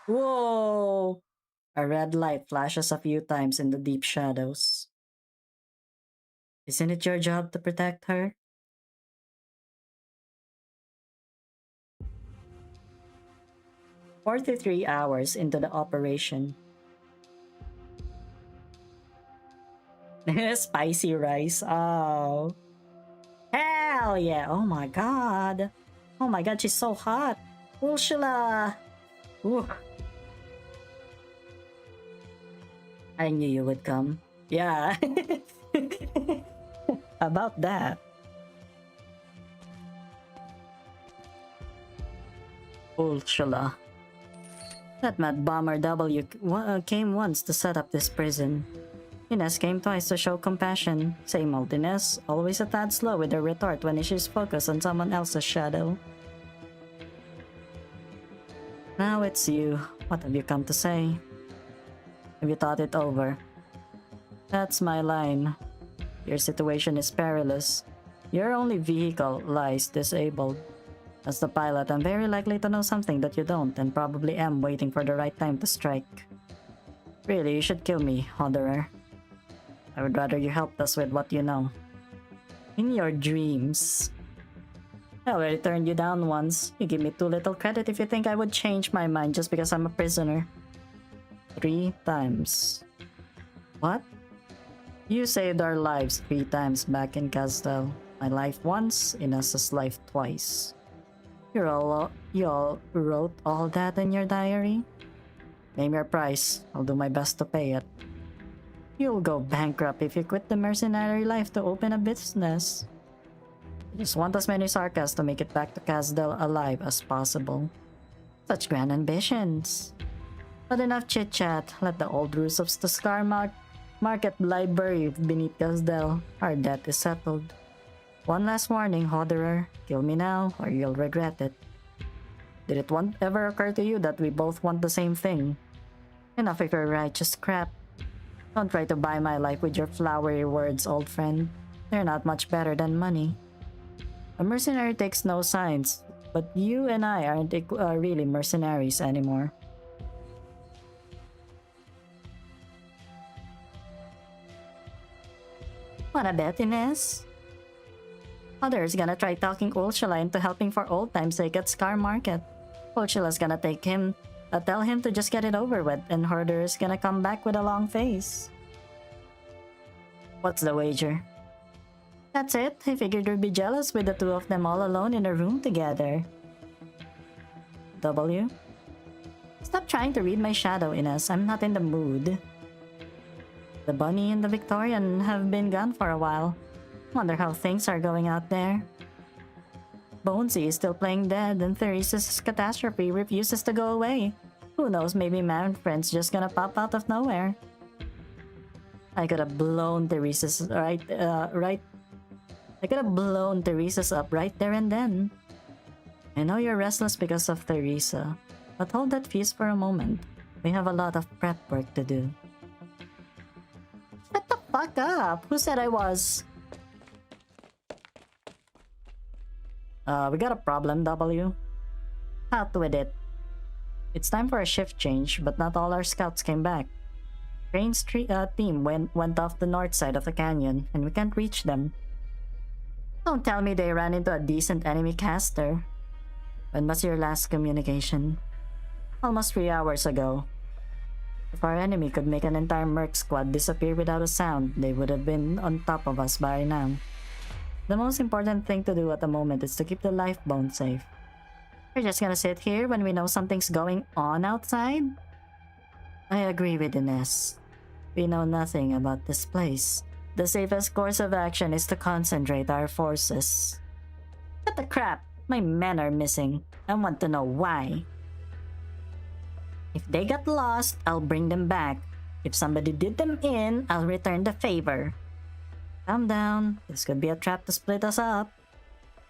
A: Whoa! A red light flashes a few times in the deep shadows. Isn't it your job to protect her? "43 hours into the operation." Spicy rice. Oh. Hell yeah. Oh my god. Oh my god, she's so hot. Ursula. Ooh. I knew you would come. Yeah. About that. Ursula. That mad bomber W came once to set up this prison. Ines came twice to show compassion. Same old Ines, always a tad slow with her retort when she's focused on someone else's shadow. Now it's you. What have you come to say? Have you thought it over? That's my line. Your situation is perilous. Your only vehicle lies disabled. As the pilot, I'm very likely to know something that you don't, and probably am waiting for the right time to strike. Really, you should kill me, Wanderer. I would rather you helped us with what you know. In your dreams. I already turned you down once. You give me too little credit if you think I would change my mind just because I'm a prisoner. 3 times. What? You saved our lives 3 times back in Castel. My life once, Ines's life twice. You all wrote all that in your diary? Name your price. I'll do my best to pay it. You'll go bankrupt if you quit the mercenary life to open a business. I just want as many Sarkas to make it back to Casdel alive as possible. Such grand ambitions. But enough chit-chat. Let the old rules of the Scar Market lie buried beneath Casdel. Our debt is settled. One last warning, Hodderer. Kill me now, or you'll regret it. Did it ever occur to you that we both want the same thing? Enough of your righteous crap. Don't try to buy my life with your flowery words, old friend. They're not much better than money. A mercenary takes no signs, but you and I aren't really mercenaries anymore. Wanna bet, Ines? Others gonna try talking Ursula into helping for old time's sake at Scar Market. Ursula's gonna tell him to just get it over with, and Hoarder's gonna come back with a long face. What's the wager? That's it. I figured you'd be jealous with the two of them all alone in a room together. W? Stop trying to read my shadow, Ines. I'm not in the mood. The Bunny and the Victorian have been gone for a while. Wonder how things are going out there. Bonesy is still playing dead, and Therese's catastrophe refuses to go away. Who knows, maybe Manfred's just gonna pop out of nowhere. I could have blown Therese's I could have blown Therese's up right there and then. I know you're restless because of Theresa, but hold that fuse for a moment. We have a lot of prep work to do. Shut the fuck up! Who said I was? We got a problem, W. Out with it. It's time for a shift change, but not all our scouts came back. Crane's team went off the north side of the canyon, and we can't reach them. Don't tell me they ran into a decent enemy caster. When was your last communication? Almost 3 hours ago. If our enemy could make an entire merc squad disappear without a sound, they would have been on top of us by now. The most important thing to do at the moment is to keep the lifebone safe. We're just gonna sit here when we know something's going on outside? I agree with Ines. We know nothing about this place. The safest course of action is to concentrate our forces. What the crap? My men are missing. I want to know why. If they got lost, I'll bring them back. If somebody did them in, I'll return the favor. Calm down. This could be a trap to split us up.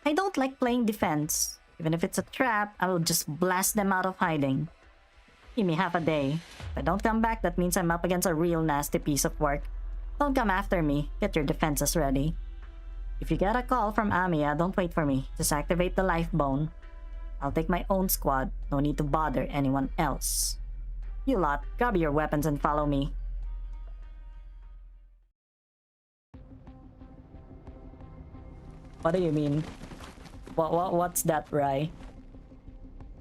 A: I don't like playing defense. Even if it's a trap, I will just blast them out of hiding. Give me half a day. If I don't come back, that means I'm up against a real nasty piece of work. Don't come after me. Get your defenses ready. If you get a call from Amiya, don't wait for me. Just activate the lifebone. I'll take my own squad. No need to bother anyone else. You lot, grab your weapons and follow me. What do you mean? What's that, Rai?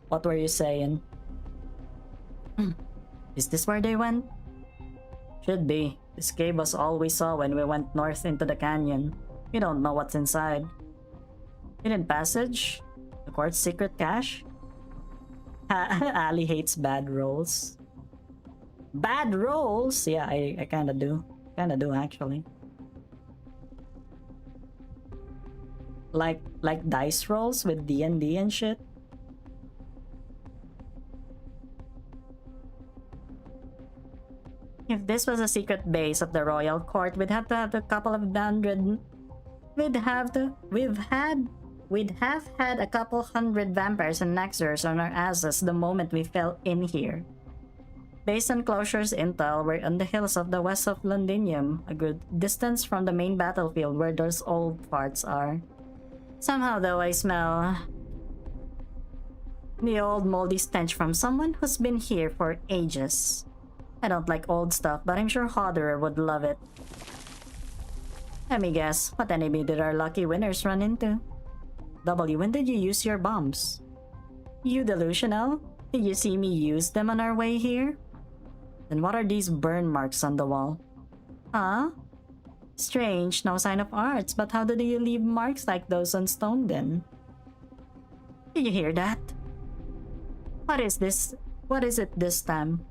A: What were you saying? Is this where they went? Should be. This cave was all we saw when we went north into the canyon. We don't know what's inside. Hidden passage? The quartz secret cache? Ali hates bad rolls. Bad rolls? Yeah, I kinda do. Kinda do, actually. Like dice rolls with D&D and shit? If this was a secret base of the royal court, we'd have to have a couple of hundred... We'd have had a couple hundred vampires and Nexers on our asses the moment we fell in here. Based on Closure's intel, we're on the hills of the west of Londinium, a good distance from the main battlefield where those old farts are. Somehow though, I smell the old moldy stench from someone who's been here for ages. I don't like old stuff, but I'm sure Hodderer would love it. Let me guess, what enemy did our lucky winners run into? W, when did you use your bombs? You delusional? Did you see me use them on our way here? Then what are these burn marks on the wall? Huh? Strange, no sign of arts, but how did you leave marks like those on stone then? Did you hear that? What is this? What is it this time?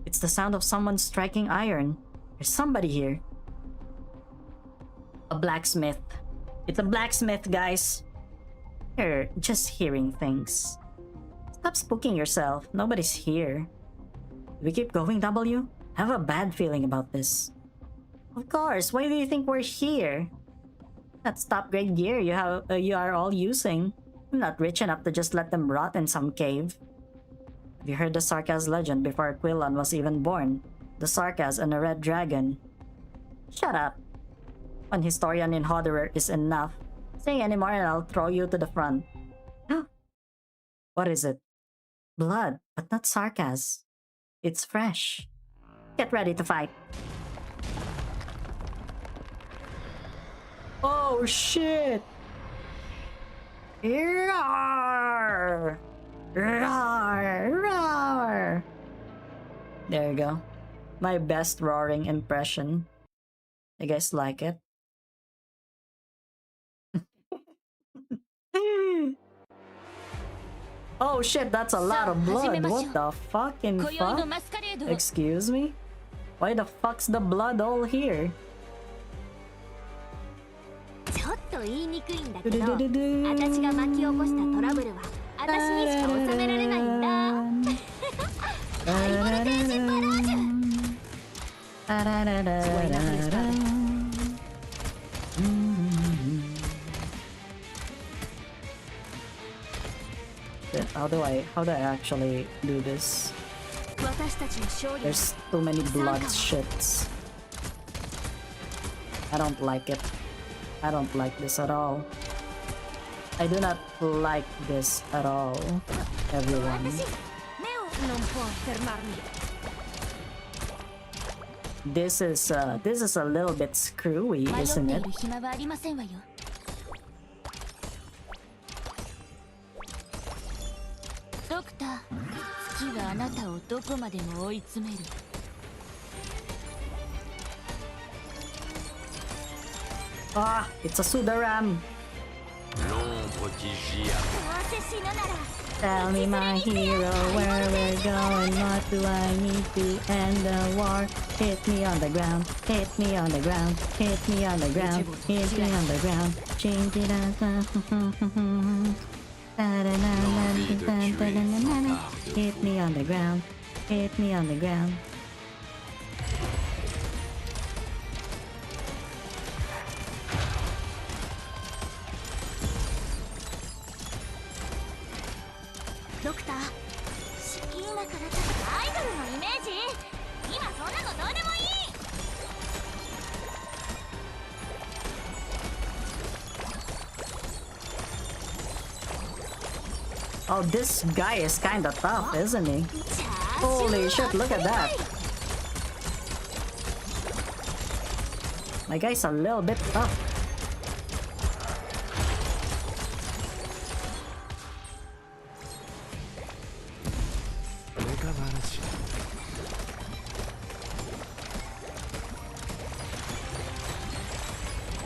A: It's the sound of someone striking iron. There's somebody here. A blacksmith. It's a blacksmith, guys. You're just hearing things. Stop spooking yourself. Nobody's here. Do we keep going, W? I have a bad feeling about this. Of course. Why do you think we're here? That's top-grade gear you are all using. I'm not rich enough to just let them rot in some cave. Have you heard the Sarkaz legend before Aquilon was even born? The Sarkaz and the Red Dragon. Shut up. One historian in Hodderer is enough. Say any more and I'll throw you to the front. What is it? Blood, but not Sarkaz. It's fresh. Get ready to fight. Oh shit! Roar! Roar! Roar! There you go. My best roaring impression. You guys like it? Oh shit, that's a lot of blood. What the fucking fuck? Excuse me? Why the fuck's the blood all here?
B: ちょっと言いにくいんだけど、私が巻き起こしたトラブルは私にしか収められないんだ。ハイボルテージバラージュ。
A: How do I actually do this? There's too many blood shits. I don't like it. I don't like this at all. I do not like this at all, everyone. This is a little bit screwy, isn't it?
B: Doctor, 月はあなたをどこまでも追い詰める。
A: Ah, it's a Sudaram.
D: L'ombre qui gît à
B: どうせ死ぬなら
A: Tell me, my hero, where we're going. What do I need to end the war? Hit me on the ground, hit me on the ground, hit me on the ground, hit me on the ground. Change it up. Hit me on the ground, hit me on the ground.
B: Doctor, 今からちょっとアイドルのイメージ。今そんなのどうでもいい。
A: Oh, this guy is kinda tough, isn't he? Holy shit, look at that. My guy's a little bit tough.
D: 내가 말하지.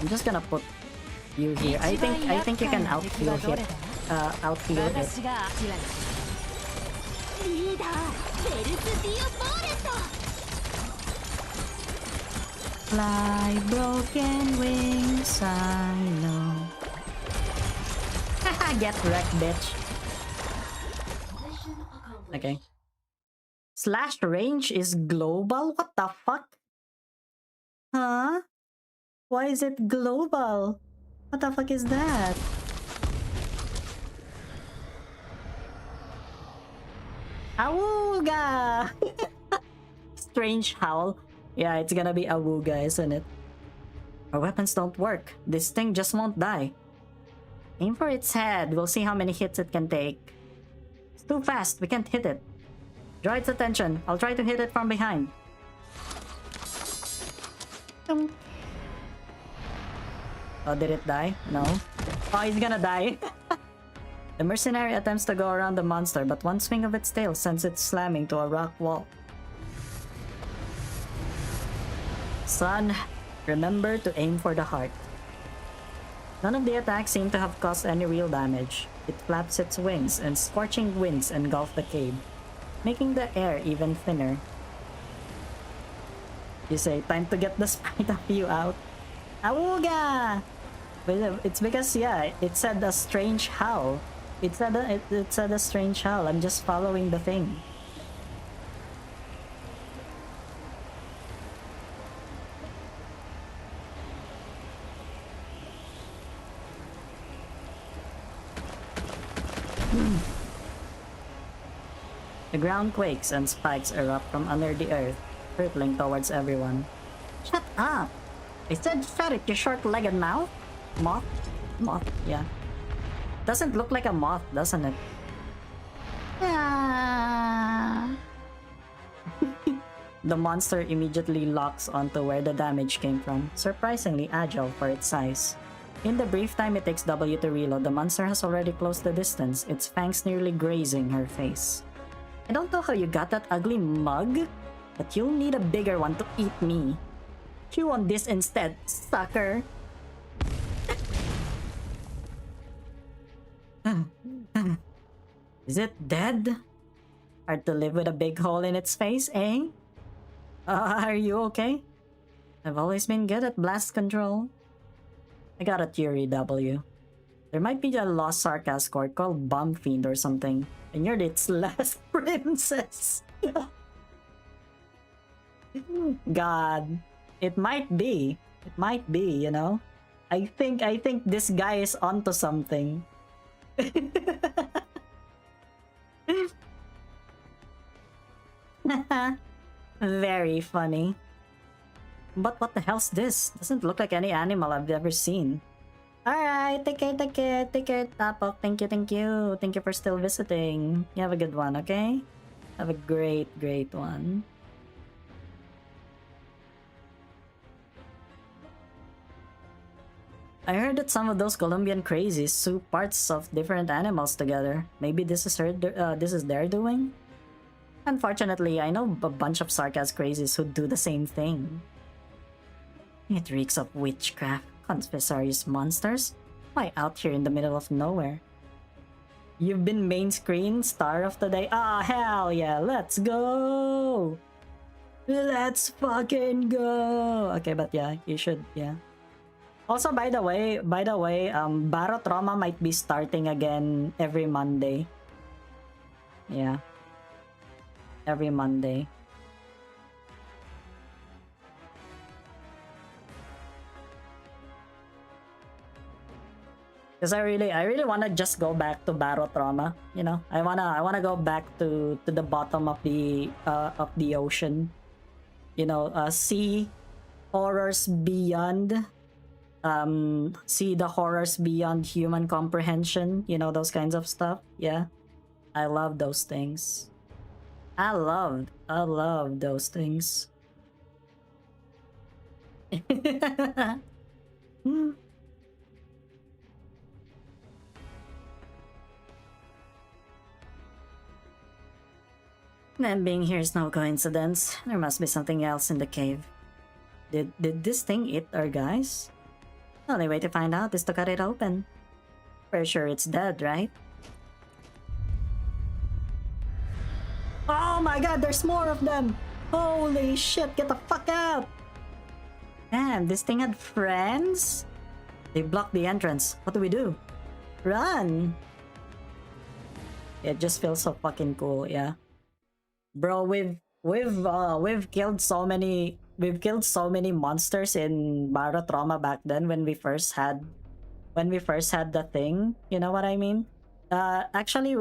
A: I'm just gonna put you here. I think you can out-heal it. Out-heal it.
E: 私が
B: リーダー、ベルス・ディオ・ボーレット。
A: Fly broken wings, I know. Haha, get wrecked, bitch. Okay. Slash range is global? What the fuck? Huh? Why is it global? What the fuck is that? Awooga! Strange howl. Yeah, it's gonna be Awooga, isn't it? Our weapons don't work. This thing just won't die. Aim for its head. We'll see how many hits it can take. It's too fast. We can't hit it. Draw its attention. I'll try to hit it from behind. Oh, did it die? No. Oh, he's gonna die. The mercenary attempts to go around the monster, but one swing of its tail sends it slamming to a rock wall. Son, remember to aim for the heart. None of the attacks seem to have caused any real damage. It flaps its wings, and scorching winds engulf the cave, making the air even thinner. You say, time to get the sprite of you out. Awooga! But it's because, yeah, it said a strange howl. It said a strange howl. I'm just following the thing. The ground quakes and spikes erupt from under the earth, hurtling towards everyone. Shut up! I said shut it, you short-legged mouth! Moth? Moth, yeah. Doesn't look like a moth, doesn't it? Ah. The monster immediately locks onto where the damage came from, surprisingly agile for its size. In the brief time it takes W to reload, the monster has already closed the distance, its fangs nearly grazing her face. I don't know how you got that ugly mug, but you'll need a bigger one to eat me. Chew on this instead, sucker! Is it dead? Hard to live with a big hole in its face, eh? Are you okay? I've always been good at blast control. I got a theory, W. There might be a lost Sarkaz court called Bomb Fiend or something, and you're its last princess. God, it might be. It might be, you know? I think this guy is onto something. Very funny. But what the hell's this? Doesn't look like any animal I've ever seen. Alright, take care, Tapok. Thank you. Thank you for still visiting. You have a good one, okay? Have a great one. I heard that some of those Colombian crazies sew parts of different animals together. Maybe this is their doing? Unfortunately, I know a bunch of Sarkaz crazies who do the same thing. It reeks of witchcraft. Conspicuous monsters? Why out here in the middle of nowhere? You've been main screen star of the day. Ah, hell yeah, let's go! Let's fucking go! Okay, but yeah, you should, yeah. Also, by the way, Baro Trauma might be starting again every Monday. Yeah. Every Monday. Because I really wanna just go back to Baro Trauma. You know, I wanna go back to the bottom of the ocean. You know, see horrors beyond. See the horrors beyond human comprehension. You know, those kinds of stuff. Yeah, I love those things. I love those things. Them being here is no coincidence. There must be something else in the cave. Did this thing eat our guys? The only way to find out is to cut it open. We're sure it's dead, right? Oh my god, there's more of them! Holy shit, get the fuck out! Damn, this thing had friends? They blocked the entrance. What do we do? Run! It just feels so fucking cool, yeah. Bro, we've killed so many monsters in Baro Trauma back then when we first had the thing. You know what I mean? Actually,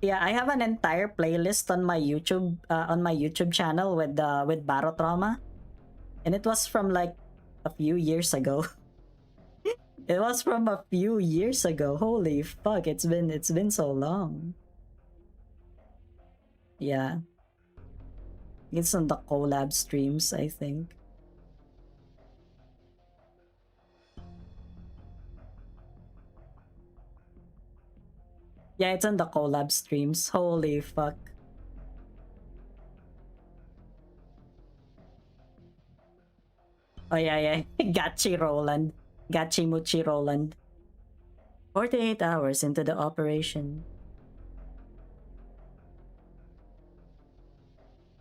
A: I have an entire playlist on my YouTube channel with Baro Trauma, and it was from like a few years ago. It was from a few years ago. Holy fuck, it's been so long. Yeah. It's on the collab streams, I think. Yeah, it's on the collab streams. Holy fuck. Oh yeah. Gachi Roland. Gachi Muchi Roland. 48 hours into the operation.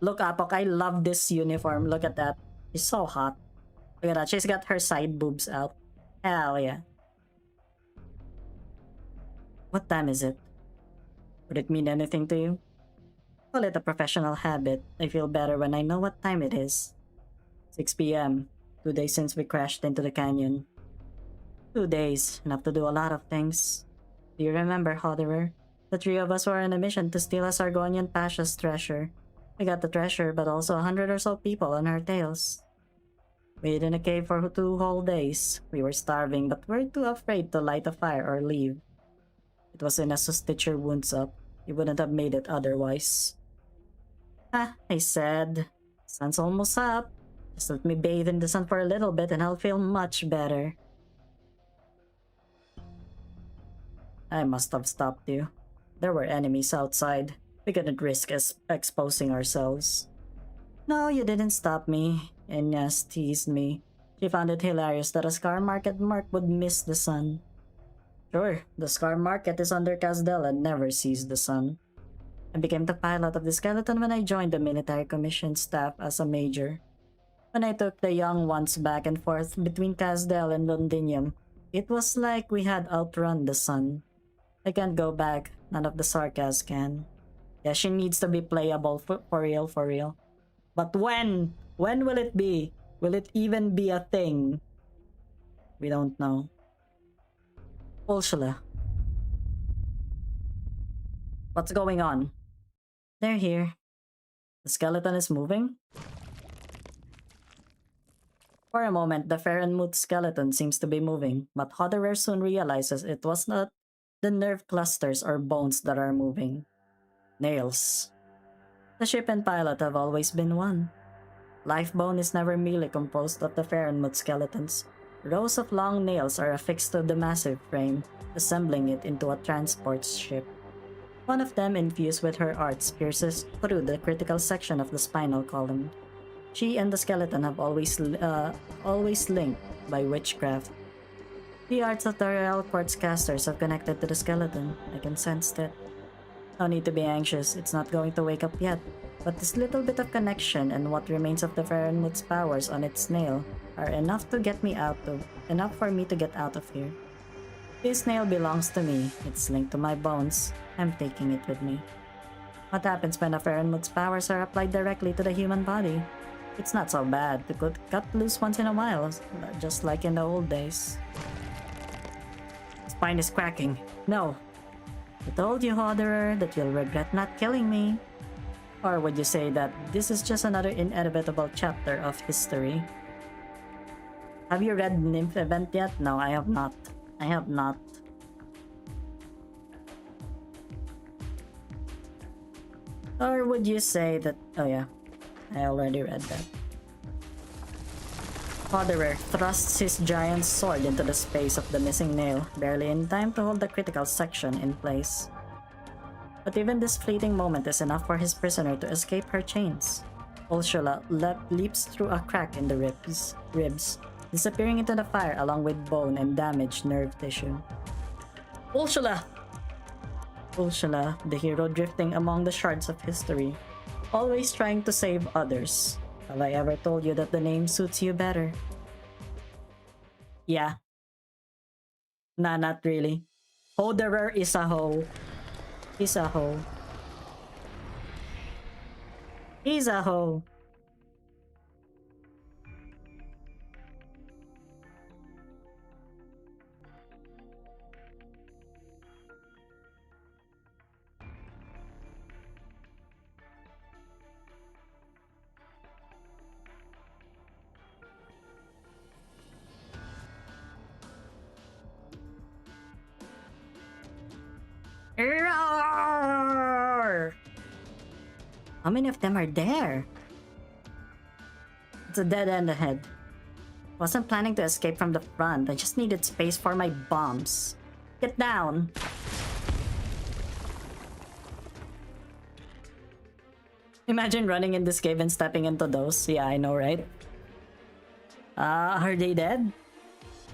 A: Look, Apok, I love this uniform. Look at that. She's so hot. Look at that. She's got her side boobs out. Hell yeah. What time is it? Would it mean anything to you? Call it a professional habit. I feel better when I know what time it is. 6 p.m. 2 days since we crashed into the canyon. 2 days, enough to do a lot of things. Do you remember, Hodderer? The three of us were on a mission to steal Sargonian Pasha's treasure. We got the treasure, but also 100 or so people on our tails. We hid in a cave for 2 whole days. We were starving, but we're too afraid to light a fire or leave. It was enough to stitch your wounds up. You wouldn't have made it otherwise. I said. Sun's almost up. Just let me bathe in the sun for a little bit and I'll feel much better. I must have stopped you. There were enemies outside. We couldn't risk exposing ourselves. No, you didn't stop me. Inez teased me. She found it hilarious that a Scar Market merc would miss the sun. Sure, the Scar Market is under Casdell and never sees the sun. I became the pilot of the skeleton when I joined the military commission staff as a major. When I took the young ones back and forth between Casdell and Londinium, it was like we had outrun the sun. I can't go back, none of the Sarkas can. Yeah, she needs to be playable for real. But when? When will it be? Will it even be a thing? We don't know. Ursula. What's going on? They're here. The skeleton is moving? For a moment, the Farenmuth skeleton seems to be moving, but Hodderer soon realizes it was not the nerve clusters or bones that are moving. Nails. The ship and pilot have always been one. Lifebone is never merely composed of the Farenmuth skeletons. Rows of long nails are affixed to the massive frame, assembling it into a transport ship. One of them, infused with her arts, pierces through the critical section of the spinal column. She and the skeleton have always linked by witchcraft. The arts of the Royal Quartz casters have connected to the skeleton. I can sense that. No need to be anxious, it's not going to wake up yet. But this little bit of connection and what remains of the Fahrenheit's powers on its nail are enough for me to get out of here. This nail belongs to me. It's linked to my bones. I'm taking it with me. What happens when the Fahrenheit's powers are applied directly to the human body? It's not so bad to cut loose once in a while, just like in the old days. Spine is cracking. No. I told you, Hodderer, that you'll regret not killing me. Or would you say that this is just another inevitable chapter of history? Have you read Nymph Event yet? No, I have not. I have not. Or would you say that... Oh yeah, I already read that. Hodderer thrusts his giant sword into the space of the missing nail, barely in time to hold the critical section in place. But even this fleeting moment is enough for his prisoner to escape her chains. Ursula leaps through a crack in the ribs, disappearing into the fire along with bone and damaged nerve tissue. Ursula! Ursula, the hero drifting among the shards of history, always trying to save others. Have I ever told you that the name suits you better? Yeah. Nah, not really. Hodderer is a hoe. He's a hoe. He's a hoe. Roar! How many of them are there? It's a dead end ahead. Wasn't planning to escape from the front. I just needed space for my bombs. Get down! Imagine running in this cave and stepping into those. Yeah, I know, right? Are they dead?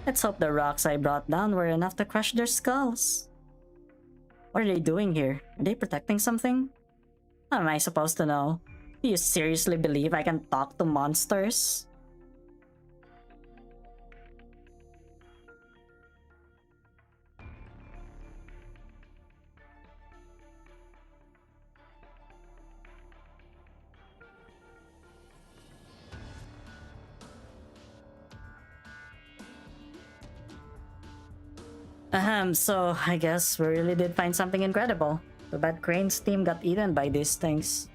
A: Let's hope the rocks I brought down were enough to crush their skulls. What are they doing here? Are they protecting something? How am I supposed to know? Do you seriously believe I can talk to monsters? So I guess we really did find something incredible. Too bad Crane's team got eaten by these things.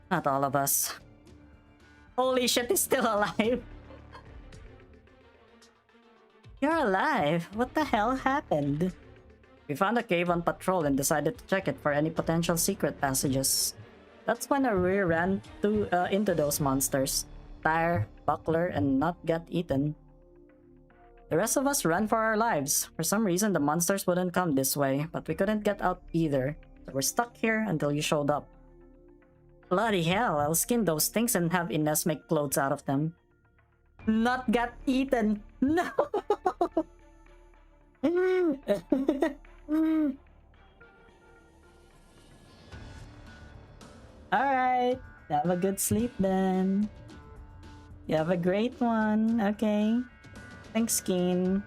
A: Not all of us. Holy shit, he's still alive! You're alive? What the hell happened? We found a cave on patrol and decided to check it for any potential secret passages. That's when we ran into those monsters. Tire, Buckler, and Not got eaten. The rest of us ran for our lives. For some reason, the monsters wouldn't come this way, but we couldn't get out either. So we're stuck here until you showed up. Bloody hell, I'll skin those things and have Ines make clothes out of them. Not got eaten! No! Alright, have a good sleep then. You have a great one, okay? Thanks, Keen.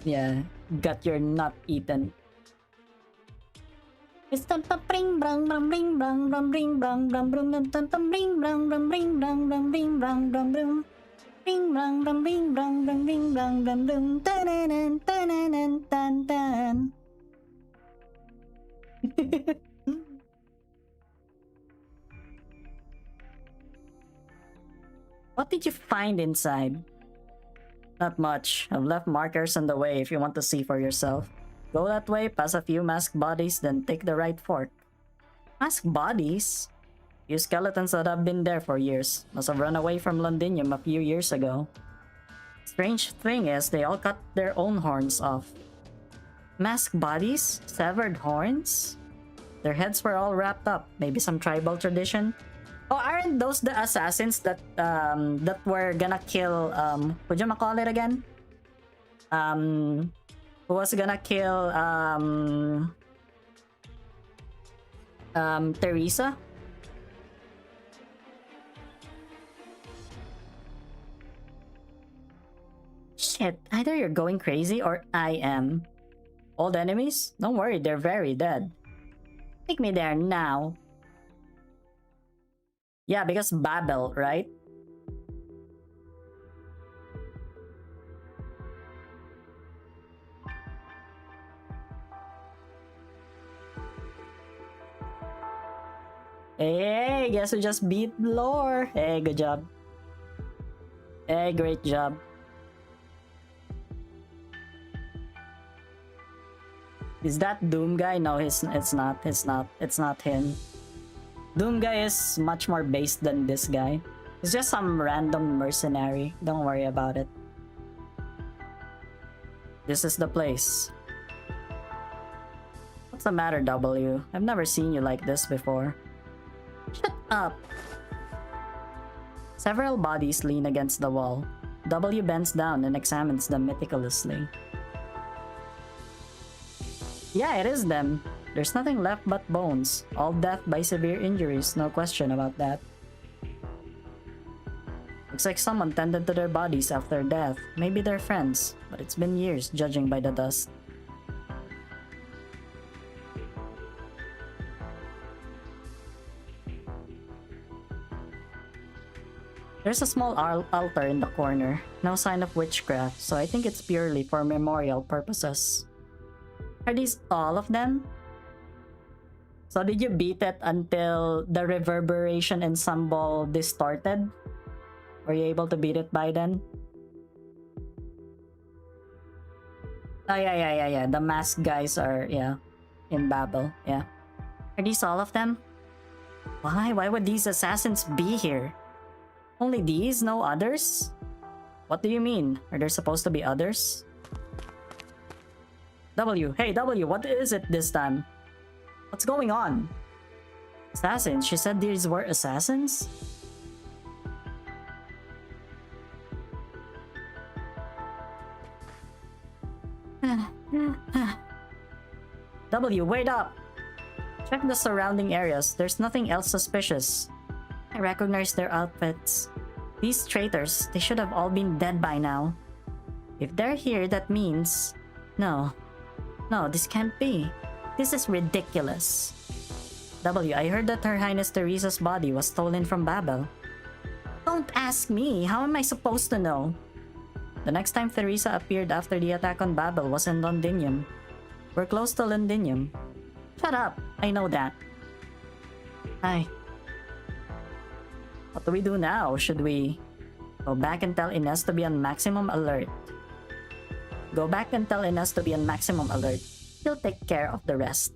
A: Yeah, got your nut eaten. It's the bring brang bram bring brang bram bring brang bram brum bring brang bram bring brang bram bring brang bram brum bring brang bram bring brang bram bring brang bram brum tan tan tan tan. What did you find inside? Not much. I've left markers on the way if you want to see for yourself. Go that way, pass a few masked bodies, then take the right fork. Masked bodies? Few skeletons that have been there for years. Must have run away from Londinium a few years ago. Strange thing is, they all cut their own horns off. Masked bodies? Severed horns? Their heads were all wrapped up. Maybe some tribal tradition? Oh, aren't those the assassins that that were gonna kill would you call it again? Who was gonna kill Teresa? Shit, either you're going crazy or I am. Old enemies? Don't worry, they're very dead. Take me there now. Yeah, because Babel, right? Hey, guess who just beat Lore? Hey, good job. Hey, great job. Is that Doom guy? No, it's not. It's not him. Doom guy is much more based than this guy. He's just some random mercenary. Don't worry about it. This is the place. What's the matter, W? I've never seen you like this before. Shut up! Several bodies lean against the wall. W bends down and examines them meticulously. Yeah, it is them. There's nothing left but bones. All death by severe injuries, no question about that. Looks like someone tended to their bodies after death. Maybe they're friends, but it's been years judging by the dust. There's a small altar in the corner. No sign of witchcraft, so I think it's purely for memorial purposes. Are these all of them? So did you beat it until the reverberation ensemble distorted? Were you able to beat it by then? Oh yeah. The masked guys are, yeah, in Babel, yeah. Are these all of them? Why? Why would these assassins be here? Only these? No others? What do you mean? Are there supposed to be others? W, hey W, what is it this time? What's going on? Assassins? She said these were assassins? W, wait up! Check the surrounding areas. There's nothing else suspicious. I recognize their outfits. These traitors, they should have all been dead by now. If they're here, that means... No, this can't be. This is ridiculous. W, I heard that Her Highness Teresa's body was stolen from Babel. Don't ask me. How am I supposed to know? The next time Teresa appeared after the attack on Babel was in Londinium. We're close to Londinium. Shut up. I know that. Hi. What do we do now? Should we go back and tell Ines to be on maximum alert? Go back and tell Ines to be on maximum alert. He'll take care of the rest.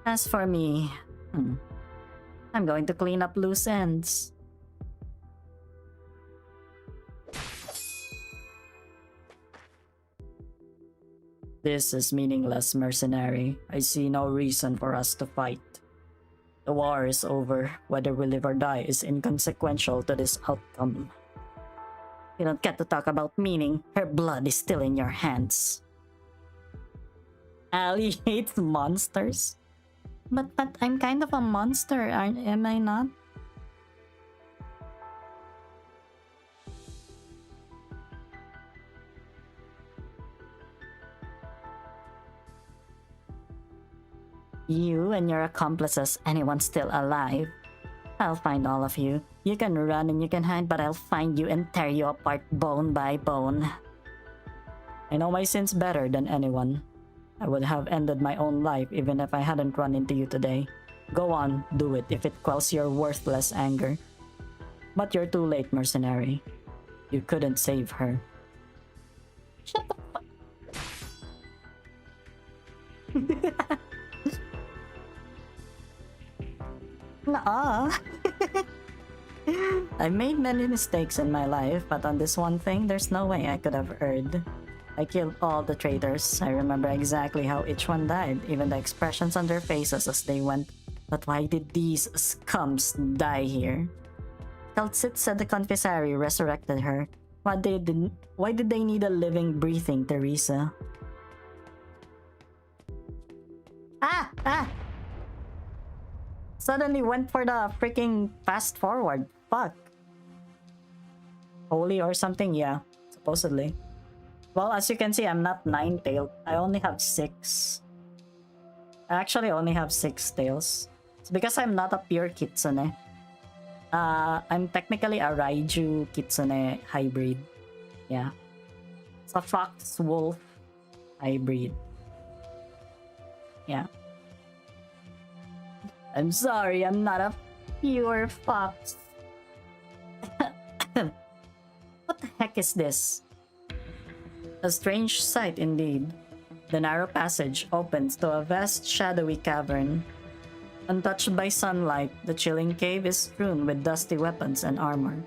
A: As for me, I'm going to clean up loose ends. This is meaningless, mercenary. I see no reason for us to fight. The war is over. Whether we live or die is inconsequential to this outcome. You don't get to talk about meaning. Her blood is still in your hands. Ally hates monsters. But I'm kind of a monster, am I not? You and your accomplices, anyone still alive. I'll find all of you. You can run and you can hide, but I'll find you and tear you apart bone by bone. I know my sins better than anyone. I would have ended my own life even if I hadn't run into you today. Go on, do it if it quells your worthless anger. But you're too late, mercenary. You couldn't save her. Shut the fuck. Nuh-uh. I've made many mistakes in my life, but on this one thing, there's no way I could have erred. I killed all the traitors. I remember exactly how each one died, even the expressions on their faces as they went. But why did these scums die here? Kaltsit said the confessary resurrected her. Why did they need a living, breathing Teresa? Ah! Suddenly went for the freaking fast forward. Fuck. Holy or something, yeah. Supposedly. Well, as you can see, I'm not 9-tailed. I only have 6. I actually only have 6 tails. It's because I'm not a pure kitsune. I'm technically a Raiju kitsune hybrid. Yeah. It's a fox wolf hybrid. Yeah. I'm sorry, I'm not a pure fox. What the heck is this? A strange sight indeed. The narrow passage opens to a vast shadowy cavern. Untouched by sunlight, the chilling cave is strewn with dusty weapons and armor.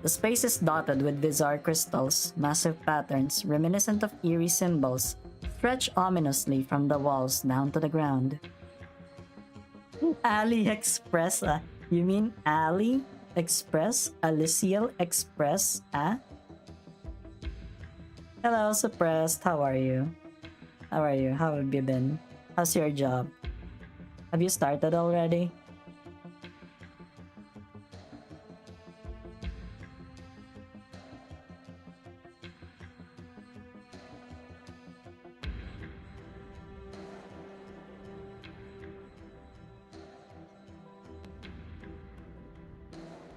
A: The space is dotted with bizarre crystals, massive patterns, reminiscent of eerie symbols, stretch ominously from the walls down to the ground. AliExpress, ah? You mean Ali Express? Alyssciel Express, ah? Hello, Suppressed. How are you? How are you? How have you been? How's your job? Have you started already?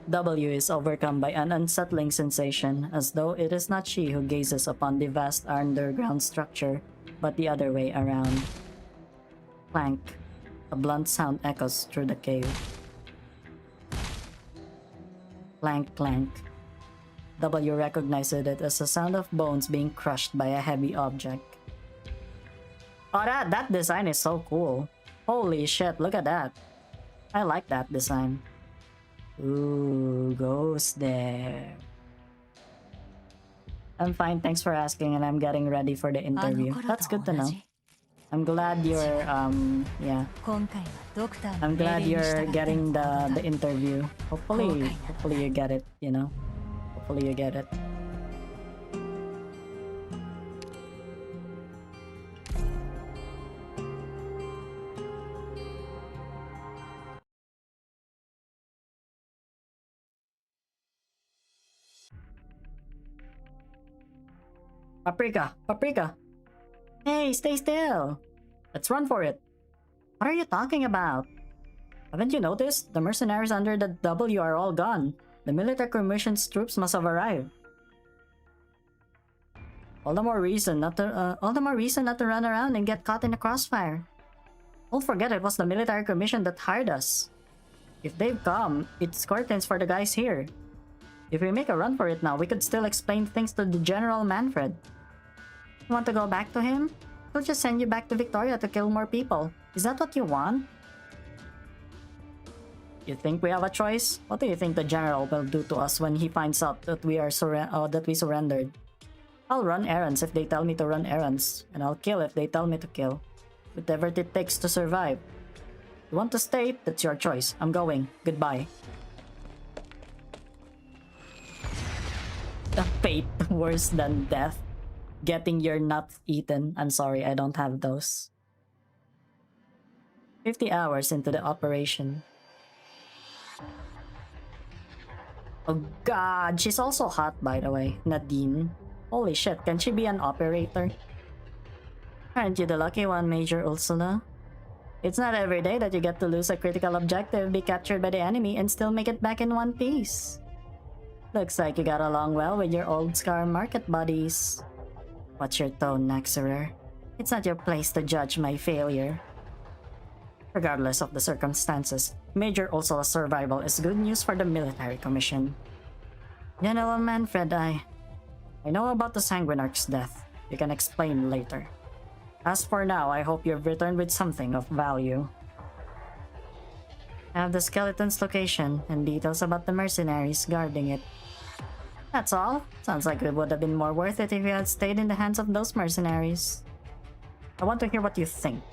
A: W is overcome by an unsettling sensation, as though it is not she who gazes upon the vast underground structure, but the other way around. Clank. A blunt sound echoes through the cave. Clank, clank. W recognizes it as a sound of bones being crushed by a heavy object. Oh, that design is so cool. Holy shit, look at that. I like that design. Ooh, goes there. I'm fine, thanks for asking, and I'm getting ready for the interview. That's good to know. I'm glad you're, yeah. I'm glad you're getting the interview. Hopefully you get it, you know? Hopefully you get it. Paprika! Hey, stay still! Let's run for it! What are you talking about? Haven't you noticed? The mercenaries under the W are all gone. The military commission's troops must have arrived. All the more reason not to run around and get caught in the crossfire. Don't forget it was the military commission that hired us. If they've come, it's curtains for the guys here. If we make a run for it now, we could still explain things to the General Manfred. You want to go back to him? He'll just send you back to Victoria to kill more people. Is that what you want? You think we have a choice? What do you think the General will do to us when he finds out that we surrendered? I'll run errands if they tell me to run errands, and I'll kill if they tell me to kill. Whatever it takes to survive. You want to stay? That's your choice. I'm going. Goodbye. The fate worse than death. Getting your nuts eaten. I'm sorry, I don't have those. 50 hours into the operation. Oh god, she's also hot by the way, Nadine. Holy shit, can she be an operator? Aren't you the lucky one, Major Ursula? It's not every day that you get to lose a critical objective, be captured by the enemy, and still make it back in one piece. Looks like you got along well with your old Scar Market buddies. What's your tone, Naxxerer? It's not your place to judge my failure. Regardless of the circumstances, Major Ursula's survival is good news for the military commission. General Manfred, I know about the Sanguinarch's death. You can explain later. As for now, I hope you've returned with something of value. I have the skeleton's location and details about the mercenaries guarding it. That's all. Sounds like it would have been more worth it if you had stayed in the hands of those mercenaries. I want to hear what you think.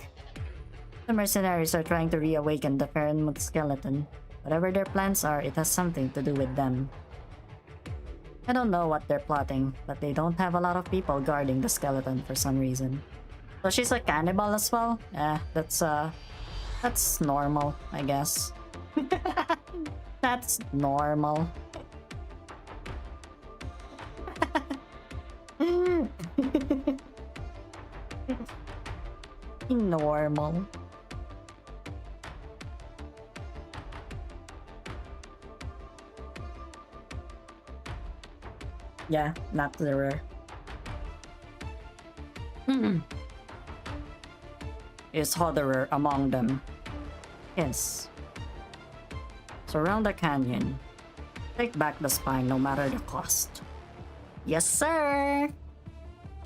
A: The mercenaries are trying to reawaken the Farenmouth skeleton. Whatever their plans are, it has something to do with them. I don't know what they're plotting, but they don't have a lot of people guarding the skeleton for some reason. So she's a cannibal as well? That's normal, I guess. That's normal. Normal. Yeah, not the rare. Is Hodderer among them? Yes. Surround the canyon. Take back the spine no matter the cost. Yes, sir!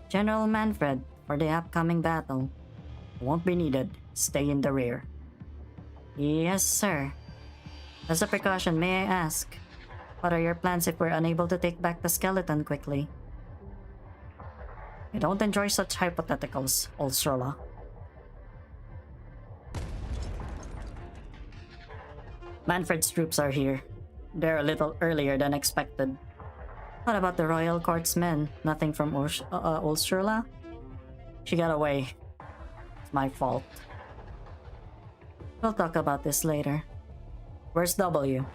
A: General Manfred, for the upcoming battle. Won't be needed. Stay in the rear. Yes, sir. As a precaution, may I ask, what are your plans if we're unable to take back the skeleton quickly? I don't enjoy such hypotheticals, old Sherlock. Manfred's troops are here. They're a little earlier than expected. What about the Royal Court's men? Nothing from Ursula? She got away. It's my fault. We'll talk about this later. Where's W?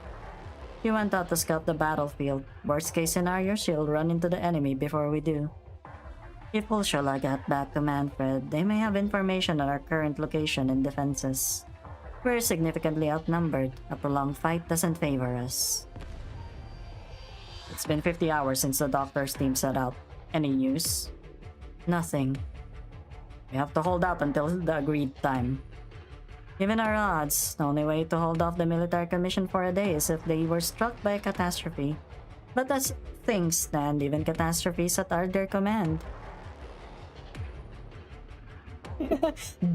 A: He went out to scout the battlefield. Worst case scenario, she'll run into the enemy before we do. If Ursula got back to Manfred, they may have information on our current location and defenses. We're significantly outnumbered. A prolonged fight doesn't favor us. It's been 50 hours since the doctor's team set out. Any news? Nothing. We have to hold out until the agreed time. Given our odds, the only way to hold off the military commission for a day is if they were struck by a catastrophe. But as things stand, even catastrophes are at their command.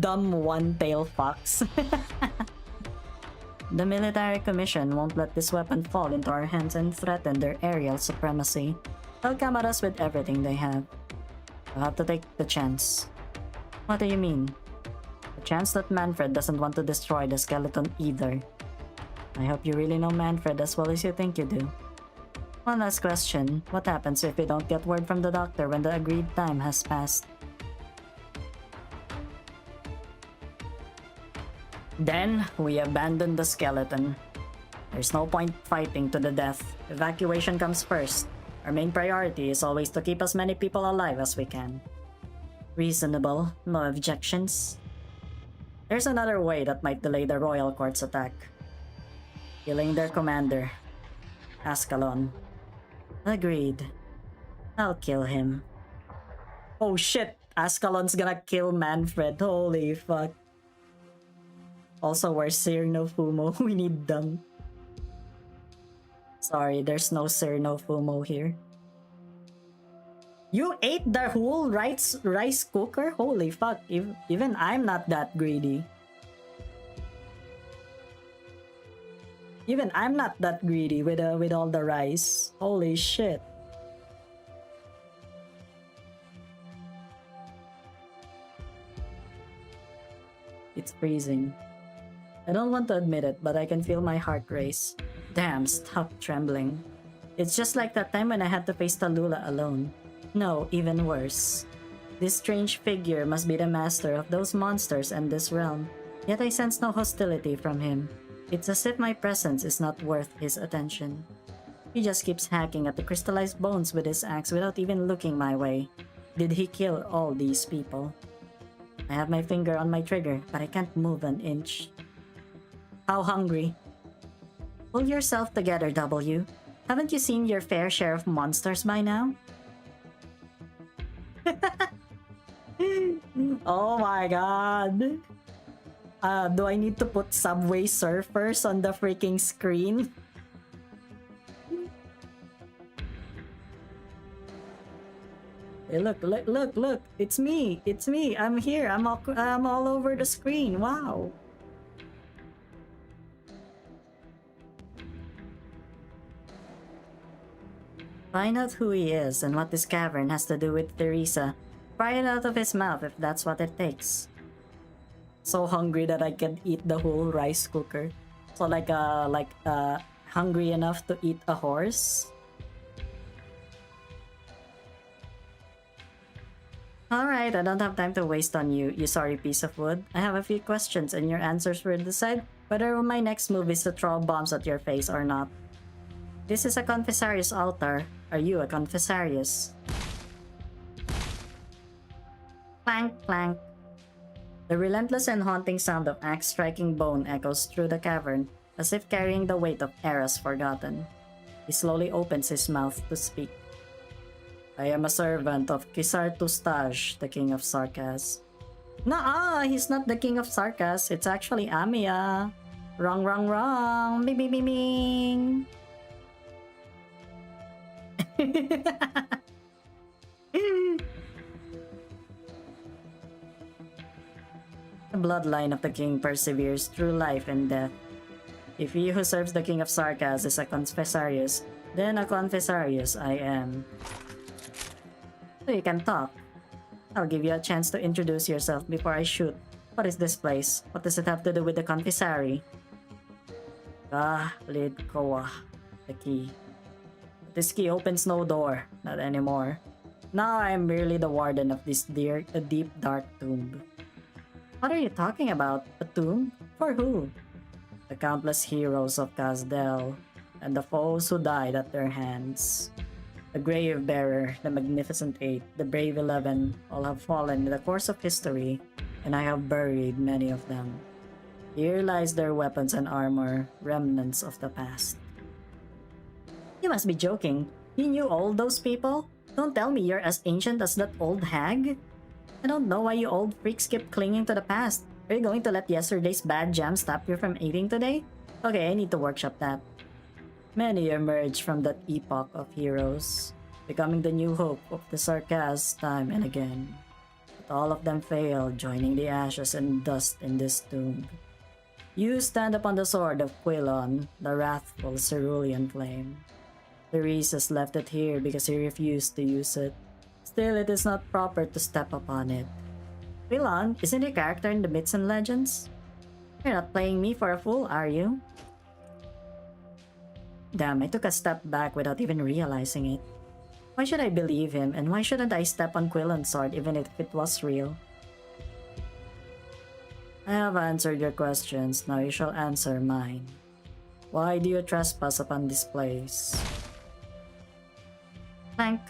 A: Dumb one-tailed fox. The military commission won't let this weapon fall into our hands and threaten their aerial supremacy. They'll come at us with everything they have. We'll have to take the chance. What do you mean? The chance that Manfred doesn't want to destroy the skeleton either. I hope you really know Manfred as well as you think you do. One last question. What happens if we don't get word from the doctor when the agreed time has passed? Then, we abandon the skeleton. There's no point fighting to the death. Evacuation comes first. Our main priority is always to keep as many people alive as we can. Reasonable. No objections. There's another way that might delay the Royal Court's attack. Killing their commander, Ascalon. Agreed. I'll kill him. Oh shit! Ascalon's gonna kill Manfred. Holy fuck. Also, where's Sir no Fumo? We need them. Sorry, there's no Sir no Fumo here. You ate the whole rice cooker? Holy fuck, even I'm not that greedy. Even I'm not that greedy with all the rice. Holy shit. It's freezing. I don't want to admit it, but I can feel my heart race. Damn, stop trembling. It's just like that time when I had to face Tallulah alone. No, even worse. This strange figure must be the master of those monsters and this realm. Yet I sense no hostility from him. It's as if my presence is not worth his attention. He just keeps hacking at the crystallized bones with his axe without even looking my way. Did he kill all these people? I have my finger on my trigger, but I can't move an inch. How hungry? Pull yourself together, W. Haven't you seen your fair share of monsters by now? Oh my god. Do I need to put Subway Surfers on the freaking screen? Hey, look. It's me. I'm here. I'm all over the screen. Wow. Find out who he is and what this cavern has to do with Teresa. Pry it out of his mouth if that's what it takes. So hungry that I can eat the whole rice cooker. So hungry enough to eat a horse. Alright, I don't have time to waste on you, you sorry piece of wood. I have a few questions and your answers will decide whether my next move is to throw bombs at your face or not. This is a Confessarius altar. Are you a Confessarius? Clank, clank. The relentless and haunting sound of axe striking bone echoes through the cavern, as if carrying the weight of eras forgotten. He slowly opens his mouth to speak. I am a servant of Kisar Tustaj, the king of Sarkas. Nuh-uh, he's not the king of Sarkas. It's actually Amiya. Wrong, wrong, wrong. Bing, bing, bing, bing. The bloodline of the king perseveres through life and death. If he who serves the king of Sarkas is a Confessarius, then a Confessarius I am. So you can talk. I'll give you a chance to introduce yourself before I shoot. What is this place? What does it have to do with the Confessary? Lid Koa. The key. This key opens no door. Not anymore. Now I am merely the warden of this deep dark tomb. What are you talking about? A tomb? For who? The countless heroes of Kazdel, and the foes who died at their hands. The Grave Bearer, the Magnificent Eight, the Brave 11, all have fallen in the course of history, and I have buried many of them. Here lies their weapons and armor, remnants of the past. You must be joking. You knew all those people? Don't tell me you're as ancient as that old hag? I don't know why you old freaks keep clinging to the past. Are you going to let yesterday's bad jam stop you from eating today? Okay, I need to workshop that. Many emerged from that epoch of heroes, becoming the new hope of the Sarkas time and again. But all of them failed, joining the ashes and dust in this tomb. You stand upon the sword of Quilon, the wrathful cerulean flame. Thereseus left it here because he refused to use it. Still, it is not proper to step upon it. Quilon, isn't he a character in the myths and legends? You're not playing me for a fool, are you? Damn, I took a step back without even realizing it. Why should I believe him, and why shouldn't I step on Quilon's sword even if it was real? I have answered your questions, now you shall answer mine. Why do you trespass upon this place? Clank.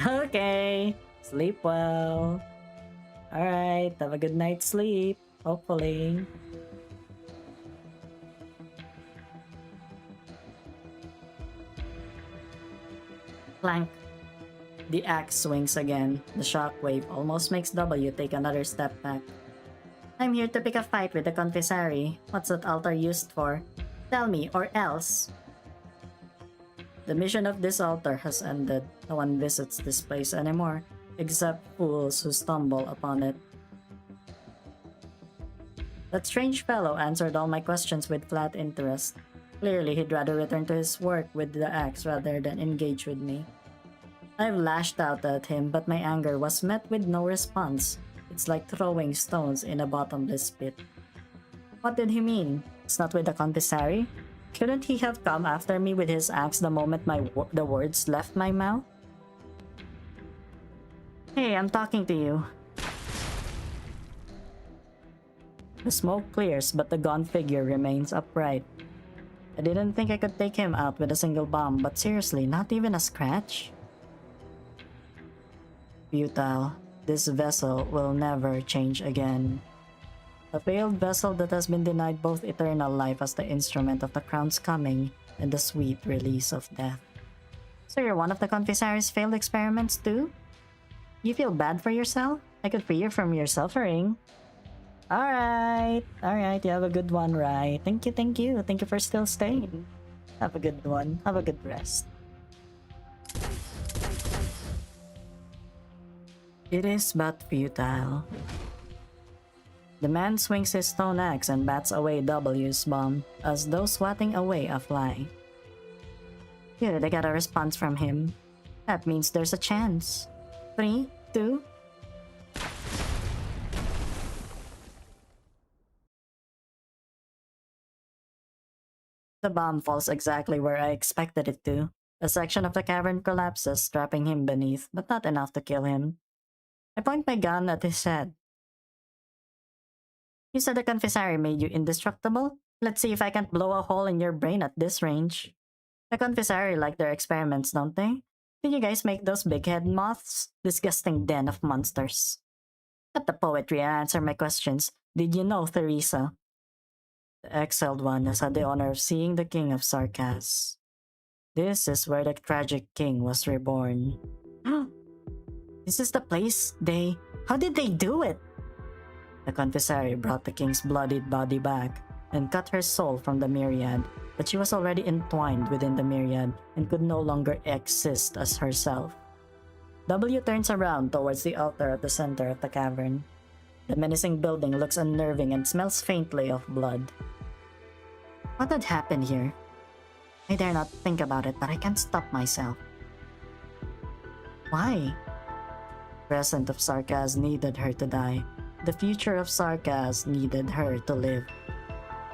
A: Okay, sleep well. Alright, have a good night's sleep, hopefully. Clank. The axe swings again. The shockwave almost makes W take another step back. I'm here to pick a fight with the Confessary. What's that altar used for? Tell me, or else. The mission of this altar has ended. No one visits this place anymore, except fools who stumble upon it. That strange fellow answered all my questions with flat interest. Clearly, he'd rather return to his work with the axe rather than engage with me. I've lashed out at him, but my anger was met with no response. It's like throwing stones in a bottomless pit. What did he mean? It's not with the Confessary? Couldn't he have come after me with his axe the moment the words left my mouth? Hey, I'm talking to you. The smoke clears, but the gaunt figure remains upright. I didn't think I could take him out with a single bomb, but seriously, not even a scratch? Futile. This vessel will never change again. A failed vessel that has been denied both eternal life as the instrument of the crown's coming and the sweet release of death. So you're one of the Confessary's failed experiments too? You feel bad for yourself? I could free you from your suffering. Alright, you have a good one, right? Thank you. Thank you for still staying. Have a good one. Have a good rest. It is but futile. The man swings his stone axe and bats away W's bomb, as though swatting away a fly. Good, I got a response from him. That means there's a chance. 3, 2... The bomb falls exactly where I expected it to. A section of the cavern collapses, trapping him beneath, but not enough to kill him. I point my gun at his head. You said the confessary made you indestructible? Let's see if I can't blow a hole in your brain at this range. The confessary like their experiments, don't they? Did you guys make those big-head moths? Disgusting den of monsters. Cut the poetry and answer my questions. Did you know Theresa? The exiled one has had the honor of seeing the king of Sarkas. This is where the tragic king was reborn. This is the place they... How did they do it? The confessary brought the king's bloodied body back and cut her soul from the myriad, but she was already entwined within the myriad and could no longer exist as herself. W turns around towards the altar at the center of the cavern. The menacing building looks unnerving and smells faintly of blood. What had happened here? I dare not think about it, but I can't stop myself. Why? The present of Sarkas needed her to die. The future of Sarkas needed her to live.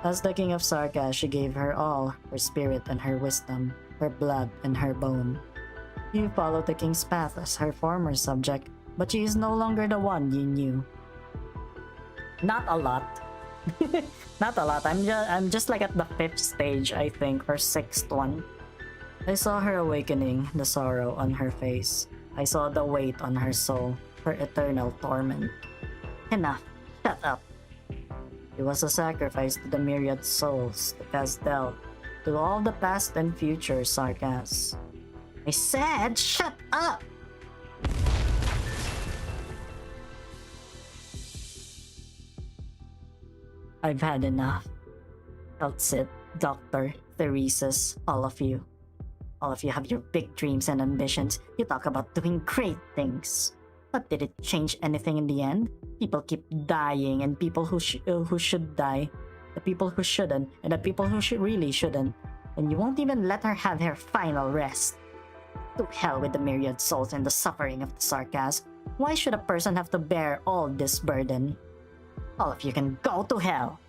A: As the king of Sarkas, she gave her all, her spirit and her wisdom, her blood and her bone. You followed the king's path as her former subject, but she is no longer the one you knew. Not a lot. Not a lot. I'm just like at the 5th stage, I think, or 6th one. I saw her awakening, the sorrow on her face. I saw the weight on her soul, her eternal torment. Enough. Shut up. It was a sacrifice to the myriad souls the past dealt, to all the past and future Sarkas. I said, shut up! I've had enough. That's it, Dr. Theresa's, all of you. All of you have your big dreams and ambitions. You talk about doing great things. But did it change anything in the end? People keep dying, and people who should die. The people who shouldn't, and the people who really shouldn't. And you won't even let her have her final rest. To hell with the myriad souls and the suffering of the Sarkas. Why should a person have to bear all this burden? All of you can go to hell.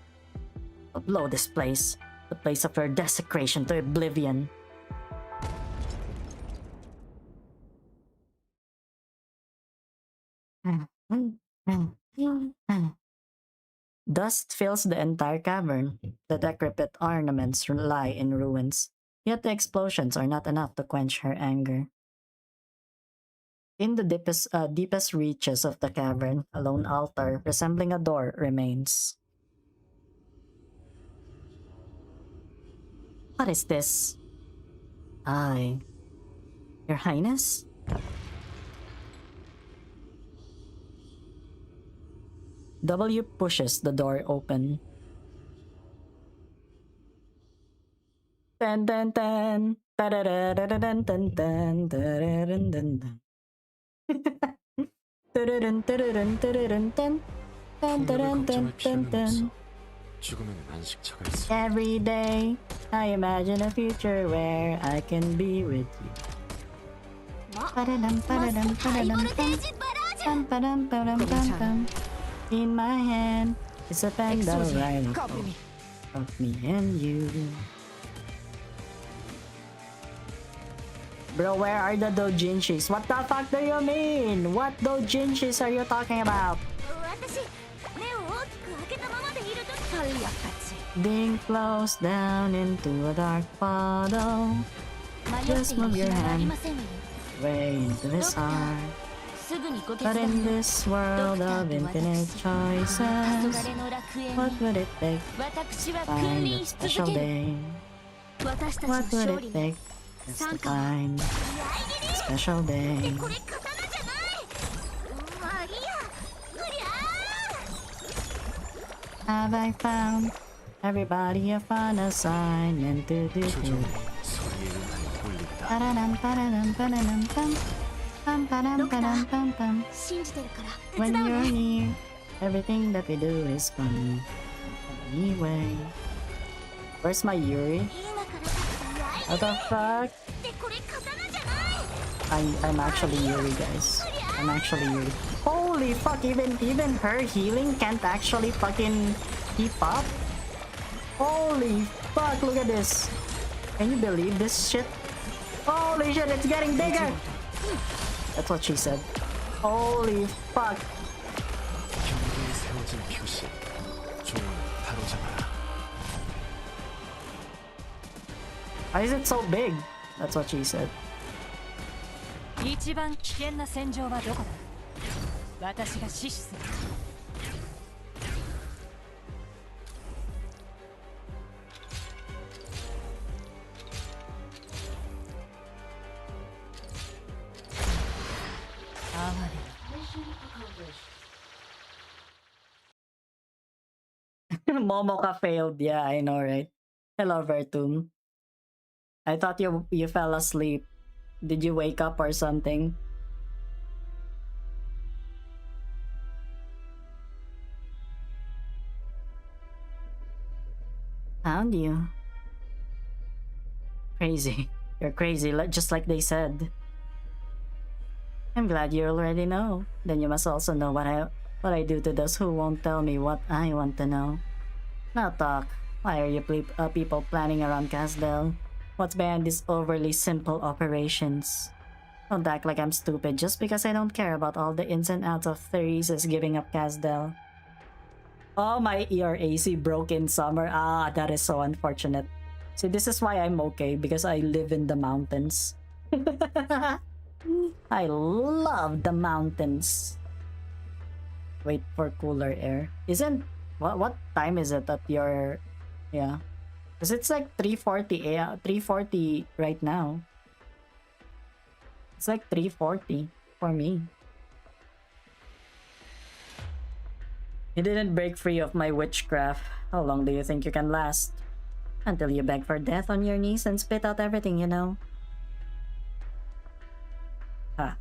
A: I'll blow this place. The place of her desecration to oblivion. Dust fills the entire cavern. The decrepit ornaments lie in ruins. Yet the explosions are not enough to quench her anger. In the deepest reaches of the cavern, a lone altar resembling a door remains. What is this? Your Highness? W pushes the door open. Dun dun dun. Dun dun dun dun dun. Every day, I imagine a future where I can be with you. In my hand is a panda rifle of me and you. Bro, where are the doujinshis? What the fuck do you mean? What doujinshis are you talking about? Being closed down into a dark puddle. Just move your hand way into this heart. But in this world of infinite choices, what would it take to find a special day? What would it take just to find a special day? Have I found everybody a fun assignment to do? When you're near, everything that we do is fun. Anyway, where's my Yuri? What the fuck? I'm actually Yuri, guys. I'm actually Yuri. Holy fuck, even her healing can't actually fucking keep up? Holy fuck, look at this. Can you believe this shit? Holy shit, it's getting bigger! That's what she said. Holy fuck.
F: 경계에 세워진 표시. 종을 바로잡아라.
A: Why is it so big? That's what she said.
E: 一番危険な戦場はどこだ。私が指示する。
A: Momoka failed. Yeah, I know, right? Hello, Vertum. I thought you fell asleep. Did you wake up or something? Found you. Crazy. You're crazy, just like they said. I'm glad you already know. Then you must also know what I do to those who won't tell me what I want to know. Now talk. Why are you people planning around Casdell? What's behind these overly simple operations? Don't act like I'm stupid just because I don't care about all the ins and outs of Therese's giving up Casdell. Oh, my ERAC broke in summer. Ah, that is so unfortunate. See, this is why I'm okay, because I live in the mountains. I love the mountains. Wait for cooler air. What time is it at your... Yeah. Because it's like 3:40 a.m. 3:40 right now. It's like 3:40 for me. You didn't break free of my witchcraft. How long do you think you can last? Until you beg for death on your knees and spit out everything you know. Ha.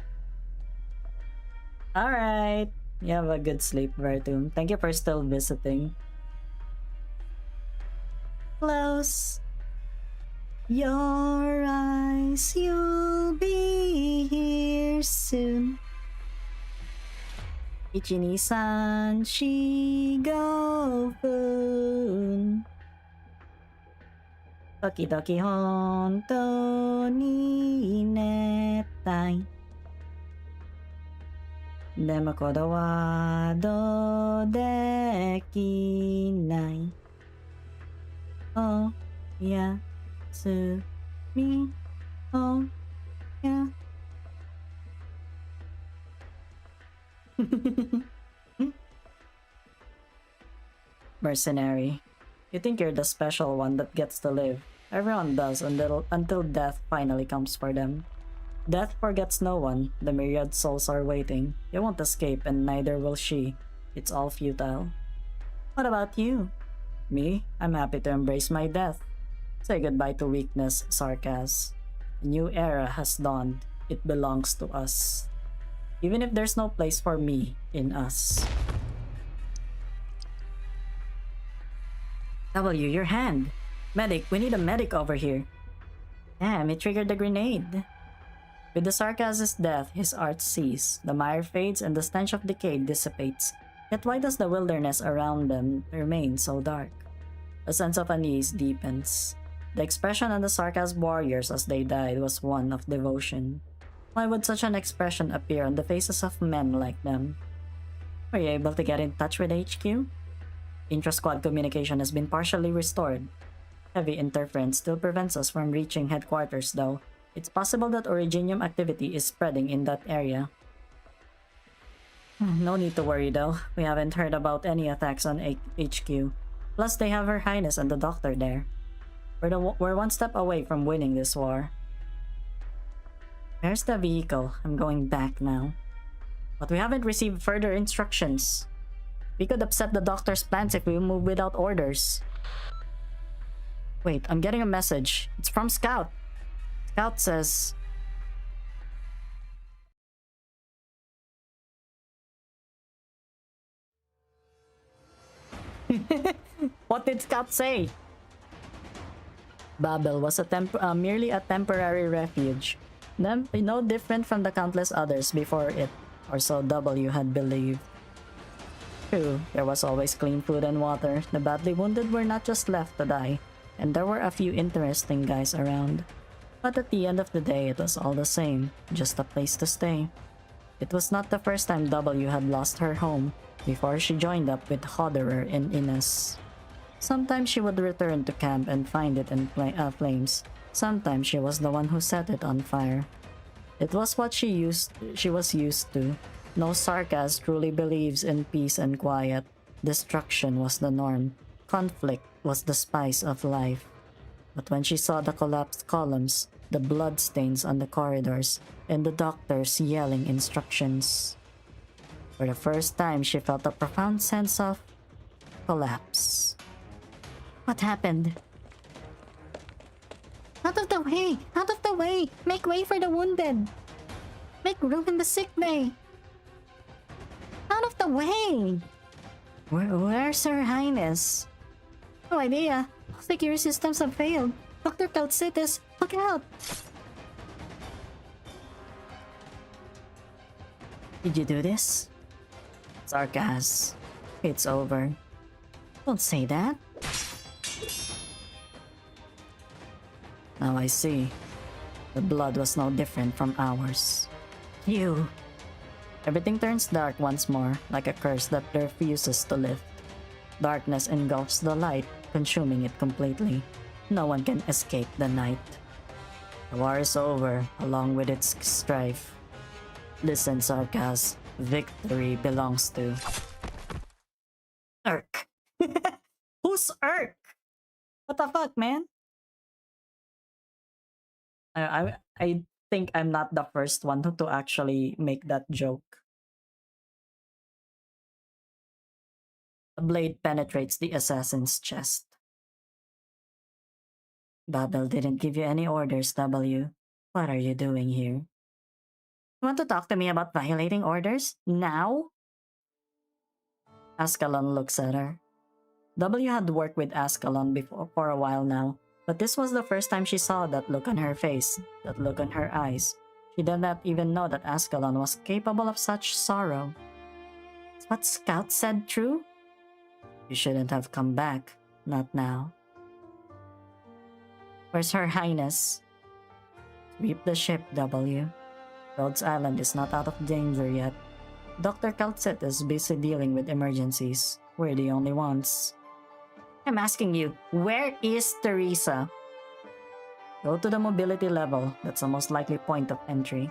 A: Alright. You have a good sleep, Vertum. Thank you for still visiting. Close your eyes, you'll be here soon. Ichini-san, shigo fun. Tokidoki honto ni nettai. Demo kodo wa do dekinai. Oh, yeah, me. Oh, yeah. Mercenary. You think you're the special one that gets to live. Everyone does until death finally comes for them. Death forgets no one. The myriad souls are waiting. You won't escape, and neither will she. It's all futile. What about you? Me? I'm happy to embrace my death. Say goodbye to weakness, Sarkaz. A new era has dawned. It belongs to us. Even if there's no place for me in us. W, your hand. Medic, we need a medic over here. Damn, it triggered the grenade. With the Sarkaz's death, his art ceases. The mire fades and the stench of decay dissipates. Yet why does the wilderness around them remain so dark? A sense of unease deepens. The expression on the Sarkaz warriors as they died was one of devotion. Why would such an expression appear on the faces of men like them? Were you able to get in touch with HQ? Intra-squad communication has been partially restored. Heavy interference still prevents us from reaching headquarters though. It's possible that Originium activity is spreading in that area. No need to worry though. We haven't heard about any attacks on HQ. Plus they have Her Highness and the Doctor there. We're one step away from winning this war. Where's the vehicle? I'm going back now. But we haven't received further instructions. We could upset the Doctor's plans if we move without orders. Wait, I'm getting a message. It's from Scout. Scout says... What did Scout say? Babel was merely a temporary refuge, no different from the countless others before it, or so W had believed. True, there was always clean food and water. The badly wounded were not just left to die, and there were a few interesting guys around. But at the end of the day, it was all the same, just a place to stay. It was not the first time W had lost her home before she joined up with Hodderer and Ines. Sometimes she would return to camp and find it in flames. Sometimes she was the one who set it on fire. It was what she was used to. No Sarkaz truly believes in peace and quiet. Destruction was the norm. Conflict was the spice of life. But when she saw the collapsed columns, the bloodstains on the corridors, and the doctors yelling instructions, for the first time she felt a profound sense of collapse. What happened? Out of the way! Out of the way! Make way for the wounded! Make room in the sick bay! Out of the way! Where's Her Highness? No idea. Security systems have failed. Dr. Calcitis, look out! Did you do this? Sarkaz. It's over. Don't say that. Now I see. The blood was no different from ours. You. Everything turns dark once more, like a curse that refuses to lift. Darkness engulfs the light, consuming it completely. No one can escape the night. The war is over, along with its strife. Listen, Sarkaz. Victory belongs to Urk. Who's Urk? What the fuck, man? I think I'm not the first one to actually make that joke. The blade penetrates the assassin's chest. Babel didn't give you any orders, W. What are you doing here? You want to talk to me about violating orders? Now? Ascalon looks at her. W had worked with Ascalon before for a while now, but this was the first time she saw that look on her face, that look on her eyes. She did not even know that Ascalon was capable of such sorrow. Is what Scout said true? You shouldn't have come back. Not now. Where's Her Highness? Sweep the ship, W. Rhodes Island is not out of danger yet. Dr. Calcit is busy dealing with emergencies. We're the only ones. I'm asking you, where is Teresa? Go to the mobility level. That's the most likely point of entry.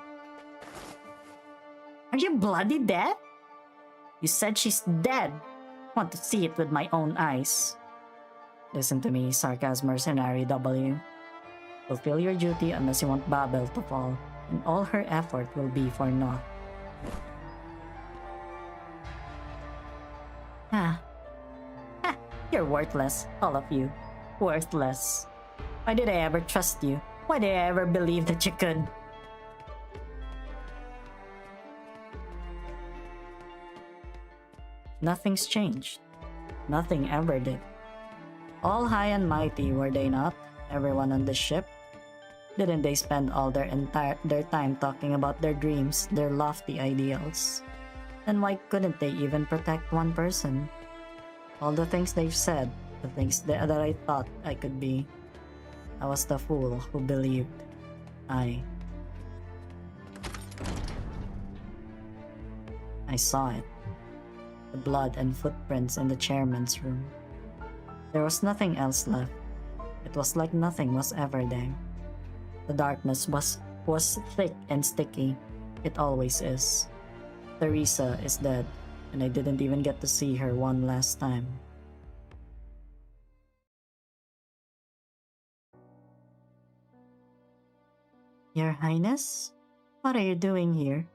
A: Are you bloody dead? You said she's dead. Want to see it with my own eyes. Listen to me, Sarkaz mercenary W. Fulfill your duty unless you want Babel to fall, and all her effort will be for naught. You're worthless, all of you. Worthless. Why did I ever trust you? Why did I ever believe that you could? Nothing's changed. Nothing ever did. All high and mighty, were they not? Everyone on the ship? Didn't they spend all their time talking about their dreams, their lofty ideals? Then why couldn't they even protect one person? All the things they've said, the things that I thought I could be. I was the fool who believed. I saw it. The blood and footprints in the chairman's room. There was nothing else left. It was like nothing was ever there. The darkness was thick and sticky. It always is. Teresa is dead, and I didn't even get to see her one last time. Your Highness? What are you doing here?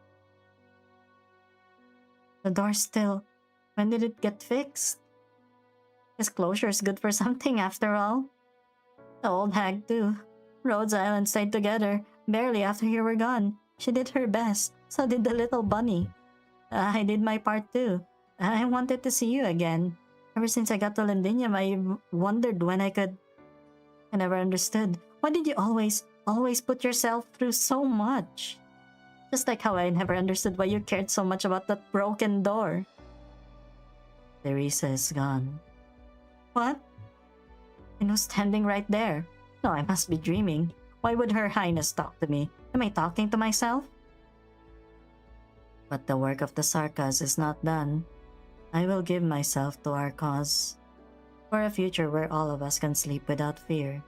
A: The door's still... When did it get fixed? This closure is good for something after all. The old hag too. Rhodes Island stayed together, barely after you were gone. She did her best, so did the little bunny. I did my part too. I wanted to see you again. Ever since I got to Lindinium, I wondered when I could I never understood. Why did you always put yourself through so much? Just like how I never understood why you cared so much about that broken door. Teresa is gone. What? And who's standing right there? No, I must be dreaming. Why would Her Highness talk to me? Am I talking to myself? But the work of the Sarkas is not done. I will give myself to our cause. For a future where all of us can sleep without fear.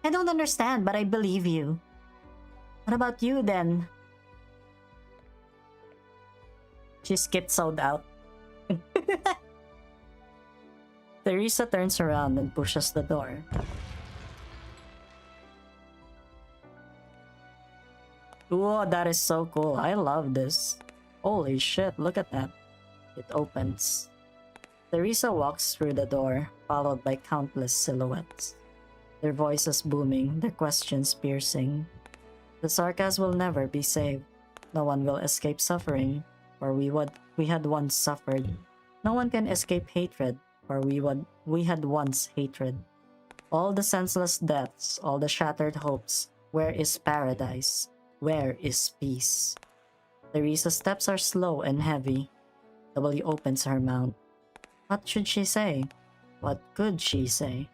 A: I don't understand, but I believe you. What about you then? She schizoed out. Teresa turns around and pushes the door. Whoa, that is so cool. I love this. Holy shit, look at that. It opens. Teresa walks through the door, followed by countless silhouettes. Their voices booming, their questions piercing. The Sarkas will never be saved. No one will escape suffering, for we had once suffered. No one can escape hatred, for we had once hatred. All the senseless deaths, all the shattered hopes. Where is paradise? Where is peace? Teresa's steps are slow and heavy. W opens her mouth. What should she say? What could she say?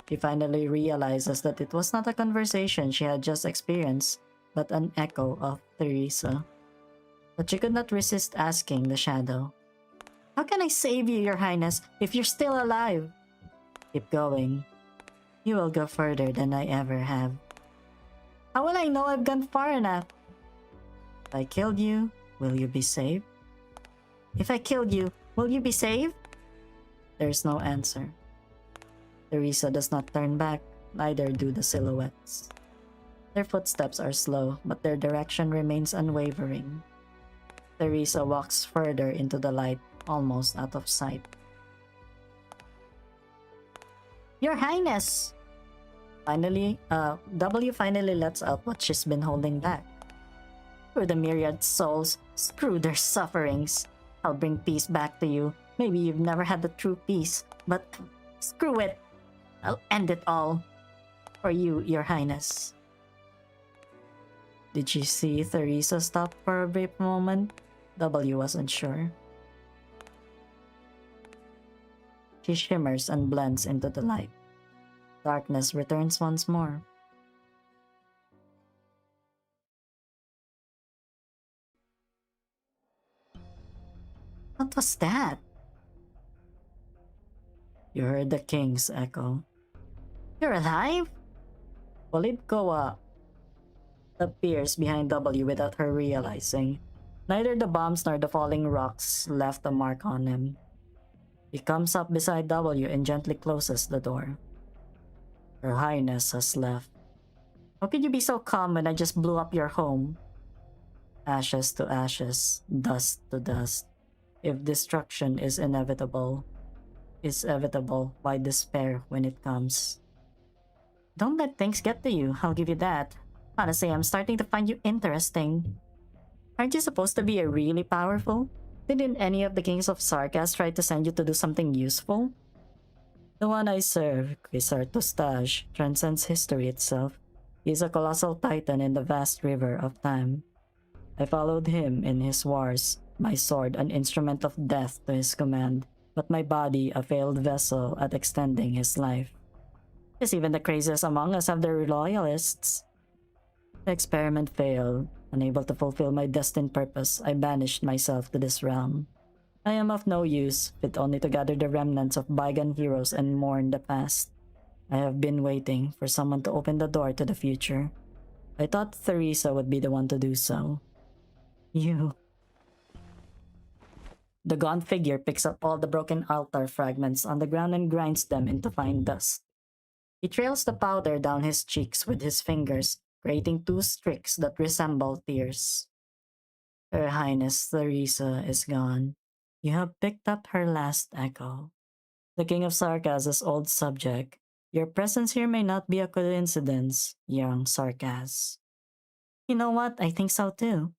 A: She finally realizes that it was not a conversation she had just experienced, but an echo of Teresa. But she could not resist asking the shadow. How can I save you, Your Highness, if you're still alive? Keep going. You will go further than I ever have. How will I know I've gone far enough? If I killed you, will you be saved? If I killed you, will you be saved? There's no answer. Teresa does not turn back, neither do the silhouettes. Their footsteps are slow, but their direction remains unwavering. Teresa walks further into the light, almost out of sight. Your Highness! W finally lets out what she's been holding back. Screw the myriad souls, screw their sufferings. I'll bring peace back to you. Maybe you've never had the true peace, but screw it. I'll end it all. For you, Your Highness. Did she see Teresa stop for a brief moment? W wasn't sure. She shimmers and blends into the light. Darkness returns once more. What was that? You heard the king's echo. You're alive? Politkowa appears behind W without her realizing. Neither the bombs nor the falling rocks left a mark on him. He comes up beside W and gently closes the door. Her Highness has left. How could you be so calm when I just blew up your home? Ashes to ashes, dust to dust. If destruction is inevitable, why despair when it comes? Don't let things get to you, I'll give you that. Honestly, I'm starting to find you interesting. Aren't you supposed to be really powerful? Didn't any of the kings of Sarkas try to send you to do something useful? The one I serve, Quisar Tostage, transcends history itself. He is a colossal titan in the vast river of time. I followed him in his wars, my sword an instrument of death to his command, but my body a failed vessel at extending his life. Yes, even the craziest among us have their loyalists. The experiment failed. Unable to fulfill my destined purpose, I banished myself to this realm. I am of no use, fit only to gather the remnants of bygone heroes and mourn the past. I have been waiting for someone to open the door to the future. I thought Teresa would be the one to do so. You. The gaunt figure picks up all the broken altar fragments on the ground and grinds them into fine dust. He trails the powder down his cheeks with his fingers, creating two streaks that resemble tears. Her Highness Teresa is gone. You have picked up her last echo. The King of Sarkas' old subject. Your presence here may not be a coincidence, young Sarkas. You know what? I think so too.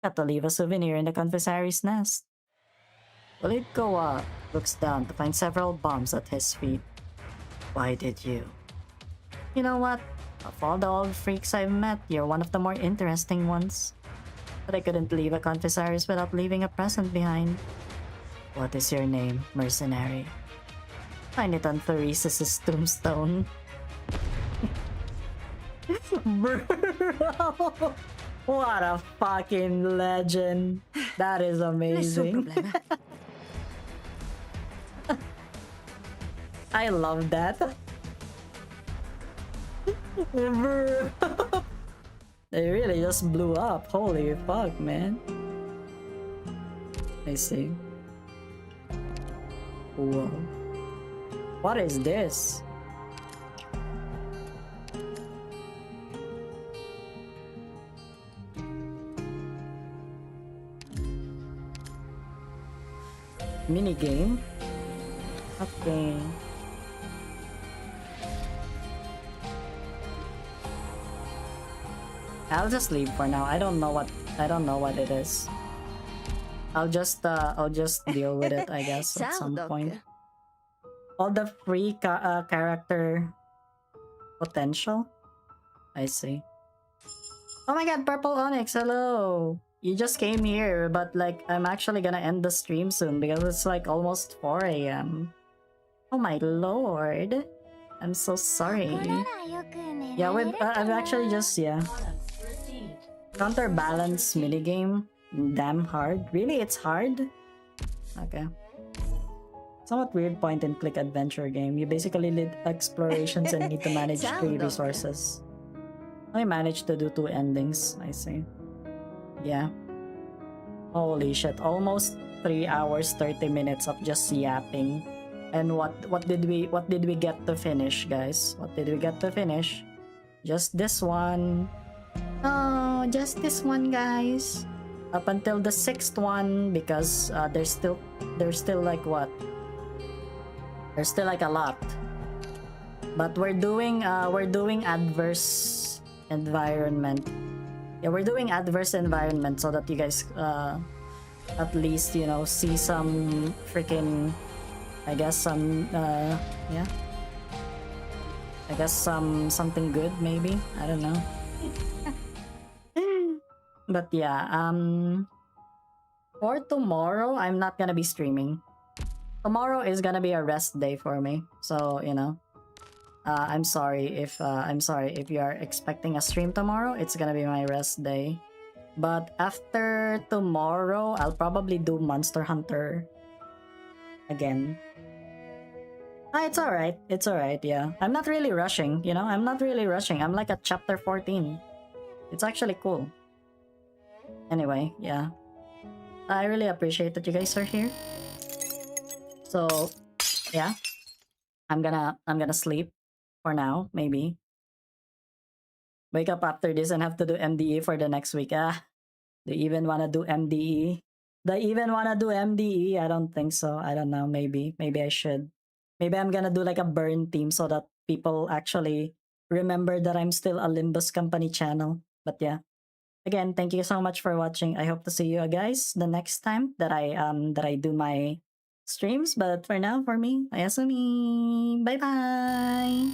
A: Got to leave a souvenir in the confessary's nest. Politkowa looks down to find several bombs at his feet. Why did you? You know what? Of all the old freaks I've met, you're one of the more interesting ones. But I couldn't leave a Confisarius without leaving a present behind. What is your name, mercenary? Find it on Therese's tombstone. Bro, what a fucking legend. That is
C: Nessun
A: amazing.
C: problema.
A: I love that. Bro. They really just blew up. Holy fuck, man. I see. Whoa. What is this? Mini game? Okay. I'll just leave for now. I don't know what it is. I'll just deal with it, I guess, at some
C: Ciao,
A: point.
C: Doc.
A: All the free character potential? I see. Oh my god, Purple Onyx, hello! You just came here, but like, I'm actually gonna end the stream soon because it's like almost 4 a.m. Oh my lord. I'm so sorry. Yeah, I've actually just, yeah. Counterbalance minigame. Damn hard. Really? It's hard? Okay. Somewhat weird point and click adventure game. You basically lead explorations and need to manage 3 resources. I managed to do 2 endings, I see. Yeah. Holy shit. Almost 3 hours 30 minutes of just yapping. And what did we get to finish, guys? What did we get to finish? Just this one. Oh, just this one, guys. Up until the 6th one, because there's still like what? There's still like a lot. But we're doing adverse environment. Yeah, we're doing adverse environment so that you guys at least, you know, see some freaking, I guess some yeah. I guess something good maybe. I don't know. But yeah, for tomorrow I'm not gonna be streaming. Tomorrow is gonna be a rest day for me. So, you know, I'm sorry if you are expecting a stream tomorrow. It's gonna be my rest day. But after tomorrow, I'll probably do Monster Hunter again. It's alright. It's alright, yeah. I'm not really rushing, you know? I'm not really rushing. I'm like at chapter 14. It's actually cool. Anyway, yeah. I really appreciate that you guys are here. So, yeah. I'm gonna sleep for now, maybe. Wake up after this and have to do MDE for the next week. Do you even wanna do MDE? Do I even wanna do MDE? I don't think so. I don't know. Maybe I should. Maybe I'm gonna do like a burn team so that people actually remember that I'm still a Limbus Company channel. But yeah. Again, thank you so much for watching. I hope to see you guys the next time that I do my streams. But for now, for me, Ayasumi. Bye bye.